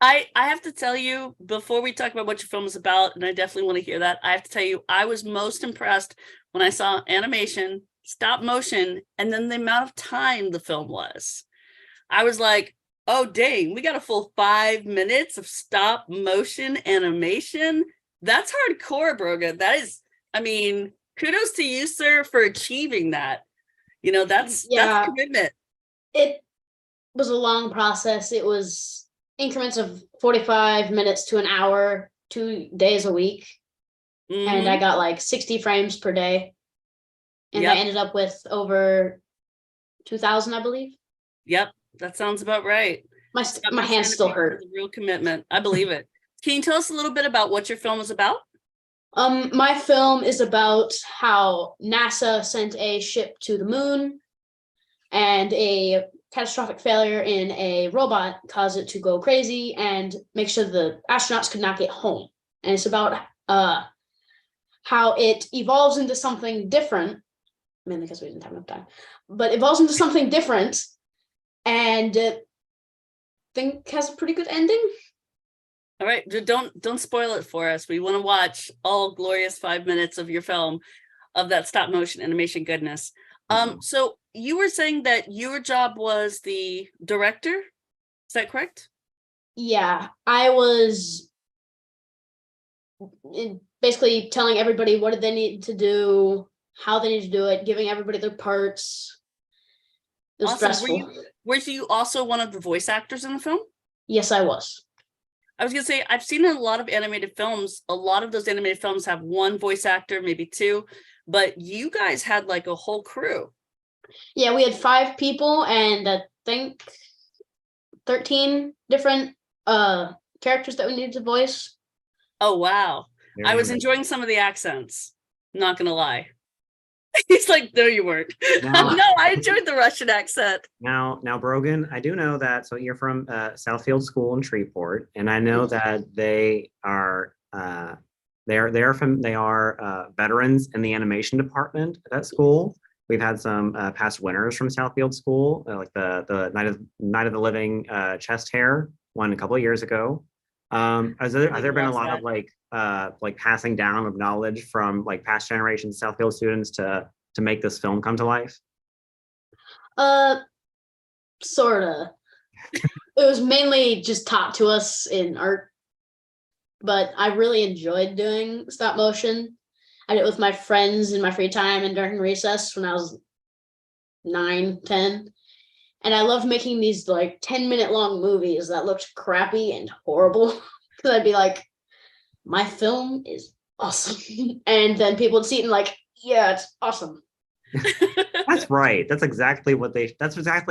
I have to tell you, before we talk about what your film is about, and I definitely want to hear that, I have to tell you, I was most impressed when I saw animation, stop motion, and then the amount of time the film was. I was like, oh, dang, we got a full 5 minutes of stop motion animation. That's hardcore, Brogan. That is, I mean, kudos to you, sir, for achieving that. That's commitment. It was a long process. It was increments of 45 minutes to an hour, 2 days a week. And I got like 60 frames per day. And I ended up with over 2,000, I believe. Yep, that sounds about right. My hands still hurt. Real commitment. I believe it. Can you tell us a little bit about what your film is about? My film is about how NASA sent a ship to the moon, and a catastrophic failure in a robot caused it to go crazy and make sure the astronauts could not get home. And it's about how it evolves into something different, mainly because we didn't have enough time, but evolves into something different, and I think has a pretty good ending. All right, don't spoil it for us. We want to watch all glorious 5 minutes of your film, of that stop motion animation goodness. So you were saying that your job was the director, is that correct? Yeah, I was basically telling everybody what did they need to do, how they need to do it, giving everybody their parts. It was stressful. Were you also one of the voice actors in the film? Yes, I was. I was gonna say, I've seen in a lot of animated films, a lot of those animated films have one voice actor, maybe two, but you guys had like a whole crew. Yeah, we had 5 people and I think 13 different characters that we needed to voice. Oh, wow. I was enjoying some of the accents, not gonna lie. He's like, no, you weren't. No. No, I enjoyed the Russian accent. Now, Brogan, I do know that. So you're from Southfield School in Shreveport, and I know that they are veterans in the animation department at that school. We've had some past winners from Southfield School, like the Night of the Living chest hair won a couple of years ago. Has there been a lot of like passing down of knowledge from like past generations of Southfield students to make this film come to life? Sorta. It was mainly just taught to us in art, but I really enjoyed doing stop motion. I did it with my friends in my free time and during recess when I was 9, 10. And I loved making these like 10-minute long movies that looked crappy and horrible. Because I'd be like, my film is awesome. And then people would see it and like, yeah, it's awesome. That's right. That's exactly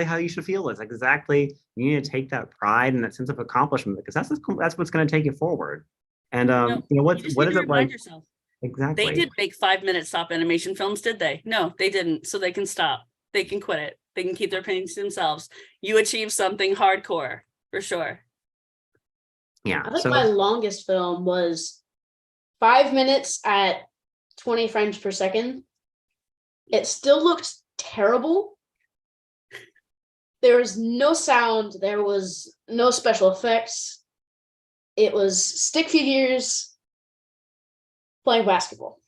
how you should feel. It's exactly, you need to take that pride and that sense of accomplishment, because that's what's going to take you forward. And what is it like? Yourself. Exactly. They did make 5-minute stop animation films, did they? No, they didn't. So they can stop. They can quit it. They can keep their opinions to themselves. You achieve something hardcore for sure. Yeah. I think my longest film was 5 minutes at 20 frames per second. It still looked terrible. There was no sound. There was no special effects. It was stick figures playing basketball.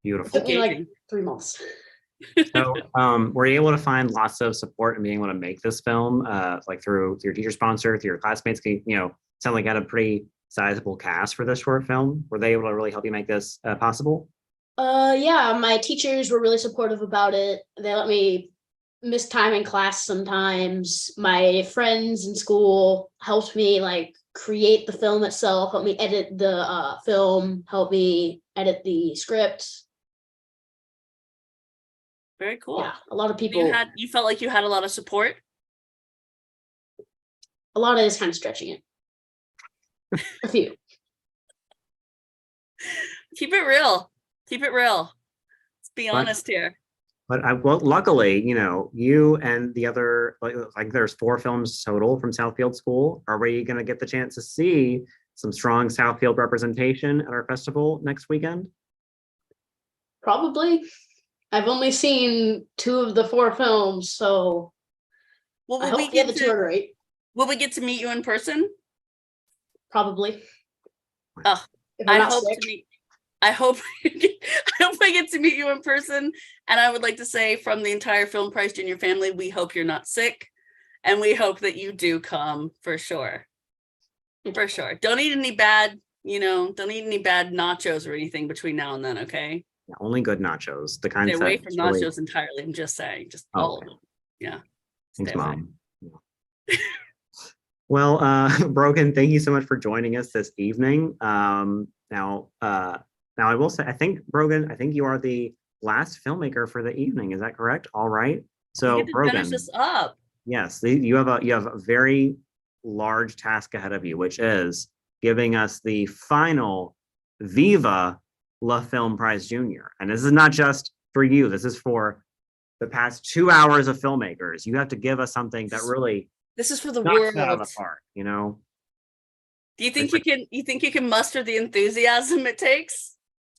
Beautiful. It took me like 3 months. So were you able to find lots of support in being able to make this film, like through your teacher sponsor, through your classmates? Sound like you had a pretty sizable cast for this short film. Were they able to really help you make this possible? Yeah, my teachers were really supportive about it. They let me miss time in class sometimes. My friends in school helped me like create the film itself, helped me edit the film, helped me edit the script. Very cool. Yeah, a lot of people. You felt like you had a lot of support? A lot of it is kind of stretching it. A few. Keep it real. Keep it real. Let's be honest here. But luckily, you and the other, like there's 4 films total from Southfield School. Are we going to get the chance to see some strong Southfield representation at our festival next weekend? Probably. I've only seen 2 of the 4 films, so I hope the other 2 are great. Will we get to meet you in person? Probably. Oh, I hope to meet. I hope I get to meet you in person. And I would like to say, from the entire Film Prize Junior family, we hope you're not sick, and we hope that you do come for sure. For sure. Don't eat any bad, don't eat any bad nachos or anything between now and then, okay? Yeah, only good nachos. The kind Stay away from nachos really... entirely. I'm just saying, all of them. Yeah. Thanks, Mom. Well, Brogan, thank you so much for joining us this evening. Now I will say, I think, Brogan, you are the last filmmaker for the evening. Is that correct? All right. So, Brogan, finish this up. Yes, you have a very large task ahead of you, which is giving us the final Viva La Film Prize Junior. And this is not just for you. This is for the past 2 hours of filmmakers. You have to give us something that really This is for the knocks it out of world. the park, you know? Do you think you can muster the enthusiasm it takes?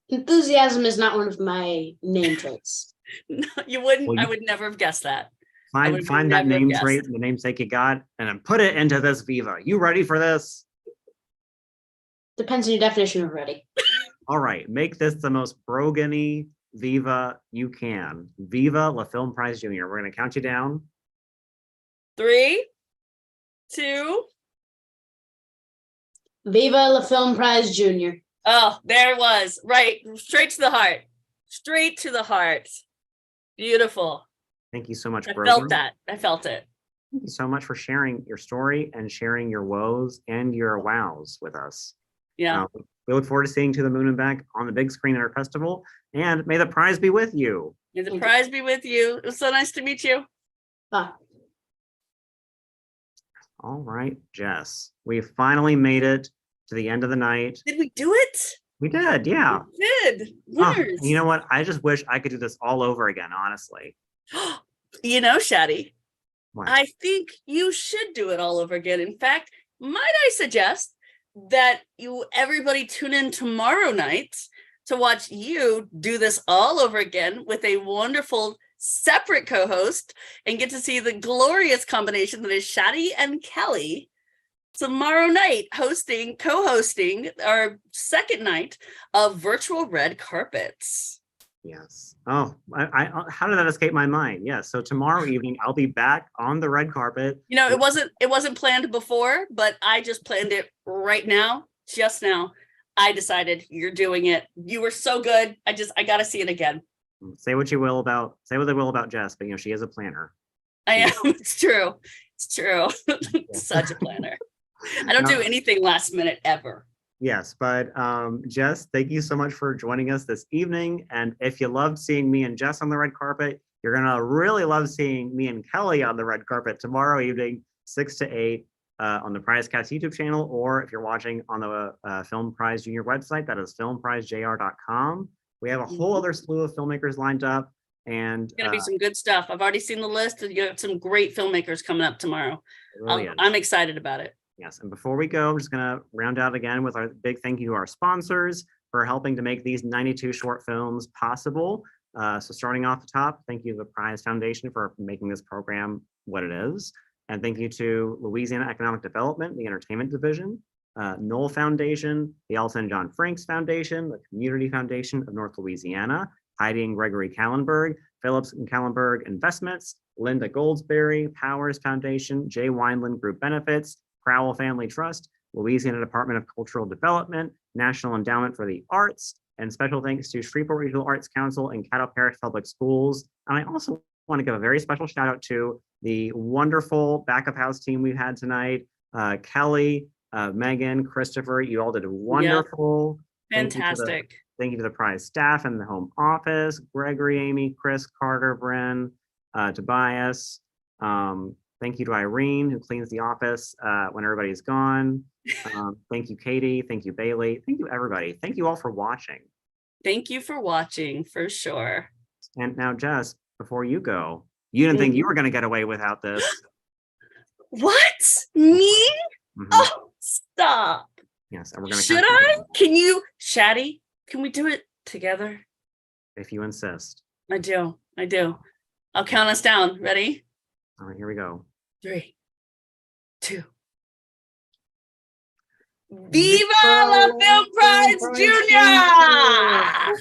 Enthusiasm is not one of my name traits. No, you wouldn't. Well, I would never have guessed that. Find that name trait, the namesake you got, and then put it into this Viva. You ready for this? Depends on your definition of ready. All right, make this the most Brogan-y Viva you can. Viva La Film Prize Junior. We're gonna count you down. 3, 2. Viva La Film Prize Junior. Oh, there it was. Right, straight to the heart. Straight to the heart. Beautiful. Thank you so much, I Brogan. felt that. I felt it. Thank you so much for sharing your story and sharing your woes and your wows with us. Yeah. We look forward to seeing To the Moon and Back on the big screen at our festival. And may the prize be with you. May the prize be with you. It was so nice to meet you. Bye. All right, Jess. We finally made it to the end of the night. Did we do it? We did, yeah. We did. Winners. You know what? I just wish I could do this all over again, honestly. You know, Shaddy, What? I think you should do it all over again. In fact, might I suggest that everybody tune in tomorrow night to watch you do this all over again with a wonderful separate co-host and get to see the glorious combination that is Shaddy and Kelly tomorrow night co-hosting our second night of virtual red carpets. Yes. Oh, how did that escape my mind? Yes. So tomorrow evening, I'll be back on the red carpet. You know, it wasn't planned before, but I just planned it right now, just now. I decided you're doing it. You were so good. I got to see it again. Say what they will about Jess, but you know, she is a planner. I am. It's true. It's true. Such a planner. I don't do anything last minute ever. Yes, but Jess, thank you so much for joining us this evening. And if you loved seeing me and Jess on the red carpet, you're gonna really love seeing me and Kelly on the red carpet tomorrow evening, 6 to 8, on the PrizeCast YouTube channel, or if you're watching on the Film Prize Junior website, that is filmprizejr.com. We have a whole other slew of filmmakers lined up, and It's gonna be some good stuff. I've already seen the list. You have some great filmmakers coming up tomorrow. really is. I'm excited about it. Yes, and before we go, I'm just gonna round out again with our big thank you to our sponsors for helping to make these 92 short films possible. So starting off the top, thank you to the Prize Foundation for making this program what it is. And thank you to Louisiana Economic Development, the Entertainment Division, Knoll Foundation, the Alton and John Franks Foundation, the Community Foundation of North Louisiana, Heidi and Gregory Kallenberg, Phillips and Kallenberg Investments, Linda Goldsberry, Powers Foundation, Jay Wineland Group Benefits, Crowell Family Trust, Louisiana Department of Cultural Development, National Endowment for the Arts, and special thanks to Shreveport Regional Arts Council and Caddo Parish Public Schools. And I also want to give a very special shout out to the wonderful backup house team we've had tonight. Kelly, Megan, Christopher, you all did wonderful. Fantastic. Thank you to the prize staff and the home office, Gregory, Amy, Chris, Carter, Bren, Tobias. Thank you to Irene, who cleans the office when everybody's gone. Thank you, Katie. Thank you, Bailey. Thank you, everybody. Thank you all for watching. Thank you for watching, for sure. And now, Jess, before you go, you didn't think you were going to get away without this. What? Me? Oh, stop. Yes, and we're going to. Should I? Can you, Shaddy? Can we do it together? If you insist. I do. I'll count us down. Ready? All right, here we go. 3, 2. Viva la Film Prize Junior!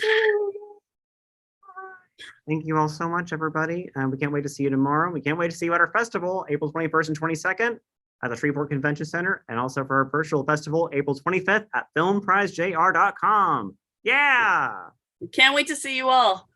Thank you all so much, everybody. We can't wait to see you tomorrow. We can't wait to see you at our festival, April 21st and 22nd at the Shreveport Convention Center, and also for our virtual festival, April 25th at filmprizejr.com. Yeah! Can't wait to see you all.